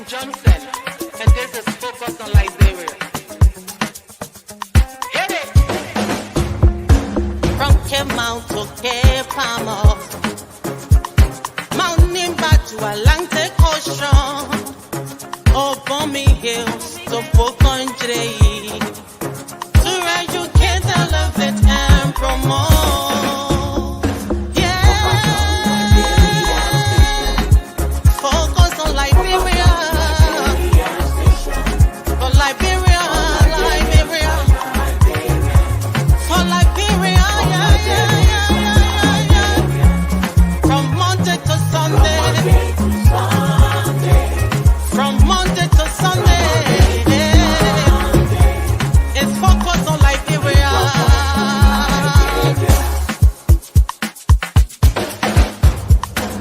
Johnson, and this is focused on Liberia. Hit it! From Cape Mount to Cape Palmer, mountain back to Atlantic Ocean, Obomi Hills to Boakai, to educate, elevate, and promote.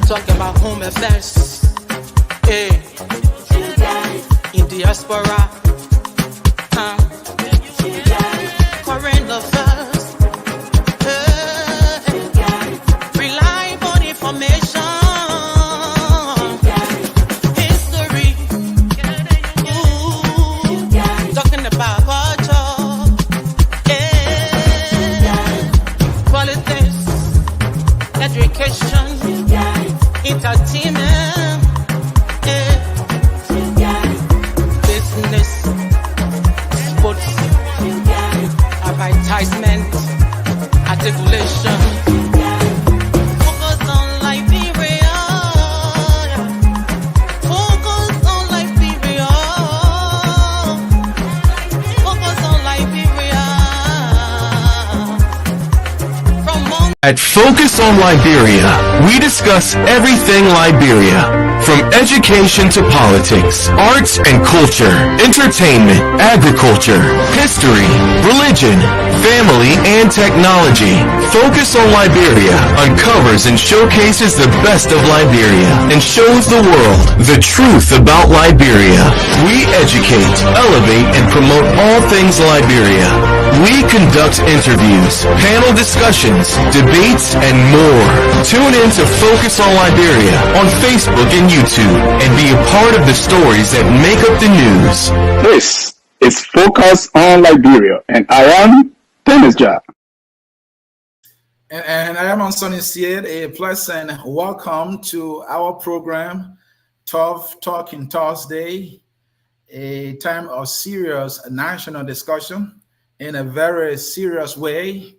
Talking about home affairs, hey, in diaspora, current affairs, hey, reliable information, history, talking about culture, hey, politics, education, entertainment, business, sports, advertisement, articulation. Focus on Liberia. Focus on Liberia. Focus on Liberia. At Focus on Liberia, we discuss everything Liberia, from education to politics, arts and culture, entertainment, agriculture, history, religion, family, and technology. Focus on Liberia uncovers and showcases the best of Liberia and shows the world the truth about Liberia. We educate, elevate, and promote all things Liberia. We conduct interviews, panel discussions, debates, and more. Tune in to Focus on Liberia on Facebook and YouTube and be a part of the stories that make up the news. This is Focus on Liberia, and I am Dennis Ja. And I am Anthony Sied. A pleasant welcome to our program, Tough Talking Thursday, a time of serious national discussion in a very serious way.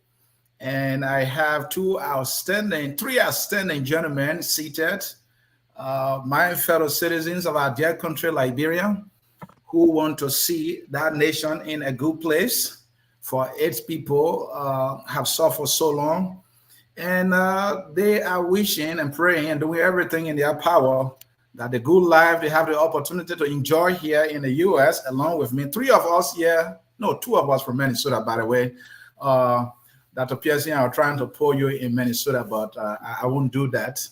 And I have three outstanding gentlemen seated, my fellow citizens of our dear country, Liberia, who want to see that nation in a good place, for its people have suffered so long. And they are wishing and praying and doing everything in their power that the good life they have the opportunity to enjoy here in the U.S. along with me. Two of us from Minnesota, by the way. Dr. Pearson, I'm trying to pull you in Minnesota, but I won't do that.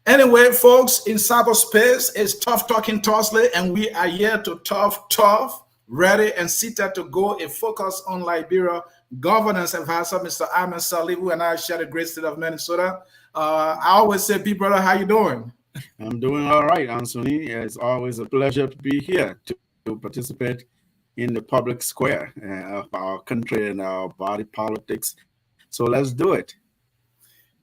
Anyway, folks, in cyberspace, it's Tough Talking Thursday, and we are here to tough, ready and seated to go a Focus on Liberia governance advisor, Mr. Ahmed Salih, who and I share the great state of Minnesota. I always say, Pete, brother, how you doing? I'm doing all right, Anthony. It's always a pleasure to be here to participate in the public square of our country and our body politics. So let's do it.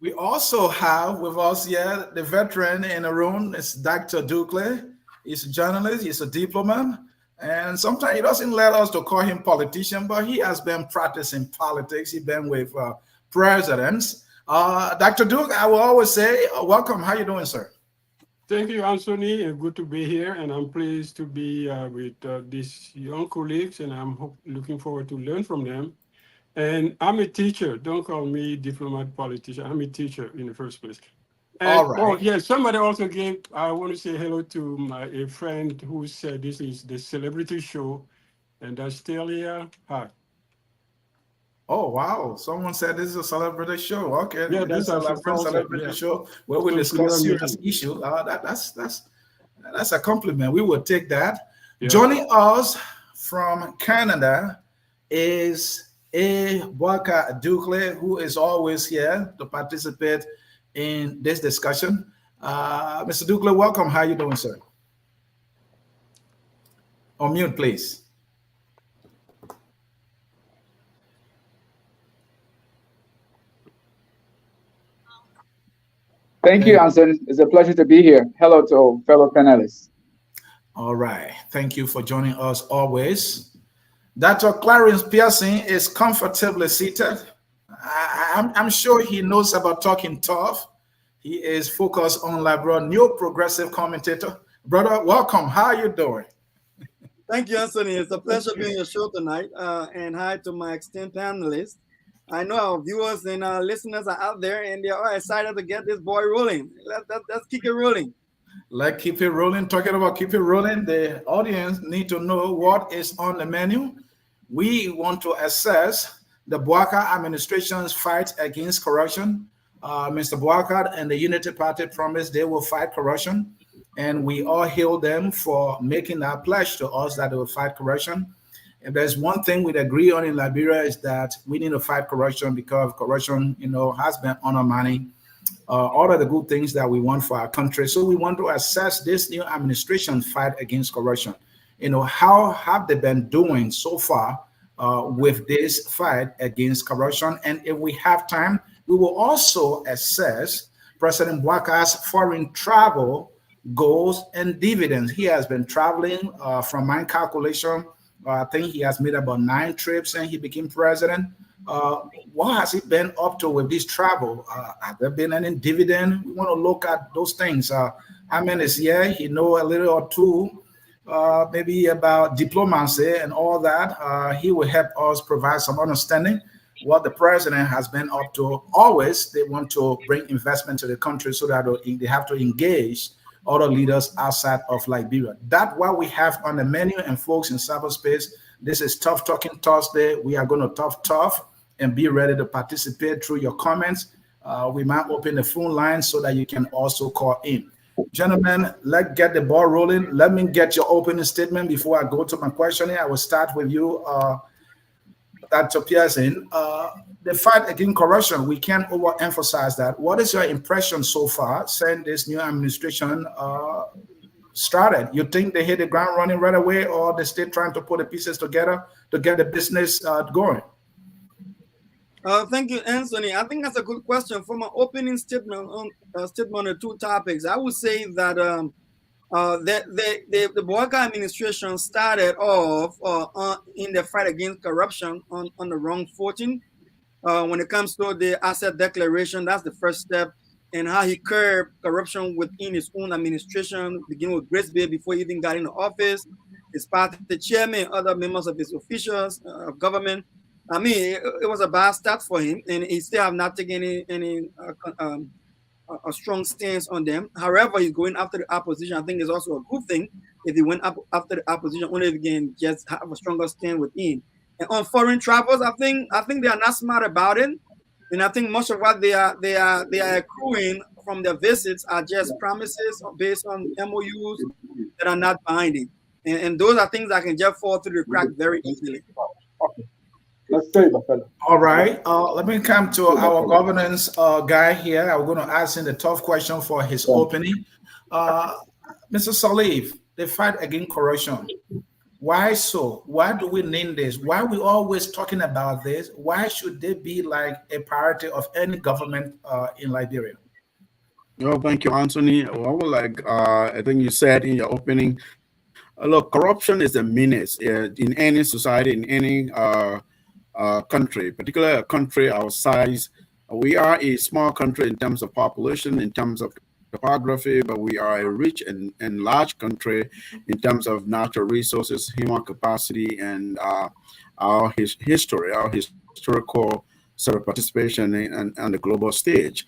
We also have with us here the veteran in the room. It's Dr. Dukley. He's a journalist, he's a diplomat, and sometimes he doesn't let us to call him politician, but he has been practicing politics. He's been with presidents. Dr. Duke, I will always say, welcome. How you doing, sir? Thank you, Anthony. Good to be here, and I'm pleased to be with these young colleagues, and I'm looking forward to learn from them. And I'm a teacher. Don't call me diplomat politician. I'm a teacher in the first place. And, all right. Oh, yeah, somebody also gave, I want to say hello to a friend who said this is the celebrity show, and that's still here. Hi. Oh, wow. Someone said this is a celebrity show. Okay. Yeah, this is a celebrity show where we discuss serious issues. That's a compliment. We will take that. Yeah. Joining us from Canada is Boakai, who is always here to participate in this discussion. Mr. Dukley, welcome. How are you doing, sir? On mute, please. Thank you, Anson. It's a pleasure to be here. Hello to fellow panelists. All right. Thank you for joining us always. Dr. Clarence Pearson is comfortably seated. I'm sure he knows about talking tough. He is focused on liberal, new progressive commentator. Brother, welcome. How are you doing? Thank you, Anthony. It's a pleasure being on your show tonight. And hi to my esteemed panelists. I know our viewers and listeners are out there and they're all excited to get this boy rolling. Let's keep it rolling. Let's keep it rolling. Talking about keep it rolling, the audience need to know what is on the menu. We want to assess the Boakai administration's fight against corruption. Mr. Boakai and the Unity Party promised they will fight corruption, and we all hail them for making that pledge to us that they will fight corruption. If there's one thing we'd agree on in Liberia is that we need to fight corruption because corruption, has been undermining all of the good things that we want for our country. So we want to assess this new administration fight against corruption. How have they been doing so far with this fight against corruption? And if we have time, we will also assess President Boakai's foreign travel goals and dividends. He has been traveling from my calculation. I think he has made about 9 trips and he became president. What has he been up to with this travel? Have there been any dividend? We want to look at those things. How many is here? He know a little or two, maybe about diplomacy and all that. He will help us provide some understanding what the president has been up to. Always, they want to bring investment to the country so that they have to engage other leaders outside of Liberia. That's what we have on the menu. And folks in cyberspace, this is Tough Talking Thursday. We are going to tough and be ready to participate through your comments. We might open the phone line so that you can also call in. Gentlemen, let's get the ball rolling. Let me get your opening statement before I go to my questioning. I will start with you, Dr. Pearson. The fight against corruption, we can't overemphasize that. What is your impression so far since this new administration started? You think they hit the ground running right away, or they still trying to put the pieces together to get the business going? Thank you, Anthony. I think that's a good question. For my opening statement on the 2 topics, I would say that the Boakai administration started off in the fight against corruption on the wrong footing. When it comes to the asset declaration, that's the first step, and how he curbed corruption within his own administration, beginning with Grace Bay before he even got into office, his party chairman, other members of his officials of government. I mean, it was a bad start for him, and he still have not taken a strong stance on them. However, he's going after the opposition. I think it's also a good thing if he went up after the opposition, only if he can just have a stronger stand within. And on foreign travels, I think they are not smart about it, and I think much of what they are accruing from their visits are just promises based on MOUs that are not binding, and those are things that can just fall through the crack very easily. All right. Let me come to our governance guy here. I'm going to ask him the tough question for his opening. Mr. Salif, the fight against corruption. Why so? Why do we need this? Why are we always talking about this? Why should they be like a priority of any government in Liberia? Well, thank you, Anthony. Well, I think you said in your opening, look, corruption is a menace in any society, in any country, particularly a country our size. We are a small country in terms of population, in terms of topography, but we are a rich and large country in terms of natural resources, human capacity, and our history, our historical sort of participation on the global stage.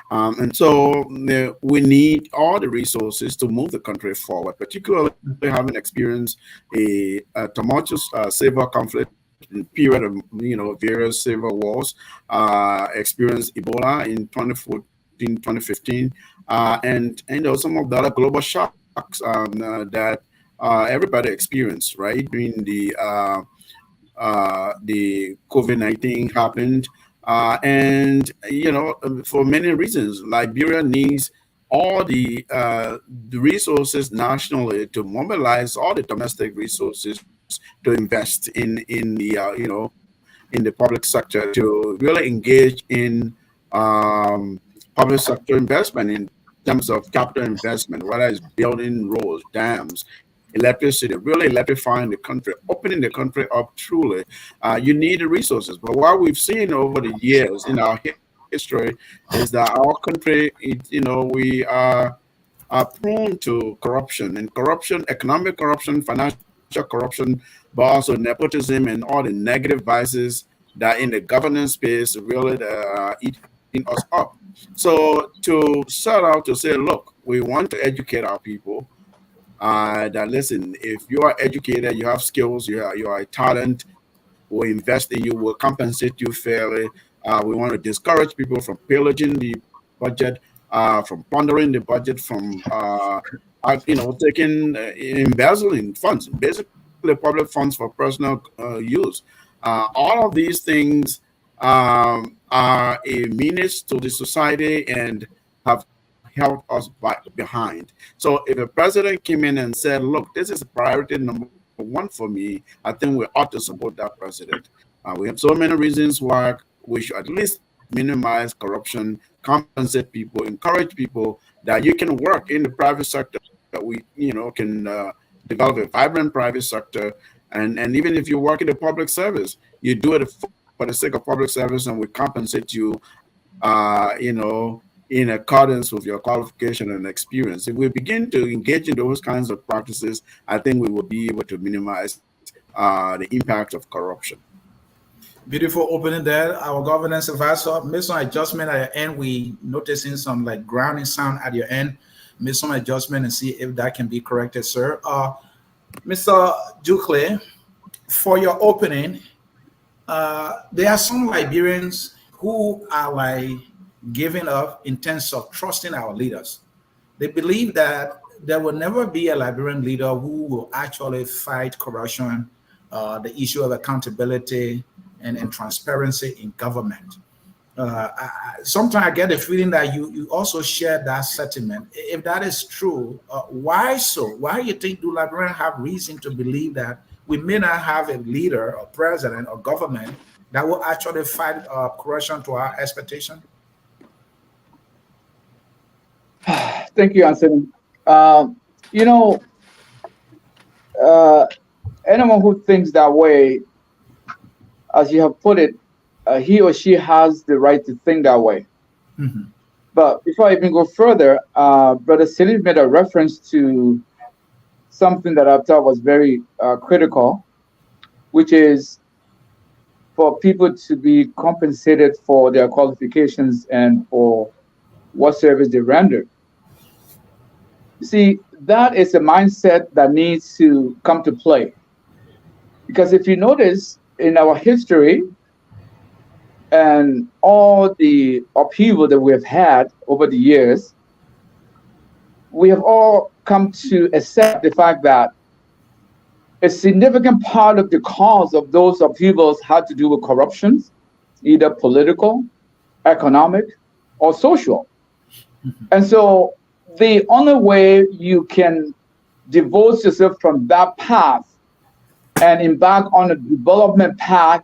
And so we need all the resources to move the country forward, particularly having experienced a tumultuous civil conflict period of various civil wars, experienced Ebola in 2014, 2015, and some of the other global shocks that everybody experienced, right? During the COVID-19 happened, and for many reasons, Liberia needs all the resources nationally to mobilize all the domestic resources to invest in the in the public sector, to really engage in public sector investment in terms of capital investment, whether it's building roads, dams, electricity, really electrifying the country, opening the country up truly. You need the resources. But what we've seen over the years in our history is that our country, we are prone to corruption, and corruption, economic corruption, financial corruption, but also nepotism and all the negative vices that in the governance space really eating us up. So to set out to say, look, we want to educate our people. That listen, if you are educated, you have skills, you are a talent, we'll invest in you, we'll compensate you fairly. We want to discourage people from pillaging the budget, from plundering the budget, from taking embezzling funds, basically public funds for personal use. All of these things are a menace to the society and have held us back behind. So if a president came in and said, "Look, this is priority number one for me," I think we ought to support that president. We have so many reasons why we should at least minimize corruption, compensate people, encourage people that you can work in the private sector. That we, can develop a vibrant private sector, and even if you work in the public service, you do it for the sake of public service, and we compensate you, in accordance with your qualification and experience. If we begin to engage in those kinds of practices, I think we will be able to minimize the impact of corruption. Beautiful opening there. Our governance advisor made some adjustment at the end. We noticing some like grounding sound at your end. Make some adjustment and see if that can be corrected, sir. Mr. Ducle, for your opening, there are some Liberians who are like giving up in terms of trusting our leaders. They believe that there will never be a Liberian leader who will actually fight corruption, the issue of accountability and transparency in government. Sometimes I get the feeling that you also share that sentiment. If that is true, why so? Why you think do Liberians have reason to believe that we may not have a leader or president or government that will actually fight corruption to our expectation? Thank you, Anthony. Anyone who thinks that way, as you have put it, he or she has the right to think that way. Mm-hmm. But before I even go further, Brother Salif made a reference to something that I thought was very critical, which is for people to be compensated for their qualifications and for what service they render. You see, that is a mindset that needs to come to play. Because if you notice in our history and all the upheaval that we have had over the years, we have all come to accept the fact that a significant part of the cause of those upheavals had to do with corruption, either political, economic, or social. Mm-hmm. And so the only way you can divorce yourself from that path and embark on a development path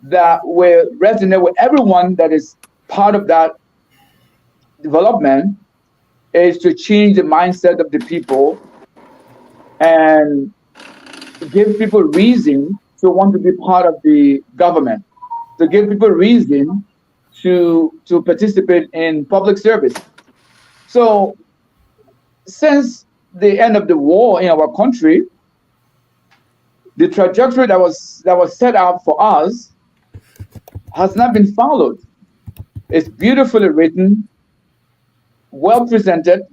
that will resonate with everyone that is part of that development is to change the mindset of the people and give people reason to want to be part of the government, to give people reason to participate in public service. So since the end of the war in our country, the trajectory that was set out for us has not been followed. It's beautifully written, well presented,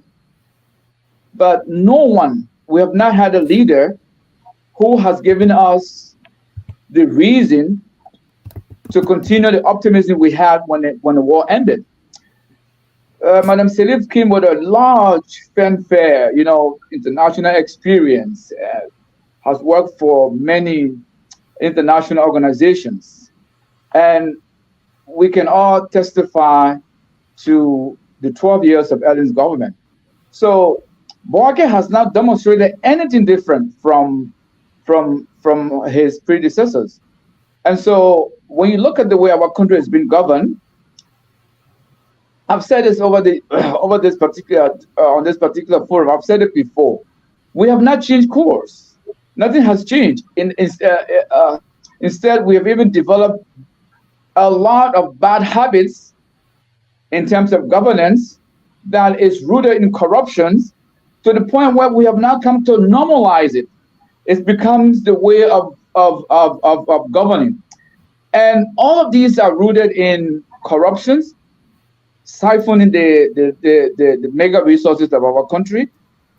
but we have not had a leader who has given us the reason to continue the optimism we had when the war ended. Madam Salif came with a large fanfare, international experience, has worked for many international organizations. And we can all testify to the 12 years of Ellen's government. So Boakai has not demonstrated anything different from his predecessors. And so when you look at the way our country has been governed, I've said this over the over this particular on this particular forum. I've said it before. We have not changed course. Nothing has changed. Instead, we have even developed a lot of bad habits in terms of governance that is rooted in corruption to the point where we have now come to normalize it. It becomes the way of governing. And all of these are rooted in corruptions, siphoning the mega resources of our country.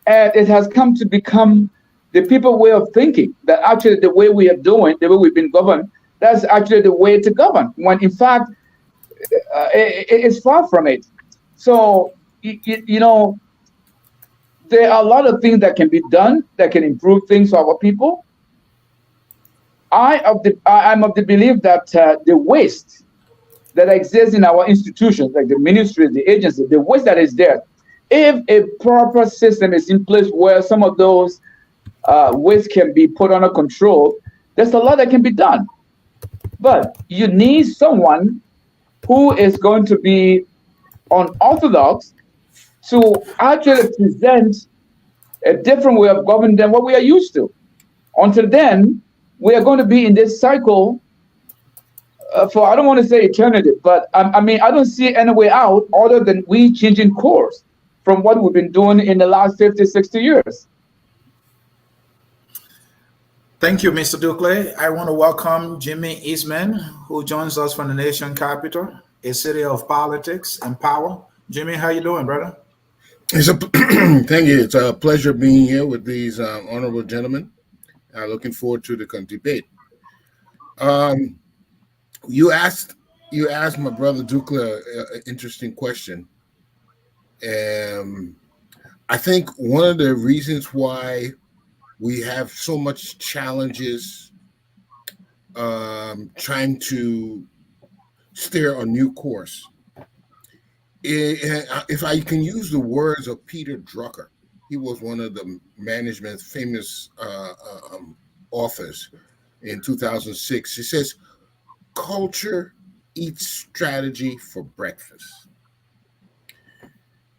And it has come to become the people way of thinking that actually the way we are doing, the way we've been governed, that's actually the way to govern, when in fact, it's far from it. So, you know, there are a lot of things that can be done that can improve things for our people. I'm of the belief that the waste that exists in our institutions, like the ministry, the agency, the waste that is there, if a proper system is in place where some of those waste can be put under control, there's a lot that can be done. But you need someone who is going to be unorthodox to actually present a different way of governing than what we are used to. Until then, we are going to be in this cycle for, I don't want to say eternity, but I mean, I don't see any way out other than we changing course from what we've been doing in the last 50, 60 years. Thank you, Mr. Ducle. I want to welcome Jimmy Eastman, who joins us from the nation capital, a city of politics and power. Jimmy, how you doing, brother? Thank you. It's a pleasure being here with these honorable gentlemen. Looking forward to the debate. You asked my brother Ducle an interesting question. I think one of the reasons why we have so much challenges trying to steer a new course. If I can use the words of Peter Drucker, he was one of the management's famous authors in 2006. He says, culture eats strategy for breakfast.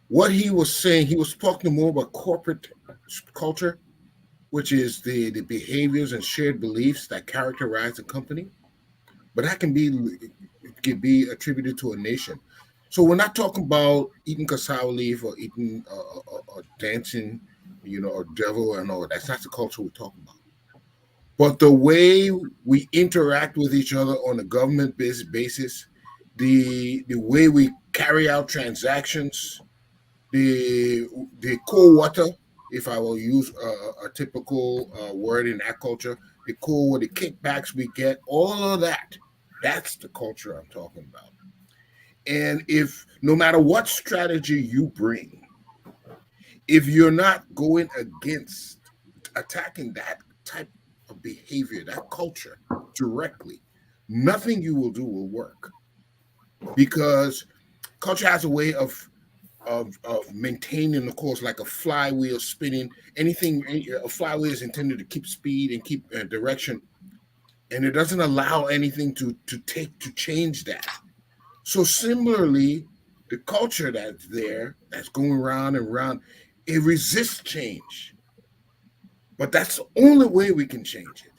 What he was saying, he was talking more about corporate culture, which is the behaviors and shared beliefs that characterize a company, but that can be attributed to a nation. So we're not talking about eating cassava leaf or eating or dancing, or devil and all. That's not the culture we're talking about. But the way we interact with each other on a government-based basis, the way we carry out transactions, the cold water, if I will use a typical word in that culture, the cold, the kickbacks we get, all of that, that's the culture I'm talking about. And if no matter what strategy you bring, if you're not going against attacking that type of behavior, that culture directly, nothing you will do will work. Because culture has a way of maintaining the course, like a flywheel spinning. A flywheel is intended to keep speed and keep direction, and it doesn't allow anything to change that. So similarly, the culture that's there, that's going round and round, it resists change. But that's the only way we can change it.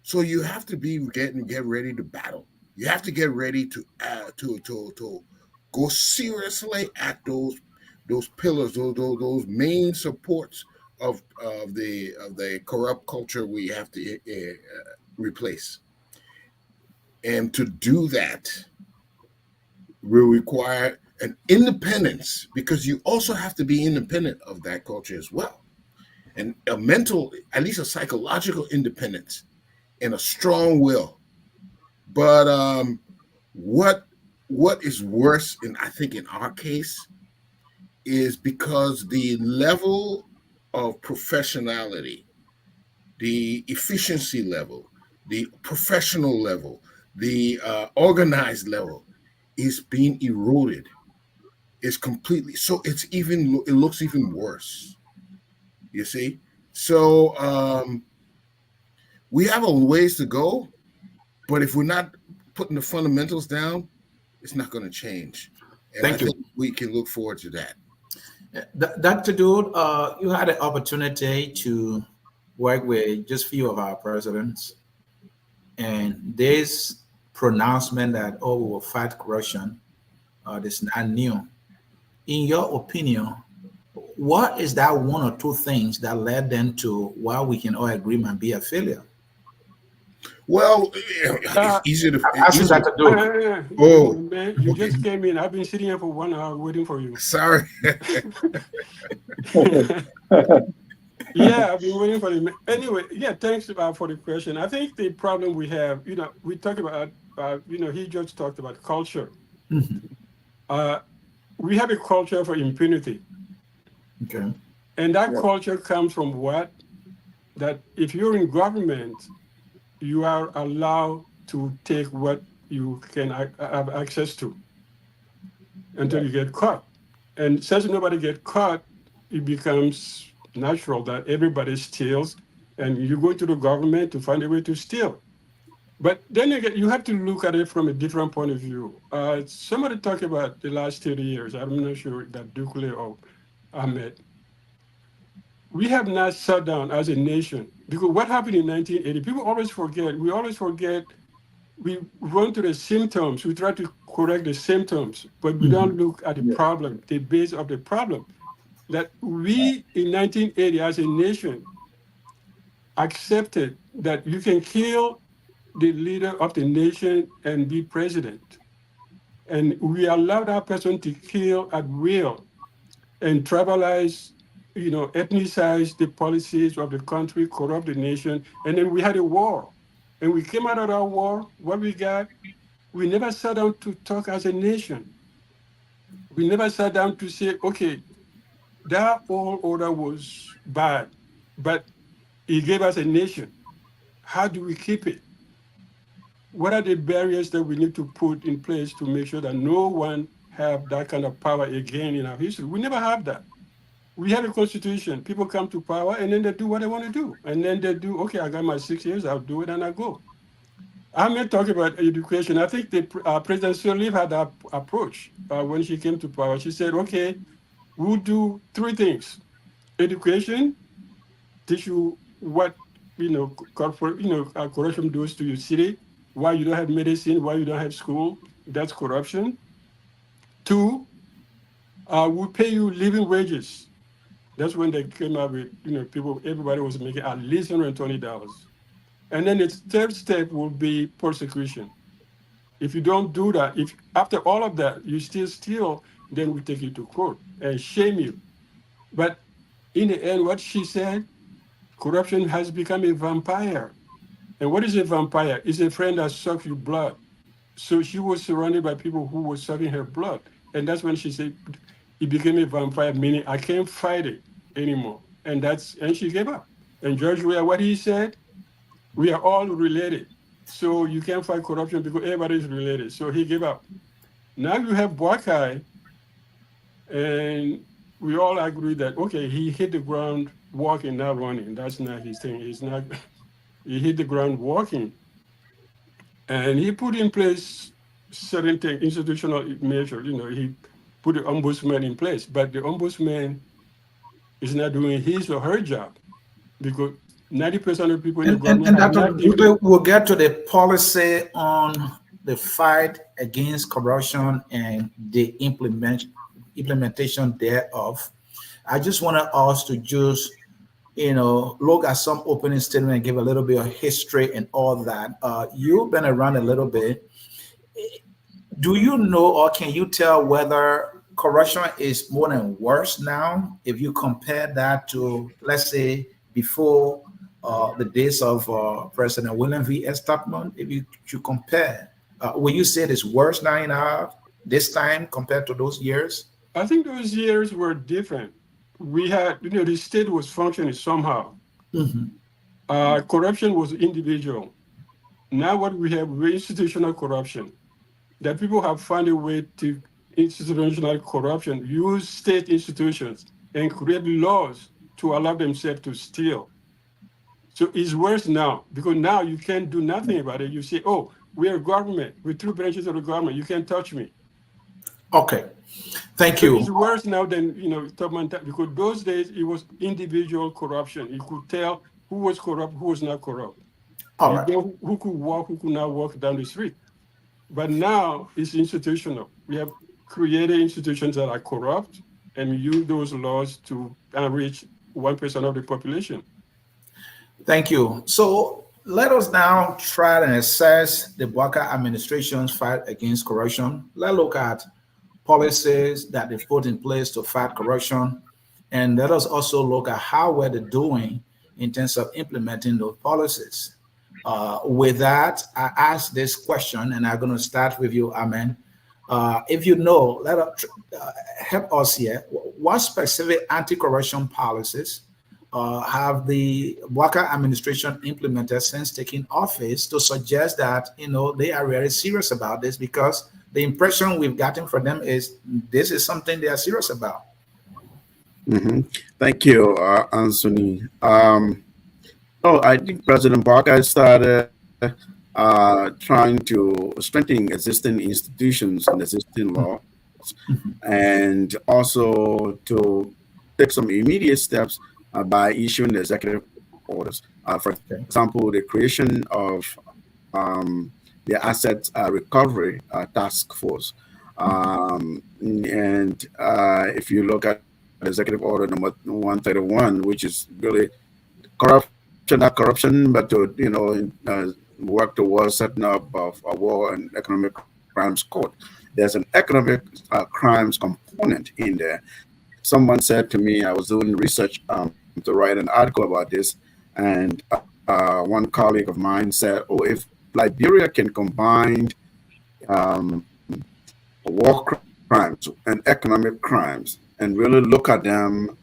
So you have to get ready to battle. You have to get ready to go seriously at those pillars, those main supports of the corrupt culture we have to replace. And to do that will require an independence, because you also have to be independent of that culture as well. And a mental, at least a psychological independence and a strong will. But what is worse, I think in our case, is because the level of professionality, the efficiency level, the professional level, the organized level is being eroded is completely so it looks even worse. You see, so we have a ways to go, but if we're not putting the fundamentals down, it's not going to change. And I Thank you. think we can look forward to that. Dr. Dude, you had an opportunity to work with just few of our presidents, and this pronouncement that, oh, we will fight corruption, this is not new. In your opinion, what is that one or two things that led them to why we can all agree and be a failure? Well, it's easy to. Ask Dr. Dude. Oh, man, you okay. just came in. I've been sitting here for 1 hour waiting for you. Sorry. Yeah, I've been waiting for you. Anyway, yeah, thanks for the question. I think the problem we have, we talk about, he just talked about culture. We have a culture for impunity. Okay. And that culture comes from what? That if you're in government, you are allowed to take what you can have access to until you get caught. And since nobody gets caught, it becomes natural that everybody steals, and you go to the government to find a way to steal. But then again, you have to look at it from a different point of view. Somebody talked about the last 30 years. I'm not sure that Dukle or Ahmed. We have not sat down as a nation, because what happened in 1980, people always forget. We always forget. We run to the symptoms. We try to correct the symptoms, but we don't look at the problem, the base of the problem. That we in 1980 as a nation accepted that you can kill the leader of the nation and be president. And we allowed that person to kill at will and tribalize, ethnicize the policies of the country, corrupt the nation. And then we had a war. And we came out of that war, what we got, we never sat down to talk as a nation. We never sat down to say, okay, that old order was bad, but it gave us a nation. How do we keep it? What are the barriers that we need to put in place to make sure that no one have that kind of power again in our history? We never have that. We have a constitution. People come to power and then they do what they want to do. And then they do, okay, I got my 6 years, I'll do it and I go. I'm not talking about education. I think the President Sirleaf had that approach when she came to power. She said, okay, we'll do 3 things. Education, teach you what, corruption does to your city, why you don't have medicine, why you don't have school. That's corruption. 2, we'll pay you living wages. That's when they came up with, everybody was making at least $120. And then its 3rd step will be persecution. If you don't do that, if after all of that, you still steal, then we take you to court and shame you. But in the end, what she said, corruption has become a vampire. And what is a vampire? It's a friend that sucks your blood. So she was surrounded by people who were sucking her blood. And that's when she said, it became a vampire, meaning I can't fight it anymore. And she gave up. And George Weah, what he said, we are all related. So you can't fight corruption because everybody is related. So he gave up. Now you have Boakai, and we all agree that, okay, he hit the ground walking, not running. That's not his thing. He hit the ground walking. And he put in place certain things, institutional measures. He put the ombudsman in place, but the ombudsman is not doing his or her job because 90% of people in the government. And Dr. Duque, we'll get to the policy on the fight against corruption and the implementation thereof. I just want us to just, look at some opening statement and give a little bit of history and all that. You've been around a little bit. Do you know, or can you tell whether corruption is more than worse now if you compare that to, let's say, before the days of President William V. S. Tubman? If you compare, will you say it is worse now this time compared to those years? I think those years were different. We had, the state was functioning somehow. Corruption was individual. Now what we have is institutional corruption, that people have found a way to institutional corruption, use state institutions and create laws to allow themselves to steal. So it's worse now because now you can't do nothing about it. You say, oh, we are government, we're two branches of the government, you can't touch me. Okay. Thank So it's you. worse now than because those days it was individual corruption. You could tell who was corrupt, who was not corrupt. All You right. know who could walk, who could not walk down the street. But now it's institutional. We have created institutions that are corrupt and use those laws to enrich 1% of the population. Thank you. So let us now try and assess the Boakai administration's fight against corruption. Let's look at policies that they put in place to fight corruption. And let us also look at how well they're doing in terms of implementing those policies. With that, I ask this question, and I'm going to start with you, Amen. If you know, let us help us here. What specific anti-corruption policies have the Boakai administration implemented since taking office to suggest that they are very serious about this? Because the impression we've gotten from them is this is something they are serious about. Thank you, Anthony. I think President Boakai started trying to strengthen existing institutions and existing laws, and also to take some immediate steps by issuing executive orders. For example, the creation of the Asset Recovery Task Force. And if you look at Executive Order number 131, which is really corruption, not corruption, but to work towards setting up of a war and economic crimes court. There's an economic crimes component in there. Someone said to me, I was doing research to write an article about this, and one colleague of mine said, "Oh, if Liberia can combine war crimes and economic crimes and really look at them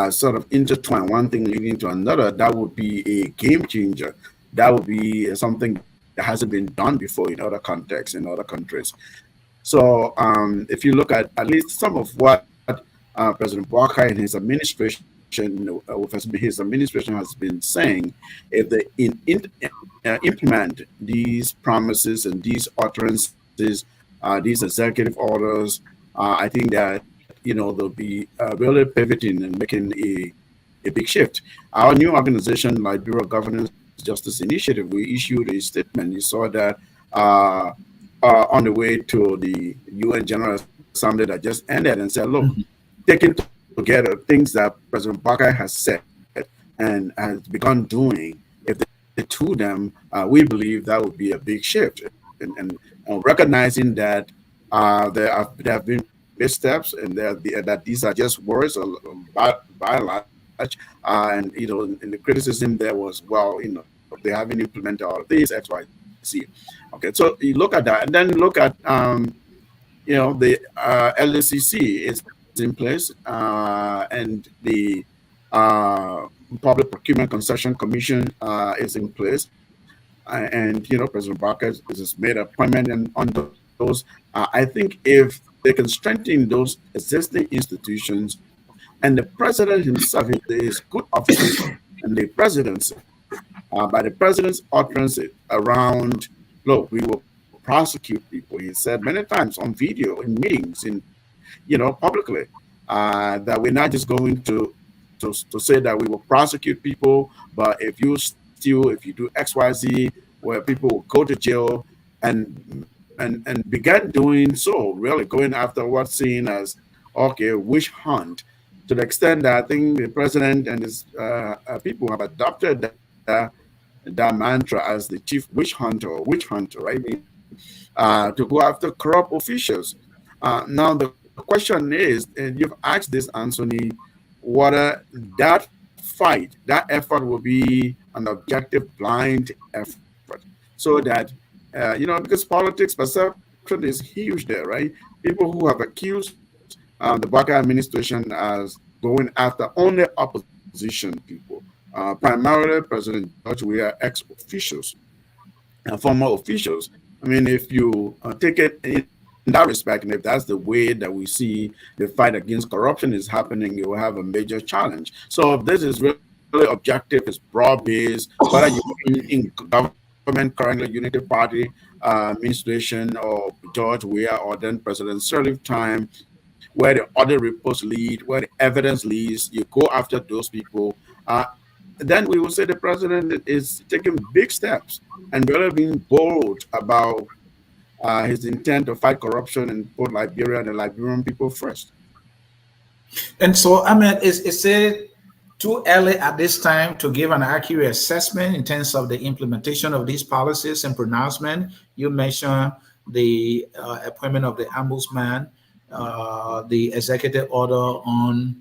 sort of intertwine, one thing leading to another, that would be a game changer. That would be something that hasn't been done before in other contexts, in other countries." So if you look at least some of what President Boakai and his administration, his administration has been saying, if they implement these promises and these utterances, these executive orders, I think that they'll be really pivoting and making a big shift. Our new organization, Liberia Governance Justice Initiative, we issued a statement. You saw that on the way to the UN General Assembly that just ended, and said, look, taking together things that President Boakai has said and has begun doing, if they do them, we believe that would be a big shift. And recognizing that there have been missteps and that these are just words by and large, and in the criticism there was, well, they haven't implemented all of these X, Y, Z. Okay, so you look at that, and then look at the LACC is in place, and the Public Procurement Concession Commission is in place, and President Boakai has made an appointment on those. I think if they can strengthen those existing institutions, and the president himself, if there is good officership and the presidency, by the president's utterance around, look, we will prosecute people. He said many times on video, in meetings, publicly, that we're not just going to say that we will prosecute people, but if you steal, if you do X, Y, Z, where people will go to jail, and began doing so, really going after what's seen as witch hunt, to the extent that I think the president and his people have adopted that mantra as the chief witch hunter, right? To go after corrupt officials. Now the question is, and you've asked this, Anthony, whether that fight, that effort will be an objective, blind effort, so that because politics perception is huge there, right? People who have accused the Boakai administration as going after only opposition people, primarily President George, we are ex-officials and former officials. I mean, if you take it in that respect, and if that's the way that we see the fight against corruption is happening, you will have a major challenge. So if this is really objective, it's broad-based, whether you're in government currently, Unity Party administration, or George Weah, or then President Sirleaf time, where the other reports lead, where the evidence leads, you go after those people. Then we will say the president is taking big steps and really being bold about his intent to fight corruption and put Liberia and the Liberian people first. And so, I mean, is it too early at this time to give an accurate assessment in terms of the implementation of these policies and pronouncement? You mentioned the appointment of the ombudsman, the executive order on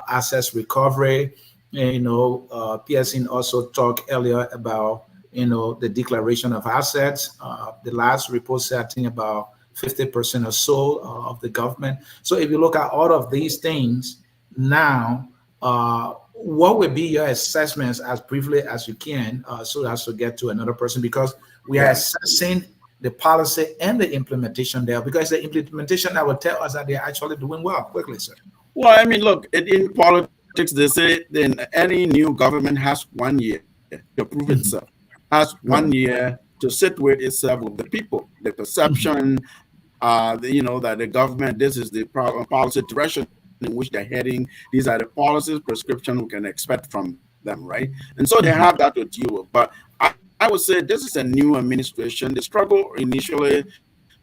assets recovery. Pearson also talked earlier about the declaration of assets. The last report said I think about 50% or so of the government. So if you look at all of these things now, what would be your assessments as briefly as you can, so as to get to another person, because we are assessing the policy and the implementation there, because the implementation that will tell us that they're actually doing well. Quickly, sir. Well, I mean, look, in politics, they say then any new government has 1 year to prove itself, has 1 year to sit with itself, with the people, the perception, that the government, this is the policy direction in which they're heading. These are the policies, prescription we can expect from them, right? And so they have that to deal with. But I would say this is a new administration. The struggle initially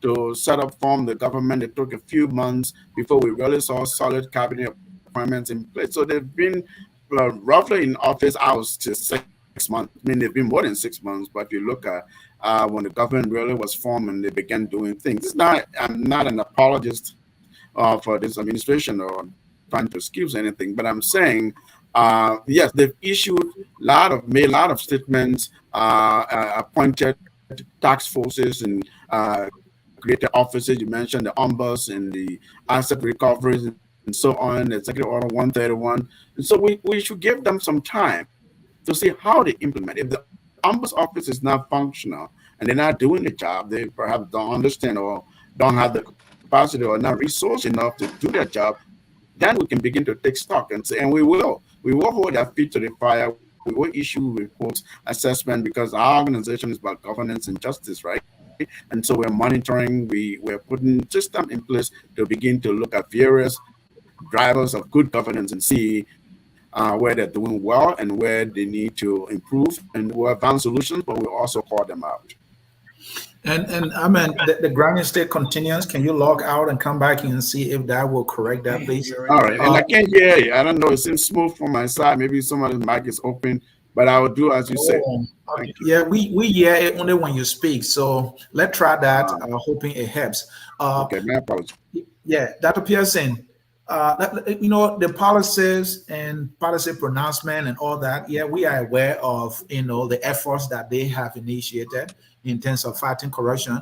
to set up, form the government, it took a few months before we really saw solid cabinet appointments in place. So they've been roughly in office, I was just 6 months. I mean, they've been more than 6 months, but if you look at when the government really was formed and they began doing things. I'm not an apologist for this administration or trying to excuse anything, but I'm saying, yes, they've made a lot of statements, appointed task forces and created offices. You mentioned the ombuds and the asset recoveries and so on, Executive Order 131. And so we should give them some time to see how they implement. If the ombuds office is not functional and they're not doing the job, they perhaps don't understand or don't have the capacity or not resource enough to do their job, then we can begin to take stock and say, and we will hold our feet to the fire. We will issue reports, assessment, because our organization is about governance and justice, right? And so we're monitoring, we're putting system in place to begin to look at various drivers of good governance and see where they're doing well and where they need to improve. And we'll have solutions, but we'll also call them out. And I mean, the grinding state continues. Can you log out and come back and see if that will correct that, please? All right. And I can't hear you. I don't know. It seems smooth from my side. Maybe somebody's mic is open, but I will do as you say. Okay. Yeah, we hear it only when you speak. So let's try that. Hoping it helps. Okay, my apologies. Yeah, Dr. Pearson, the policies and policy pronouncement and all that. Yeah, we are aware of, the efforts that they have initiated in terms of fighting corruption.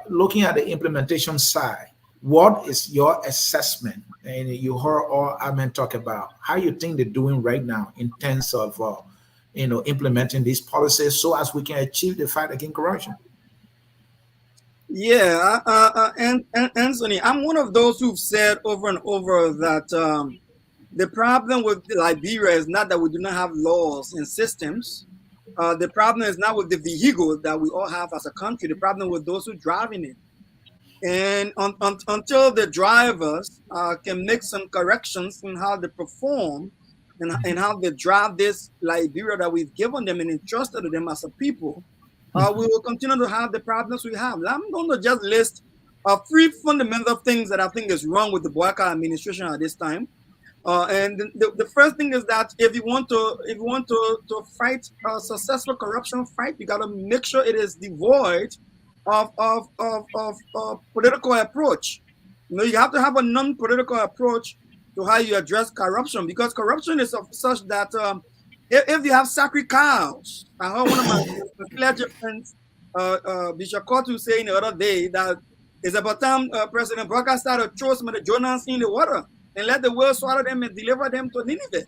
Looking at the implementation side, what is your assessment? And you heard all Amen talk about how you think they're doing right now in terms of, implementing these policies so as we can achieve the fight against corruption. Yeah, and Anthony, I'm one of those who've said over and over that the problem with Liberia is not that we do not have laws and systems. The problem is not with the vehicle that we all have as a country. The problem with those who are driving it. And until the drivers can make some corrections in how they perform and how they drive this Liberia that we've given them and entrusted to them as a people, we will continue to have the problems we have. I'm going to just list 3 fundamental things that I think is wrong with the Boakai administration at this time. And the first thing is that if you want to fight a successful corruption fight, you got to make sure it is devoid of political approach. You have to have a non-political approach to how you address corruption, because corruption is of such that if you have sacred cows, I heard one of my clergy friends, Bishop Kotu, saying the other day that it's about time President Boakai started to throw some of the Jonahs in the water and let the whale swallow them and deliver them to Nineveh.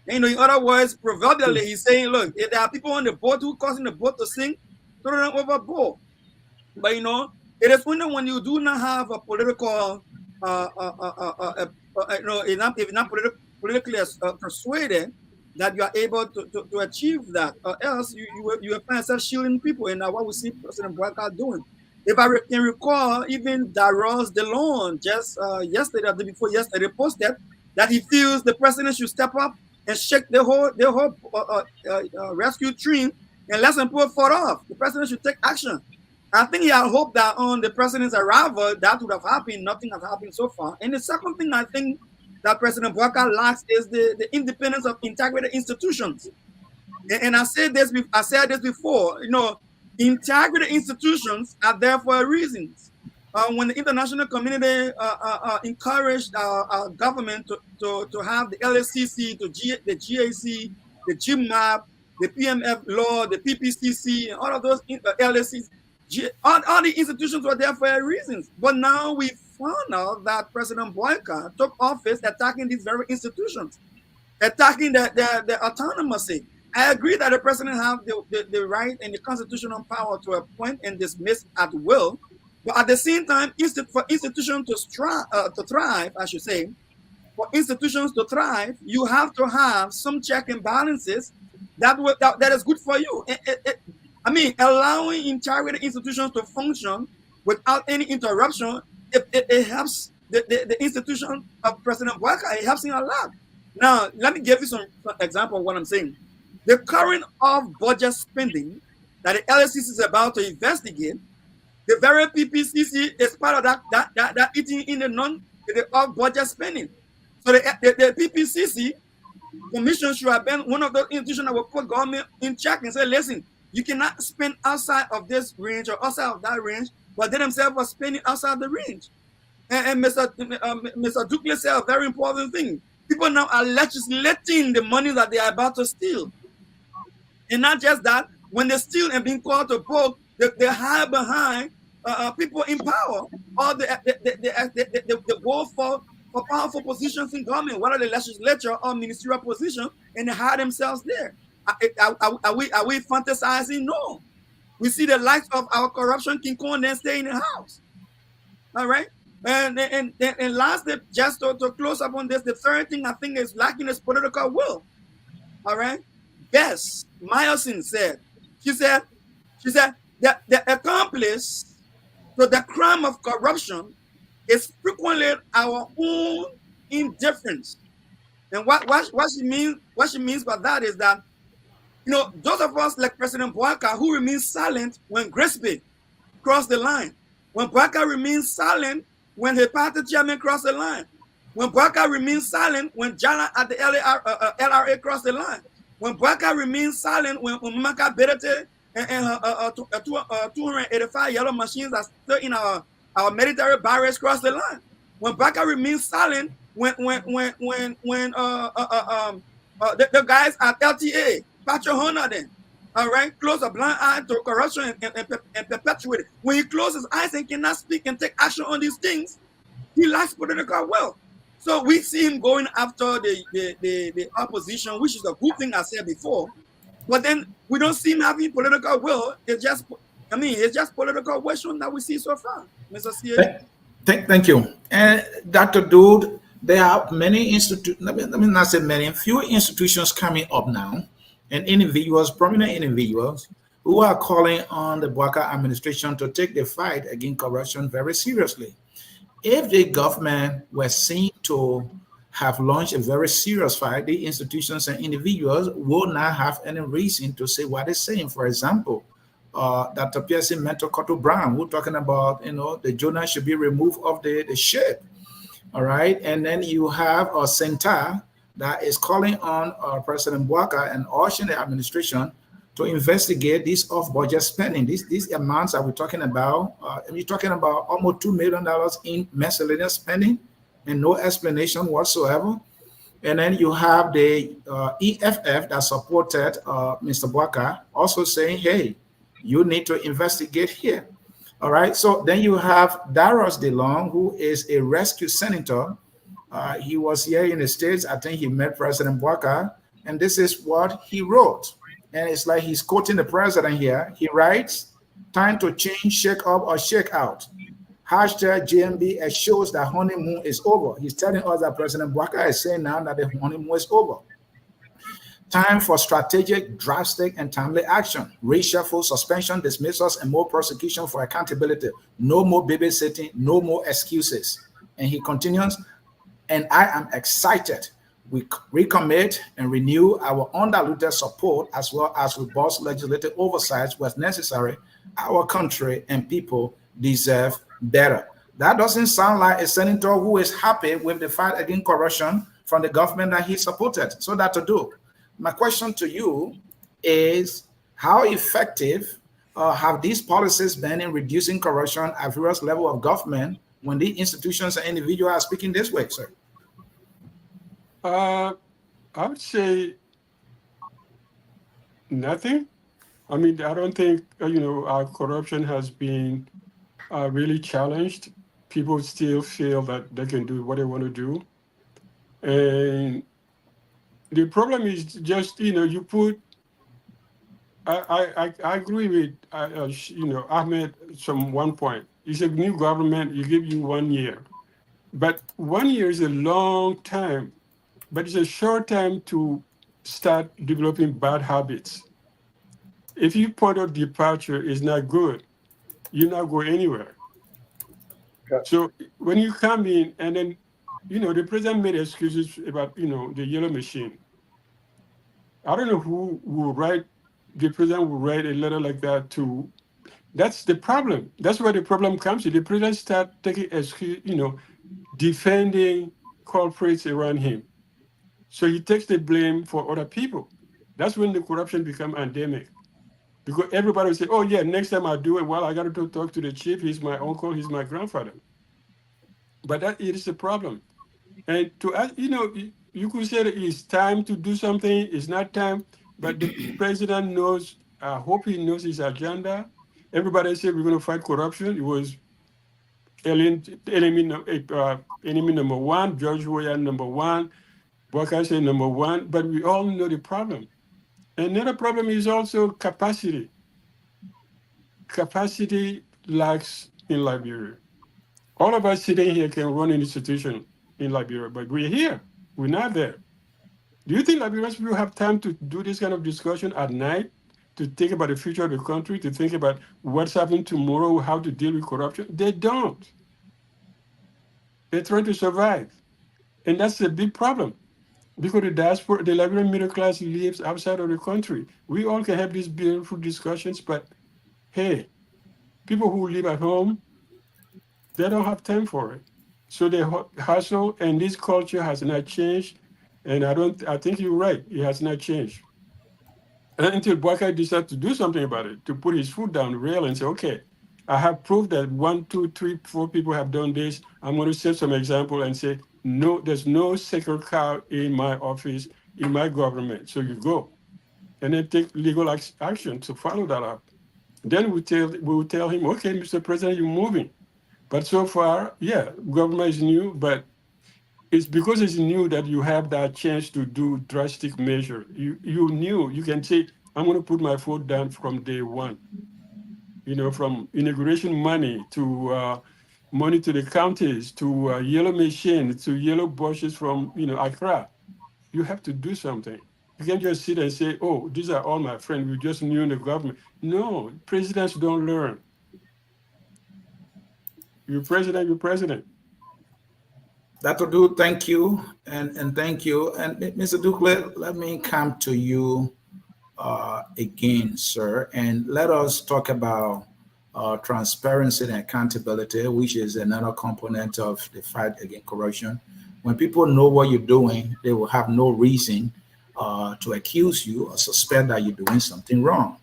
And, in other words, proverbially, he's saying, look, if there are people on the boat who causing the boat to sink, throw them overboard. But, It is only when you do not have a political, if not politically persuaded, that you are able to achieve that, or else you will find yourself shielding people, and that's what we see President Boakai doing. If I can recall, even Daros DeLon just yesterday, or the day before yesterday, posted that he feels the president should step up and shake the whole rescue team and let them put foot off. The president should take action. I think he had hoped that on the president's arrival, that would have happened. Nothing has happened so far. And the second thing I think that President Boakai lacks is the independence of integrated institutions. And I said this before, integrated institutions are there for a reason. When the international community encouraged our government to have the LSCC, the GAC, the GMAP, the PMF law, the PPCC, and all of those LSCs, all the institutions were there for a reason. But now we found out that President Boakai took office attacking these very institutions, attacking the autonomy. I agree that the president has the right and the constitutional power to appoint and dismiss at will. But at the same time, for institutions to thrive, I should say, for institutions to thrive, you have to have some check and balances that is good for you. Allowing integrated institutions to function without any interruption, it helps the institution of President Boakai. It helps him a lot. Now, let me give you some example of what I'm saying. The current off-budget spending that the LSCC is about to investigate, the very PPCC is part of that eating in the off-budget spending. So the PPCC Commission should have been one of those institutions that will put government in check and say, listen, you cannot spend outside of this range or outside of that range, but they themselves are spending outside the range. And Mr. Dukley said a very important thing. People now are legislating the money that they are about to steal. And not just that, when they steal and being called to book, they hide behind people in power, or the go for powerful positions in government, whether the legislature or ministerial position, and they hide themselves there. Are we fantasizing? No. We see the likes of our corruption King Kong then stay in the house. All right. And lastly, just to close up on this, the third thing I think is lacking is political will. All right. Yes, Myerson said. She said that the accomplice to the crime of corruption is frequently our own indifference. And what she means by that is that, those of us like President Boakai who remain silent when Grisby crossed the line, when Boakai remains silent when the party chairman crossed the line, when Boakai remains silent when Jala at the LRA crossed the line, when Boakai remains silent when Umaka Berete and 285 yellow machines are still in our military barracks cross the line, when Boakai remains silent when the guys at LTA, Patrick Honor then, all right, close a blind eye to corruption and perpetuate it. When he closes his eyes and cannot speak and take action on these things, he lacks political will. So we see him going after the opposition, which is a good thing I said before. But then we don't see him having political will. It's just political wisdom that we see so far, Mr. C. Thank you. And Dr. Dude, there are many institutions, let me not say many, few institutions coming up now, and individuals, prominent individuals, who are calling on the Boakai administration to take the fight against corruption very seriously. If the government were seen to have launched a very serious fight, the institutions and individuals would not have any reason to say what they're saying. For example, Dr. Pierce mentor Cotto Brown, who's talking about, the Jonah should be removed off the ship. All right. And then you have Senta that is calling on President Boakai and urging the administration to investigate this off-budget spending. These amounts that we're talking about, we're talking about almost $2 million in miscellaneous spending and no explanation whatsoever. And then you have the EFF that supported Mr. Boakai also saying, hey, you need to investigate here. All right. So then you have Daros DeLong, who is a rescue senator. He was here in the States. I think he met President Boakai, and this is what he wrote. And it's like he's quoting the president here. He writes, Time to change, shake up, or shake out. Hashtag GMB shows that honeymoon is over. He's telling us that President Boakai is saying now that the honeymoon is over. Time for strategic, drastic, and timely action. Reshuffle, suspension, dismissals, and more prosecution for accountability. No more babysitting, no more excuses. And he continues, and I am excited. We recommit and renew our undiluted support as well as robust legislative oversight where necessary. Our country and people deserve better. That doesn't sound like a senator who is happy with the fight against corruption from the government that he supported. So that to do. My question to you is, how effective have these policies been in reducing corruption at various levels of government when the institutions and individuals are speaking this way, sir? I would say nothing. I mean, I don't think, our corruption has been really challenged. People still feel that they can do what they want to do. And the problem is just, you put, I agree with, Ahmed from one point. It's a new government, you give you 1 year. But 1 year is a long time, but it's a short time to start developing bad habits. If your point of departure is not good, you're not going anywhere. Yeah. So when you come in and then, the president made excuses about, the yellow machine. I don't know who will write, the president will write a letter like that to, that's the problem. That's where the problem comes in. The president start taking excuse, defending culprits around him. So he takes the blame for other people. That's when the corruption becomes endemic. Because everybody will say, oh yeah, next time I do it, well, I got to talk to the chief. He's my uncle, he's my grandfather. But that is the problem. And to ask, you could say that it's time to do something, it's not time, but the president knows, I hope he knows his agenda. Everybody said we're going to fight corruption. It was enemy number one, George Weah number one, Boakai said number one, but we all know the problem. Another problem is also capacity. Capacity lacks in Liberia. All of us sitting here can run an institution in Liberia, but we're here. We're not there. Do you think Liberians will have time to do this kind of discussion at night, to think about the future of the country, to think about what's happening tomorrow, how to deal with corruption? They don't. They're trying to survive. And that's a big problem. Because the diaspora, the Liberian middle class lives outside of the country. We all can have these beautiful discussions, but hey, people who live at home, they don't have time for it. So they hustle, and this culture has not changed. And I think you're right, it has not changed. And until Boakai decided to do something about it, to put his foot down the rail and say, okay, I have proved that 1, 2, 3, 4 people have done this. I'm going to set some example and say, no, there's no sacred cow in my office, in my government. So you go. And then take legal action to follow that up. Then we will tell him, okay, Mr. President, you're moving. But so far, yeah, government is new, but it's because it's new that you have that chance to do drastic measure. You knew, you can say, I'm going to put my foot down from day one. From inauguration money to money to the counties, to yellow machine, to yellow buses from, Accra. You have to do something. You can't just sit and say, oh, these are all my friends. We just new in the government. No, presidents don't learn. You're president, you're president. Dr. Du, thank you, and thank you. And Mr. Duke, let me come to you again, sir, and let us talk about transparency and accountability, which is another component of the fight against corruption. When people know what you're doing, they will have no reason to accuse you or suspect that you're doing something wrong,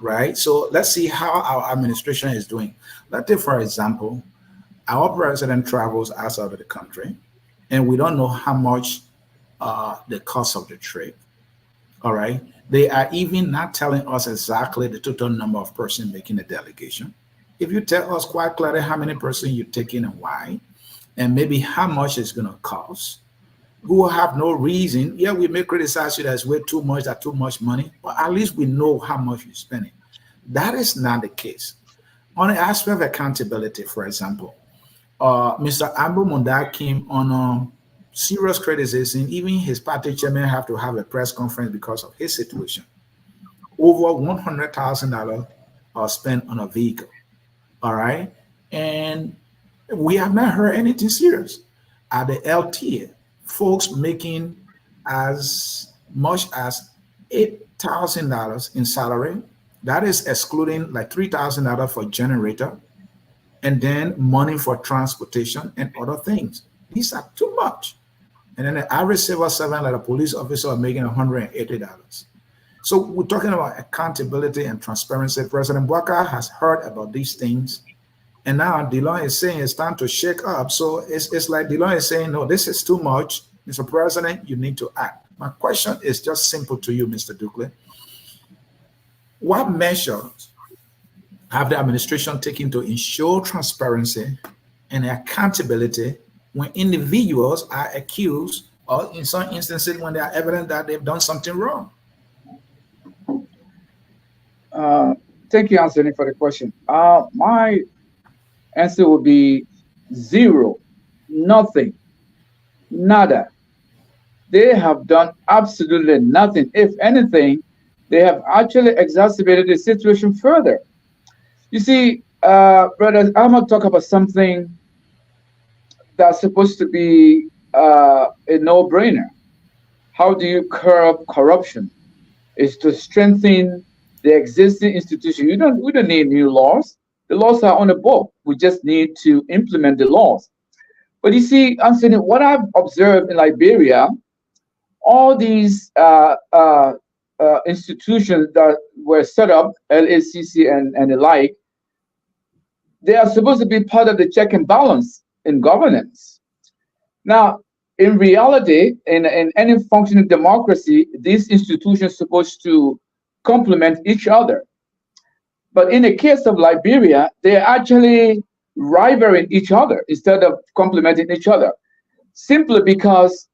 right? So let's see how our administration is doing. Let's take, for example, our president travels outside of the country, and we don't know how much the cost of the trip. All right. They are even not telling us exactly the total number of persons making the delegation. If you tell us quite clearly how many persons you're taking and why, and maybe how much it's going to cost, we will have no reason. Yeah, we may criticize you that it's way too much, that too much money, but at least we know how much you're spending. That is not the case. On the aspect of accountability, for example, Mr. Abu Munda came on serious criticism. Even his party chairman have to have a press conference because of his situation. Over $100,000 are spent on a vehicle. All right, and we have not heard anything serious. At the LTA, folks making as much as $8,000 in salary. That is excluding like $3,000 for generator and then money for transportation and other things. These are too much. And then the average civil servant, like a police officer, are making $180. So we're talking about accountability and transparency. President Boakai has heard about these things. And now DeLon is saying it's time to shake up. So it's like DeLon is saying, no, this is too much. Mr. President, you need to act. My question is just simple to you, Mr. Dukley. What measures have the administration taken to ensure transparency and accountability when individuals are accused, or in some instances when there are evidence that they've done something wrong? Thank you, Anthony, for the question. My answer would be zero, nothing, nada. They have done absolutely nothing. If anything, they have actually exacerbated the situation further. You see, brothers, I'm going to talk about something that's supposed to be a no-brainer. How do you curb corruption? Is to strengthen the existing institution. We don't need new laws. The laws are on the book. We just need to implement the laws. But you see, Anthony, what I've observed in Liberia, all these institutions that were set up, LACC and the like, they are supposed to be part of the check and balance in governance. Now, in reality, in any functioning democracy, these institutions are supposed to complement each other. But in the case of Liberia, they're actually rivaling each other instead of complementing each other, simply because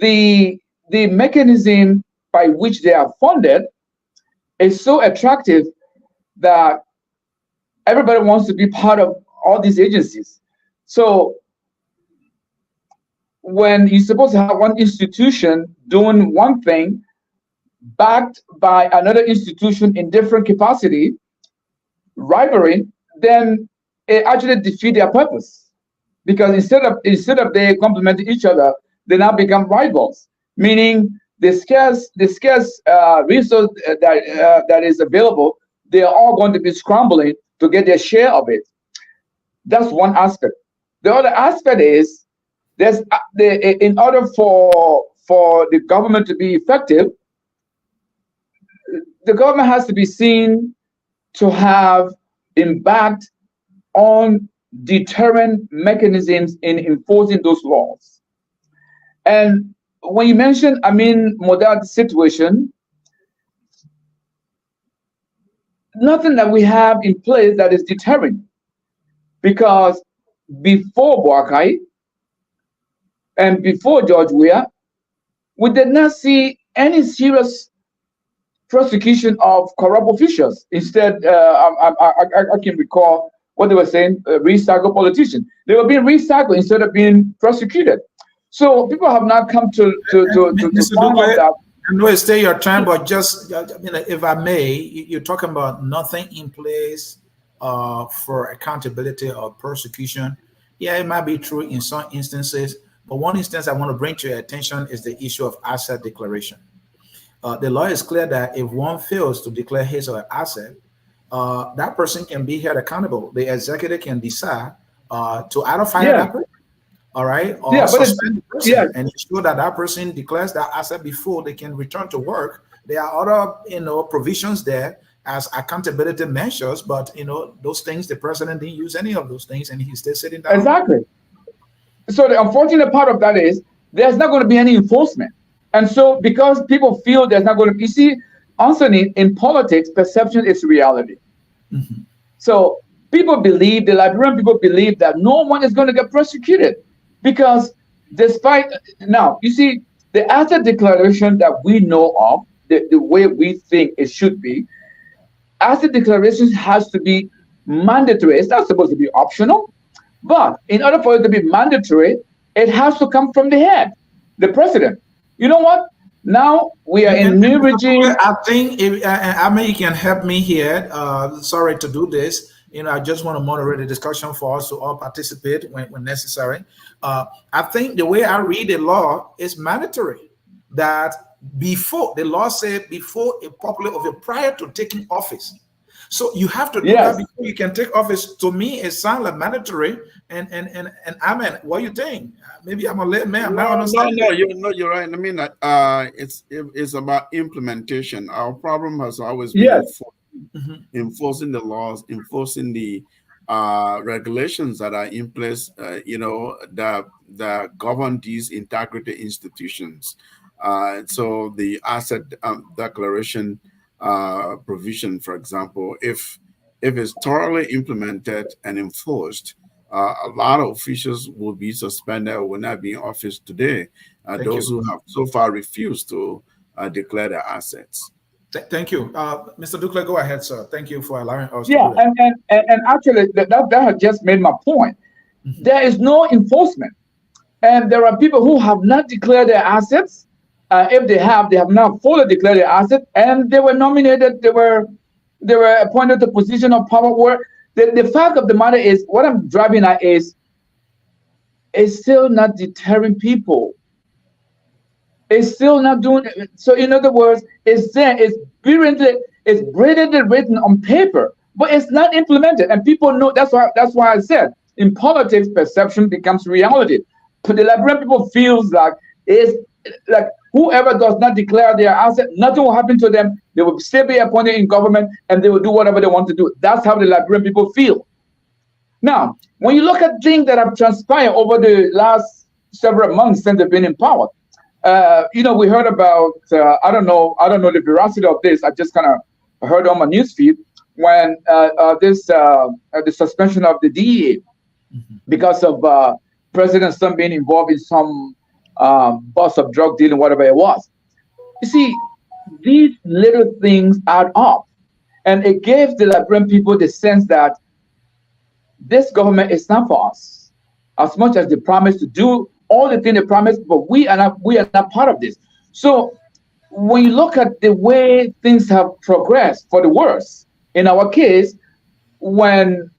the mechanism by which they are funded is so attractive that everybody wants to be part of all these agencies. So when you're supposed to have one institution doing one thing backed by another institution in different capacity, rivalry, then it actually defeats their purpose. Because instead of they complementing each other, they now become rivals, meaning the scarce resource that is available, they are all going to be scrambling to get their share of it. That's one aspect. The other aspect is in order for the government to be effective, the government has to be seen to have impact on deterrent mechanisms in enforcing those laws. And when you mention, modern situation, nothing that we have in place that is deterrent, because before Boakai and before George Weah, we did not see any serious prosecution of corrupt officials. Instead, I can recall what they were saying, recycle politicians. They were being recycled instead of being prosecuted. So people have not come to find out that. I know it's still your time, but just, if I may, you're talking about nothing in place for accountability or persecution. Yeah, it might be true in some instances, but one instance I want to bring to your attention is the issue of asset declaration. The law is clear that if one fails to declare his or her asset, that person can be held accountable. The executive can decide to either fire that person, all right, or suspend the person, and ensure that that person declares that asset before they can return to work. There are other, provisions there as accountability measures, but those things, the president didn't use any of those things, and he's still sitting down. Exactly. So the unfortunate part of that is there's not going to be any enforcement. And so because people feel there's not going to be, you see, Anthony, in politics, perception is reality. Mm-hmm. So the Liberian people believe that no one is going to get prosecuted because now, you see, the asset declaration that we know of, the way we think it should be, asset declaration has to be mandatory. It's not supposed to be optional, but in order for it to be mandatory, it has to come from the head, the president. You know what? Now we are in new regime. I think if I mean you can help me here. Sorry to do this. I just want to moderate the discussion for us to all participate when necessary. I think the way I read the law is mandatory that before the law said before a popular office, prior to taking office. So you have to do that Yes. before you can take office. To me, it sounds like mandatory. And I mean, what do you think? Maybe I'm a late man. I'm not understanding. You're right. I mean, it's about implementation. Our problem has always been Yes. enforcing the laws, enforcing the regulations that are in place. That govern these integrity institutions. So the asset declaration provision, for example, if it's thoroughly implemented and enforced, a lot of officials will be suspended or will not be in office today. Those who have so far refused to declare their assets. Thank you. Mr. Dukle, go ahead, sir. Thank you for allowing us Yeah, to do that. and actually that has just made my point. There is no enforcement, and there are people who have not declared their assets. If they have not fully declared their assets, and they were nominated, they were appointed to position of power. Where the fact of the matter is, what I'm driving at is, it's still not deterring people. It's still not doing it. So in other words, it's there, it's brilliantly written on paper, but it's not implemented. And people know that's why I said in politics, perception becomes reality. But the Liberian people feels like it's like whoever does not declare their asset, nothing will happen to them. They will still be appointed in government and they will do whatever they want to do. That's how the Liberian people feel. Now, when you look at things that have transpired over the last several months since they've been in power, we heard about I don't know the veracity of this. I just kind of heard on my newsfeed when the suspension of the DEA because of President Son being involved in some bust of drug dealing, whatever it was. You see, these little things add up, and it gave the Liberian people the sense that this government is not for us, as much as they promise to do all the things they promised, but we are not part of this. So when you look at the way things have progressed for the worse, in our case, when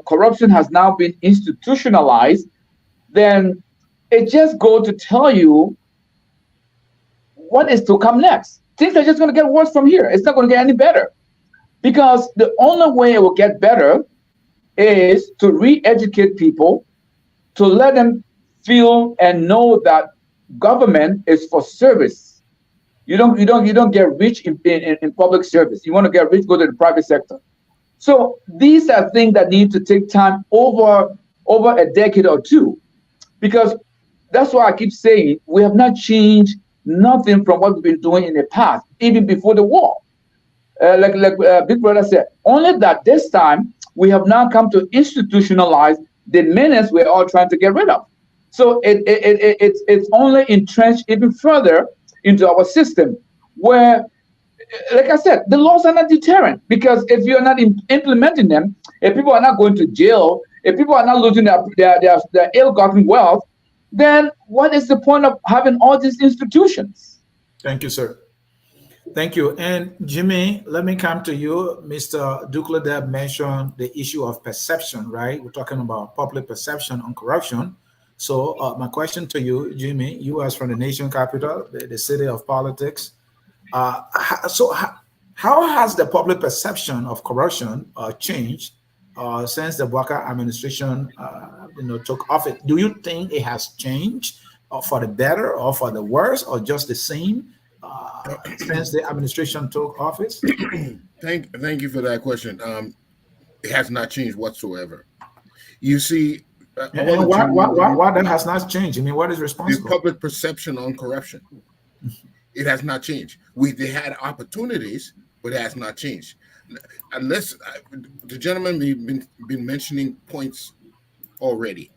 corruption has now been institutionalized, then it just goes to tell you what is to come next. Things are just going to get worse from here. It's not going to get any better, because the only way it will get better is to re-educate people, to let them feel and know that government is for service. You don't get rich in public service. You want to get rich, go to the private sector. So these are things that need to take time over a decade or two, because that's why I keep saying we have not changed nothing from what we've been doing in the past, even before the war. Like Big Brother said, only that this time we have now come to institutionalize the menace we're all trying to get rid of. So it's only entrenched even further into our system, where, like I said, the laws are not deterrent, because if you're not implementing them, if people are not going to jail, if people are not losing their ill-gotten wealth, then what is the point of having all these institutions? Thank you, sir. Thank you. And Jimmy, let me come to you. Mr. Dukladeb mentioned the issue of perception, right? We're talking about public perception on corruption. So my question to you, Jimmy, you as from the nation capital, the city of politics. How has the public perception of corruption changed since the Boakai administration took office? Do you think it has changed for the better or for the worse or just the same since the administration took office? Thank you for that question. It has not changed whatsoever. You see, and why that has not changed? I mean, what is responsible? The public perception on corruption. It has not changed. They had opportunities, but it has not changed. Unless the gentleman been mentioning points already.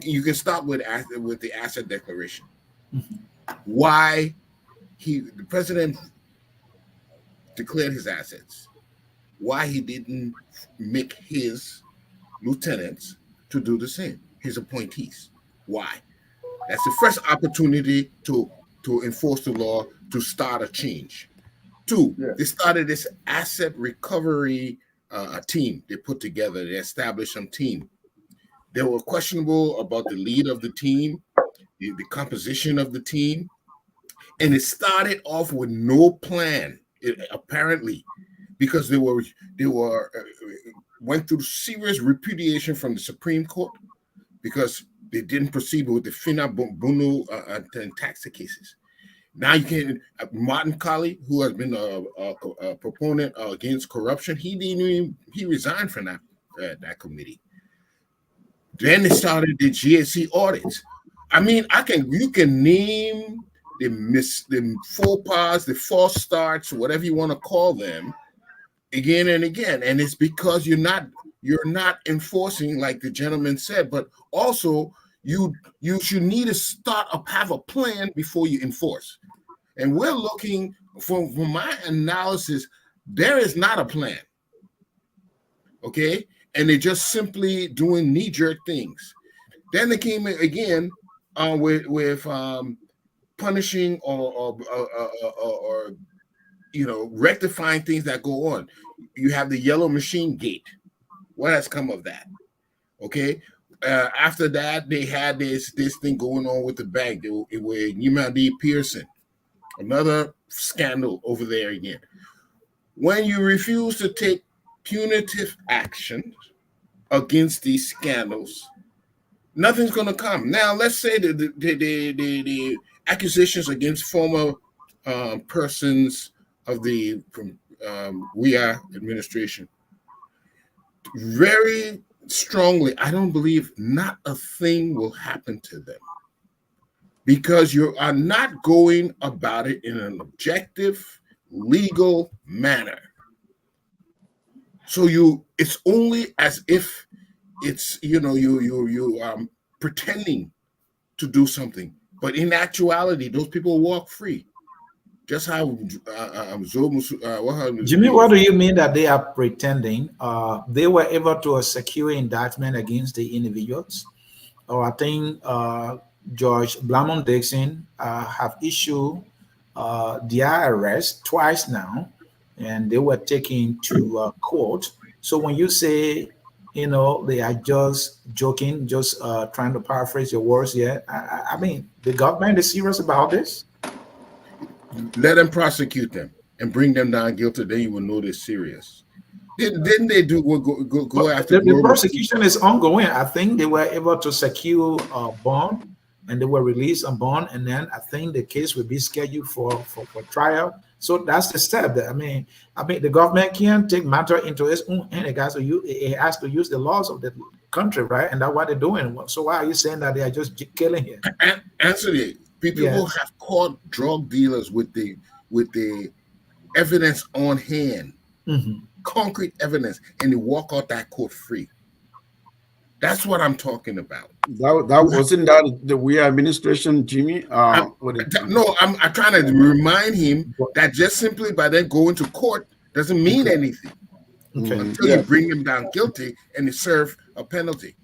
You can start with the asset declaration. Why the president declared his assets, why he didn't make his lieutenants to do the same, his appointees. Why? That's the first opportunity to enforce the law, to start a change. Two, they started this asset recovery team they put together. They established some team. They were questionable about the lead of the team, the composition of the team, and it started off with no plan, apparently, because they went through serious repudiation from the Supreme Court because they didn't proceed with the Fina Bunu and tax cases. Now you can Martin Colley, who has been a proponent against corruption, he resigned from that committee. Then they started the GSC audits. I mean, you can name the faux pas, the false starts, whatever you want to call them, again and again, and it's because you're not enforcing, like the gentleman said, but also you should need to have a plan before you enforce. And we're looking from my analysis, there is not a plan. Okay, and they're just simply doing knee-jerk things. Then they came in again with punishing or rectifying things that go on. You have the yellow machine gate. What has come of that? Okay. After that, they had this thing going on with the bank with Yimadi Pearson, another scandal over there again. When you refuse to take punitive action against these scandals, nothing's going to come. Now, let's say the accusations against former persons of the WIA administration, very strongly, I don't believe not a thing will happen to them because you are not going about it in an objective, legal manner. So it's only as if it's you pretending to do something, but in actuality, those people walk free. Just how Jimmy, what do you mean that they are pretending? They were able to secure indictment against the individuals, or I think George Blamont Dixon have issued their arrest twice now, and they were taken to court. So when you say, they are just joking, just trying to paraphrase your words here, I mean, the government is serious about this. Let them prosecute them and bring them down guilty. Then you will know they're serious. Didn't they go after the prosecution is ongoing? I think they were able to secure a bond, and they were released on bond, and then I think the case will be scheduled for trial. So that's the step. I mean, the government can't take matter into its own hand. It has to use the laws of the country, right? And that's what they're doing. So why are you saying that they are just killing here? Answer it. People who have caught drug dealers with the evidence on hand, concrete evidence, and they walk out that court free. That's what I'm talking about. That wasn't that the WIA administration, Jimmy. I'm trying to remind him that just simply by then going to court doesn't mean anything until you bring them down guilty and they serve a penalty.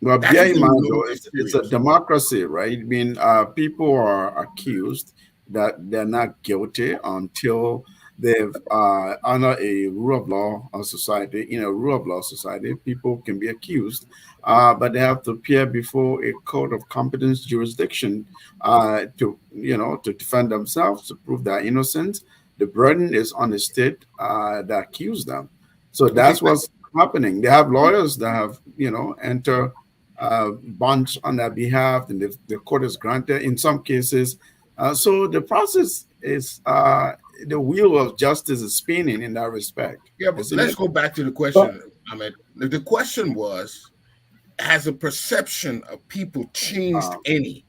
Well, bear in mind, though, it's a democracy, right? I mean, people are accused that they're not guilty until they've under a rule of law society. In a rule of law society, people can be accused, but they have to appear before a court of competence jurisdiction to defend themselves, to prove their innocence. The burden is on the state that accused them. So that's what's happening. They have lawyers that have enter bonds on their behalf, and the court is granted in some cases. So the process is the wheel of justice is spinning in that respect. Yeah, but let's go back to the question, Ahmed. The question was, has the perception of people changed any?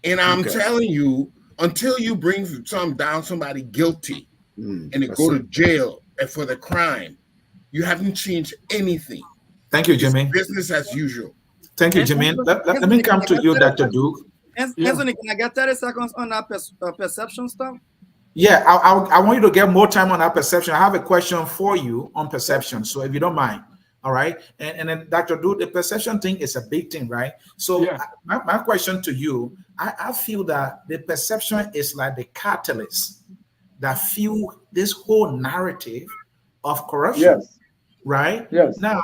And I'm telling you, until you bring somebody guilty and they go to jail for the crime, you haven't changed anything. Thank you, Jimmy. It's business as usual. Thank you, Jimmy. Let me come to you, Dr. Duke. Anthony, can I get 30 seconds on that perception stuff? Yeah, I want you to get more time on that perception. I have a question for you on perception. So if you don't mind, all right. And then Dr. Do, the perception thing is a big thing, right? So Yeah. my question to you, I feel that the perception is like the catalyst that fuel this whole narrative of corruption, Yes. right? Yes. Now,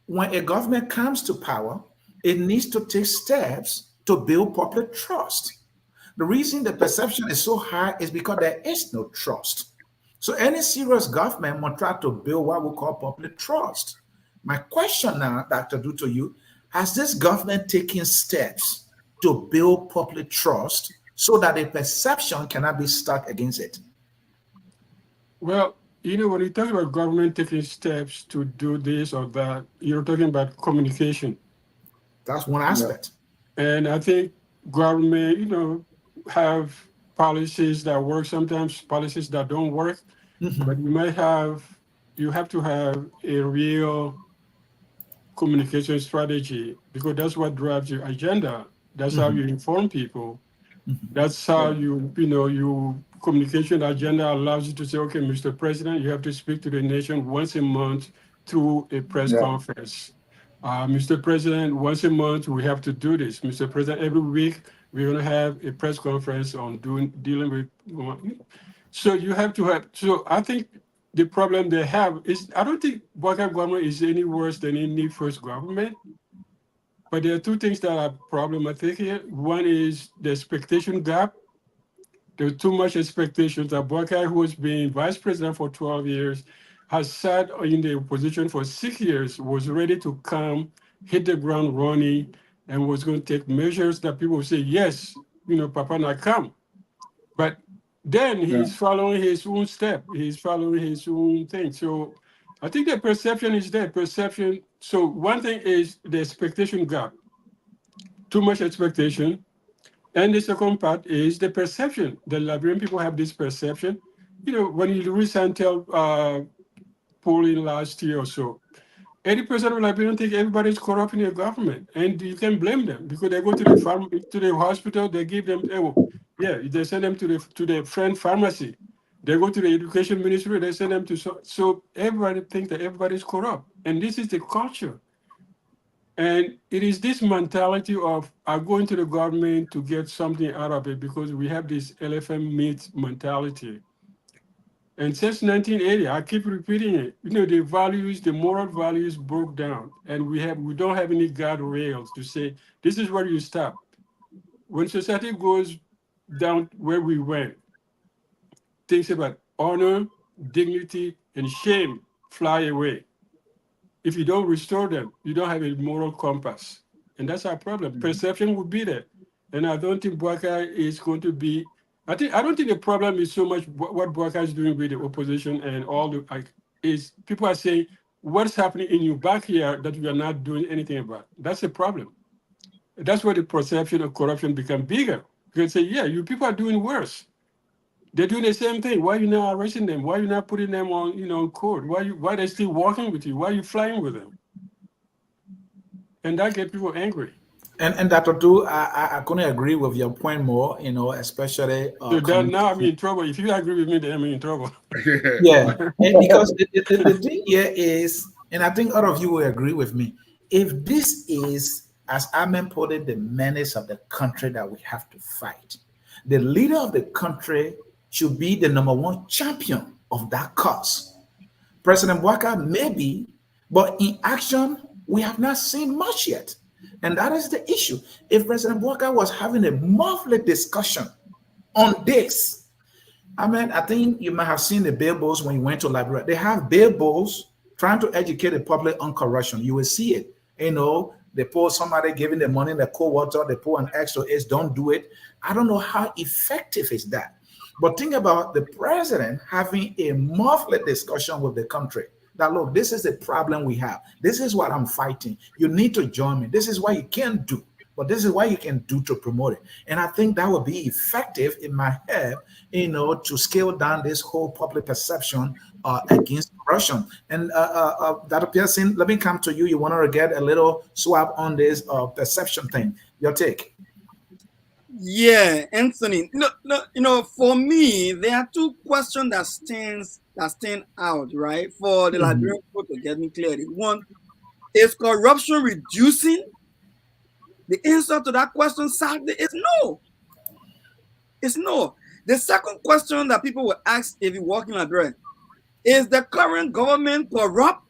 when a government comes to power, it needs to take steps to build public trust. The reason the perception is so high is because there is no trust. So any serious government must try to build what we call public trust. My question now, Dr. Du, to you, has this government taken steps to build public trust so that the perception cannot be stuck against it? Well, when you talk about government taking steps to do this or that, you're talking about communication. That's one Yeah. aspect. And I think government, have policies that work sometimes, policies that don't work, but you have to have a real communication strategy because that's what drives your agenda. That's how you inform people. That's how Yeah. you communication agenda allows you to say, okay, Mr. President, you have to speak to the nation once a month through a press Yeah. conference. Mr. President, once a month we have to do this. Mr. President, every week we're going to have a press conference on dealing with. So you have to have. So I think the problem they have is I don't think Boakai government is any worse than any first government. But there are two things that are problematic here. One is the expectation gap. There's too much expectations. That Boakai, who has been vice president for 12 years, has sat in the position for 6 years, was ready to come, hit the ground running, and was going to take measures that people would say, yes, Papa, now come. But then Yeah. he's following his own step. He's following his own thing. So I think the perception is there. Perception. So one thing is the expectation gap. Too much expectation. And the second part is the perception. The Liberian people have this perception. When you read Santel polling last year or so, 80% of Liberians think everybody's corrupt in the government, and you can blame them because they go to the to the hospital, they give them, yeah, they send them to the friend pharmacy. They go to the education ministry, they send them to so everybody thinks that everybody's corrupt, and this is the culture. And it is this mentality of I'm going to the government to get something out of it because we have this elephant meat mentality. And since 1980, I keep repeating it. The values, the moral values broke down, and we don't have any guardrails to say this is where you stop. When society goes down where we went, things about honor, dignity, and shame fly away. If you don't restore them, you don't have a moral compass. And that's our problem. Perception will be there. And I don't think Boakai is going to be, I don't think the problem is so much what Boakai is doing with the opposition and all is people are saying, what's happening in your backyard that you are not doing anything about? That's the problem. That's where the perception of corruption become bigger. You can say, yeah, you people are doing worse. They're doing the same thing. Why are you not arresting them? Why are you not putting them on court? Why are they still walking with you? Why are you flying with them? And that gets people angry. And Dr. Du, I couldn't agree with your point more, especially So that now I'm in trouble. If you agree with me, then I'm in trouble. yeah, and because the thing here is, and I think all of you will agree with me, if this is, as Amen put it, the menace of the country that we have to fight, the leader of the country should be the number one champion of that cause. President Boakai may be, but in action, we have not seen much yet. And that is the issue. If President Boakai was having a monthly discussion on this, I think you might have seen the billboards when you went to Liberia. They have billboards trying to educate the public on corruption. You will see it. They pour somebody giving the money in the cold water, they pour an extra H, don't do it. I don't know how effective is that. But think about the president having a monthly discussion with the country that, look, this is the problem we have. This is what I'm fighting. You need to join me. This is what you can do. But this is what you can do to promote it. And I think that would be effective in my head, to scale down this whole public perception against corruption. And Dr. Pearson, let me come to you. You want to get a little swap on this perception thing. Your take? Yeah, Anthony. No, for me, there are two questions that stand out, right? For the Liberian people to get me clearly. One, is corruption reducing? The answer to that question sadly is no. It's no. The second question that people will ask if you walk in Liberia, is the current government corrupt?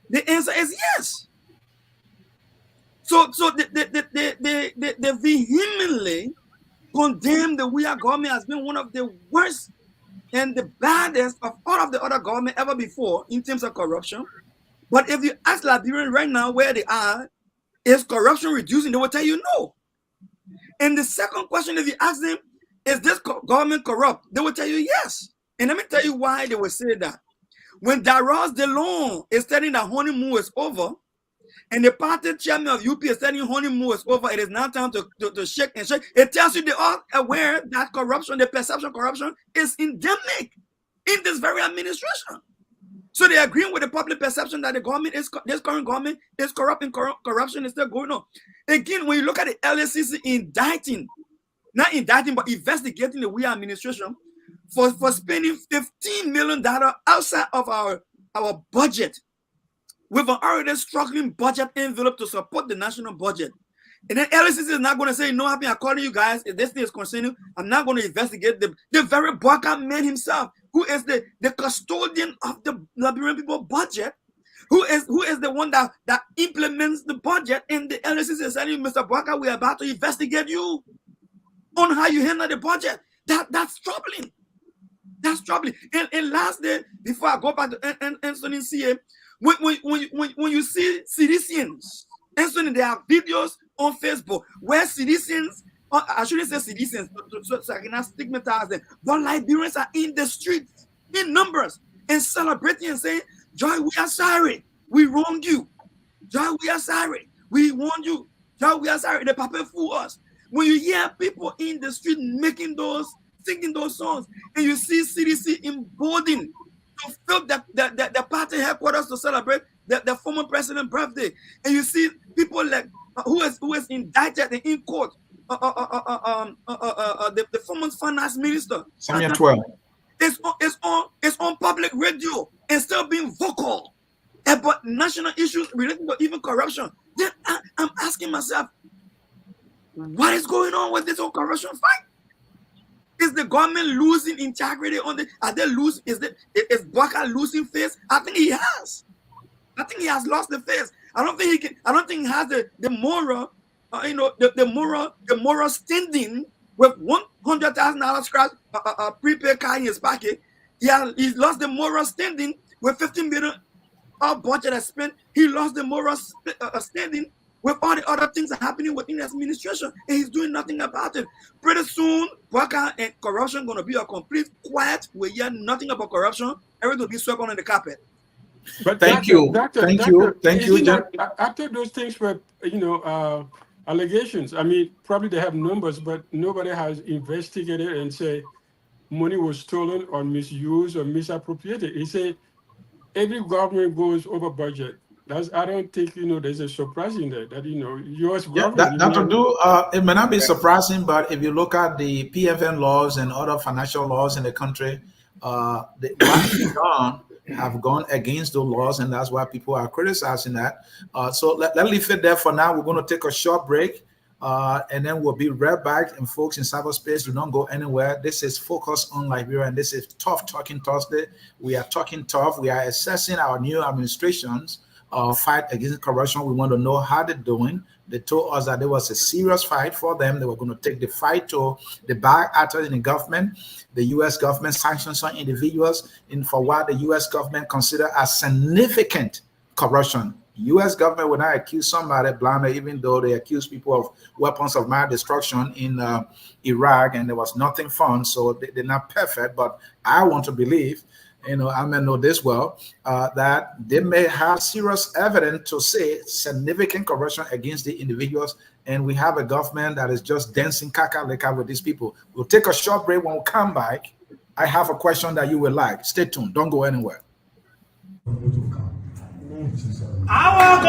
The answer is yes. So they vehemently condemn the We Are government as being one of the worst and the baddest of all of the other government ever before in terms of corruption. But if you ask Liberians right now where they are, is corruption reducing? They will tell you no. And the second question, if you ask them, is this government corrupt? They will tell you yes. And let me tell you why they will say that. When Daros DeLong is telling that honeymoon is over, and the party chairman of UP is telling honeymoon is over, it is now time to shake and shake. It tells you they are aware that corruption, the perception of corruption, is endemic in this very administration. So they are agreeing with the public perception that the government is, this current government is corrupt, and corruption is still going on. Again, when you look at the LSCC not indicting, but investigating the We administration for spending $15 million outside of our budget, with an already struggling budget envelope to support the national budget. And then LSCC is not going to say, no, I've been calling you guys, if this thing is concerning, I'm not going to investigate the very Boakai man himself, who is the custodian of the Liberian people budget, who is the one that implements the budget, and the LSCC is saying, Mr. Boakai, we're about to investigate you on how you handle the budget. That's troubling. That's troubling. And last day, before I go back to Anthony CA, when you see citizens, Anthony, there are videos on Facebook where citizens, I shouldn't say citizens, so I cannot stigmatize them, but Liberians are in the streets in numbers and celebrating and saying, Joy, we are sorry. We wronged you. Joy, we are sorry. We warned you. Joy, we are sorry. The papa fool us. When you hear people in the street singing those songs, and you see CDC emboldened to fill the party headquarters to celebrate the former president's birthday, and you see people like who is indicted and in court, the former finance minister, Samuel 12. It's on public radio and still being vocal about national issues related to even corruption. Then I'm asking myself, what is going on with this whole corruption fight? Is the government losing integrity on the? Are they losing? Is Boakai losing face? I think he has. I think he has lost the face. I don't think he can. I don't think he has the moral, the moral standing with $100,000 scratch prepaid card in his pocket. He's lost the moral standing with $15 million budget I spent. He lost the moral standing with all the other things that are happening within his administration, and he's doing nothing about it. Pretty soon, Boakai and corruption going to be a complete quiet. We hear nothing about corruption. Everything will be swept under the carpet. But Thank you. Thank you, John. After those things were, allegations, I mean, probably they have numbers, but nobody has investigated and say money was stolen or misused or misappropriated. He said every government goes over budget. I don't think there's a surprise in that U.S. government. It may not be surprising, but if you look at the PFN laws and other financial laws in the country, what have gone against those laws, and that's why people are criticizing that. So let leave it there for now. We're going to take a short break, and then we'll be right back. And folks in cyberspace, do not go anywhere. This is Focus on Liberia, and this is Tough Talking Thursday. We are talking tough. We are assessing our new administration's fight against corruption. We want to know how they're doing. They told us that there was a serious fight for them. They were going to take the fight to the bad actors in the government. The U.S. government sanctioned some individuals for what the U.S. government considered as significant corruption. U.S. government would not accuse somebody blindly, even though they accused people of weapons of mass destruction in Iraq, and there was nothing found. So they're not perfect, but I want to believe, I may know this well, that they may have serious evidence to say significant corruption against the individuals, and we have a government that is just dancing kakaleka with these people. We'll take a short break. When we come back, I have a question that you will like. Stay tuned. Don't go anywhere. I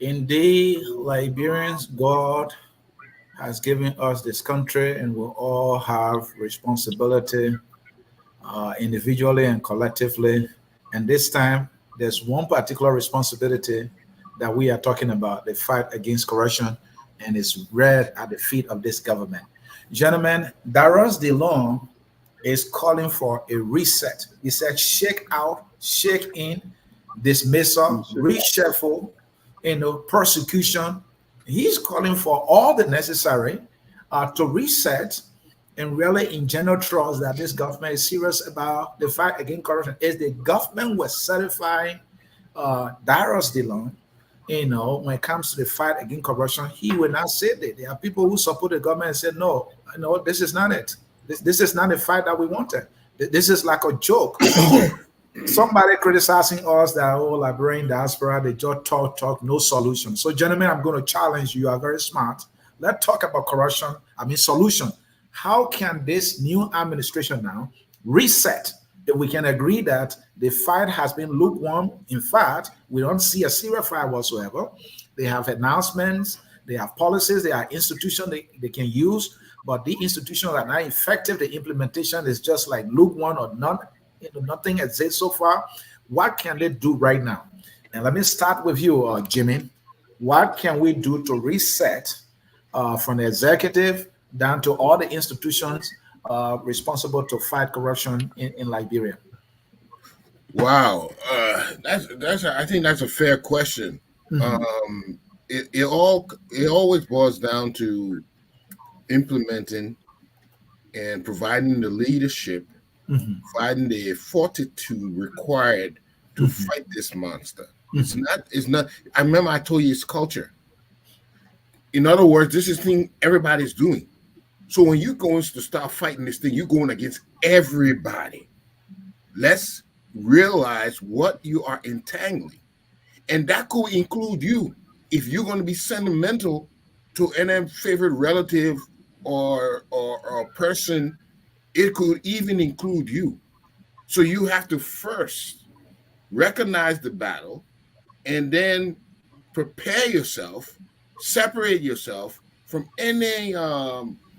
Indeed, Liberians, God has given us this country, and we all have responsibility individually and collectively. And this time, there's one particular responsibility that we are talking about, the fight against corruption, and it's read at the feet of this government. Gentlemen, Darius DeLong is calling for a reset. He said, shake out, shake in, dismissal, reshuffle, persecution. He's calling for all the necessary to reset and really engender trust that this government is serious about the fight against corruption. If the government was certifying Darius DeLong, when it comes to the fight against corruption, he will not say that. There are people who support the government and say, no, this is not it. This is not a fight that we wanted. This is like a joke. Somebody criticizing us that, Liberian diaspora, they just talk, no solution. So, gentlemen, I'm going to challenge you. You are very smart. Let's talk about corruption. Solution. How can this new administration now reset? If we can agree that the fight has been lukewarm. In fact, we don't see a serious fight whatsoever. They have announcements, they have policies, they are institutions they can use, but the institutions are not effective. The implementation is just like lukewarm or not. Nothing exists so far. What can they do right now? And let me start with you, Jimmy. What can we do to reset from the executive down to all the institutions responsible to fight corruption in Liberia? Wow, I think that's a fair question. It always boils down to implementing and providing the leadership, providing the fortitude required to fight this monster. It's not. I remember I told you it's culture. In other words, this is thing everybody's doing. So when you're going to start fighting this thing, you're going against everybody. Let's realize what you are entangling. And that could include you. If you're going to be sentimental to any favorite relative or person, it could even include you. So you have to first recognize the battle and then prepare yourself, separate yourself from any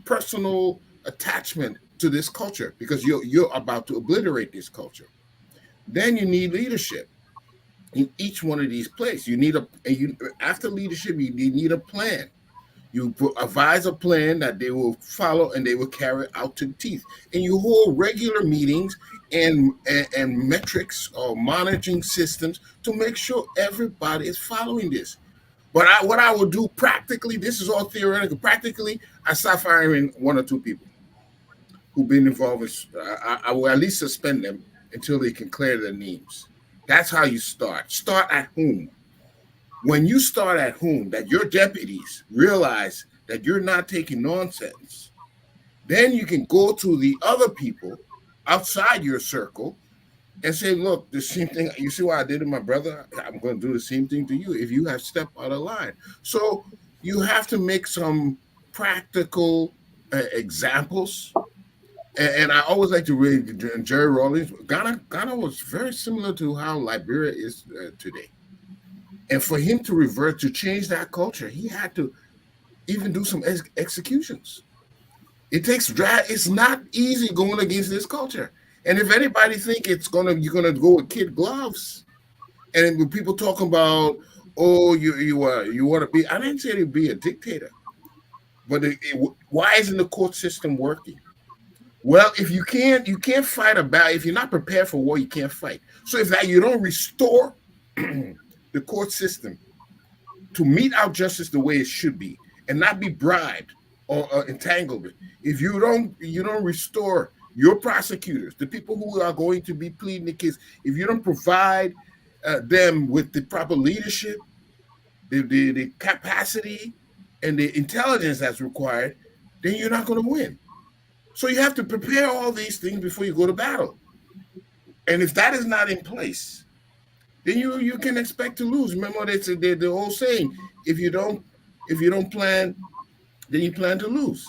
personal attachment to this culture, because you're about to obliterate this culture. Then you need leadership in each one of these places. After leadership, you need a plan. You advise a plan that they will follow and they will carry out to the teeth. And you hold regular meetings and metrics or monitoring systems to make sure everybody is following this. But what I will do practically, this is all theoretical. Practically, I start firing one or two people who've been involved. I will at least suspend them until they can clear their names. That's how you start. Start at home. When you start at home, that your deputies realize that you're not taking nonsense, then you can go to the other people outside your circle and say, look, the same thing, you see what I did to my brother? I'm going to do the same thing to you if you have stepped out of line. So you have to make some practical examples. And I always like to read Jerry Rawlings. Ghana was very similar to how Liberia is today. And for him to revert, to change that culture, he had to even do some executions. It's not easy going against this culture. And if anybody think you're gonna go with kid gloves, and when people talk about, you want to be, I didn't say to be a dictator, but why isn't the court system working? Well, if you can't fight a battle. If you're not prepared for war, you can't fight. So if you don't restore the court system to mete out justice the way it should be, and not be bribed or entangled, if you don't restore your prosecutors, the people who are going to be pleading the case, if you don't provide them with the proper leadership, the capacity, and the intelligence that's required, then you're not going to win. So you have to prepare all these things before you go to battle. And if that is not in place, then you can expect to lose. Remember, the old saying: if you don't plan, then you plan to lose.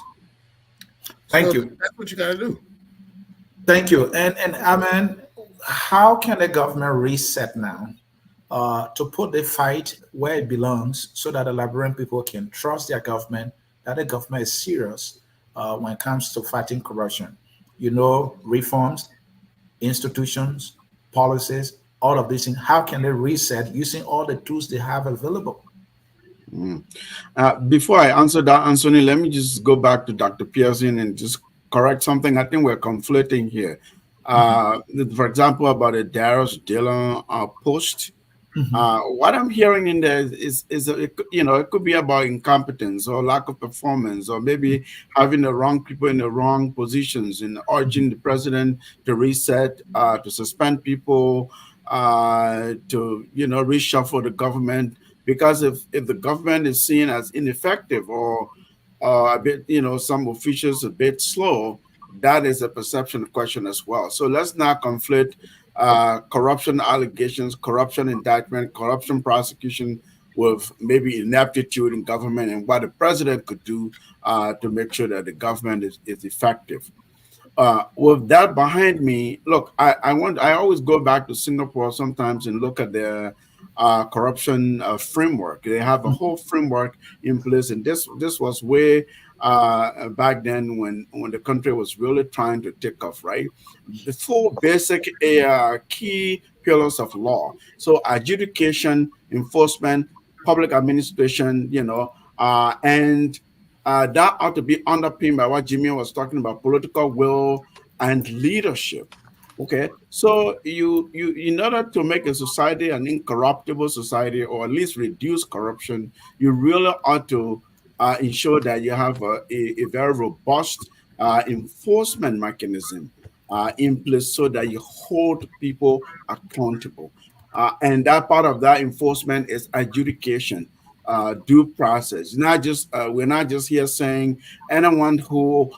Thank you. That's what you got to do. Thank you. And Amen, how can the government reset now to put the fight where it belongs so that the Liberian people can trust their government, that the government is serious when it comes to fighting corruption. You know, reforms, institutions, policies, all of these things. How can they reset using all the tools they have available? Mm. Before I answer that, Anthony, let me just go back to Dr. Pearson and just correct something. I think we're conflicting here. Uh, for example, about a Darius Dillon post. What I'm hearing in there you know, it could be about incompetence or lack of performance, or maybe having the wrong people in the wrong positions, and urging the president to reset, to suspend people, to, you know, reshuffle the government. Because if the government is seen as ineffective, or a bit, you know, some officials a bit slow, that is a perception question as well. So let's not conflict corruption allegations, corruption indictment, corruption prosecution with maybe ineptitude in government, and what the president could do to make sure that the government is effective. With that behind me, look, I always go back to Singapore sometimes and look at their corruption framework. They have a whole framework in place, and this was way back then when the country was really trying to take off, right? The four basic key pillars of law. So adjudication, enforcement, public administration, you know, and that ought to be underpinned by what Jimmy was talking about: political will and leadership. Okay, so you in order to make a society an incorruptible society, or at least reduce corruption, you really ought to ensure that you have a very robust enforcement mechanism in place, so that you hold people accountable. And that part of that enforcement is adjudication, due process. Not just we're not just here saying anyone who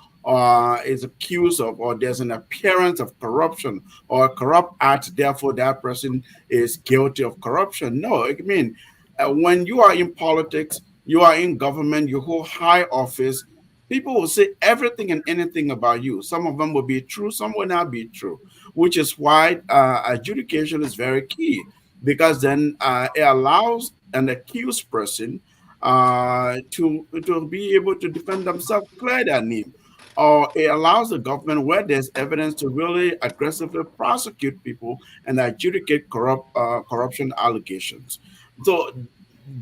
is accused of, or there's an appearance of corruption or a corrupt act, therefore that person is guilty of corruption. No, I mean, when you are in politics, you are in government, you hold high office, people will say everything and anything about you. Some of them will be true, some will not be true, which is why adjudication is very key, because then it allows an accused person to be able to defend themselves, clear their name. Or it allows the government, where there's evidence, to really aggressively prosecute people and adjudicate corruption allegations. So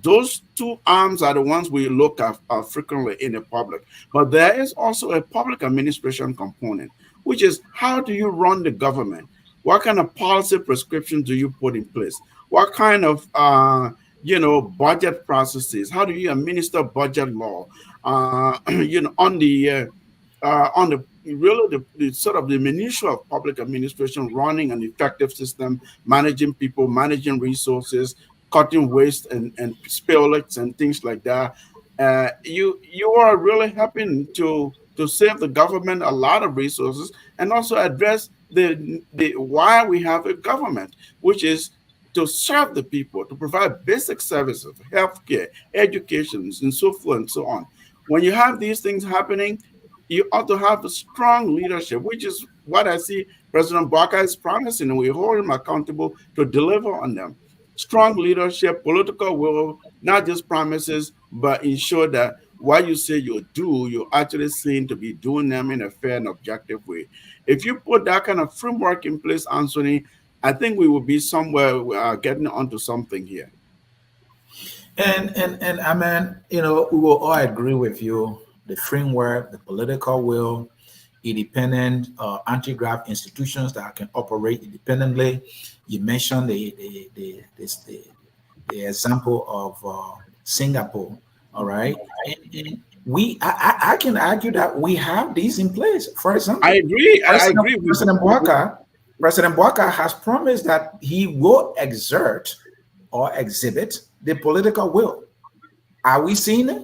those two arms are the ones we look at frequently in the public. But there is also a public administration component, which is, how do you run the government? What kind of policy prescriptions do you put in place? What kind of you know, budget processes? How do you administer budget law? You know, on the really the sort of the minutiae of public administration, running an effective system, managing people, managing resources, cutting waste and spillage and things like that. You are really helping to save the government a lot of resources, and also address the why we have a government, which is to serve the people, to provide basic services, healthcare, education, and so forth and so on. When you have these things happening, you ought to have a strong leadership, which is what I see President Boakai is promising, and we hold him accountable to deliver on them. Strong leadership, political will, not just promises, but ensure that what you say you'll do, you're actually seen to be doing them in a fair and objective way. If you put that kind of framework in place, Anthony, I think we will be somewhere getting onto something here. And I mean, you know, we will all agree with you. The framework, the political will, independent anti-graft institutions that can operate independently. You mentioned the example of Singapore. All right, and I can argue that we have these in place. For example, I agree. I President, agree with President Boakai has promised that he will exert or exhibit the political will. Are we seeing it?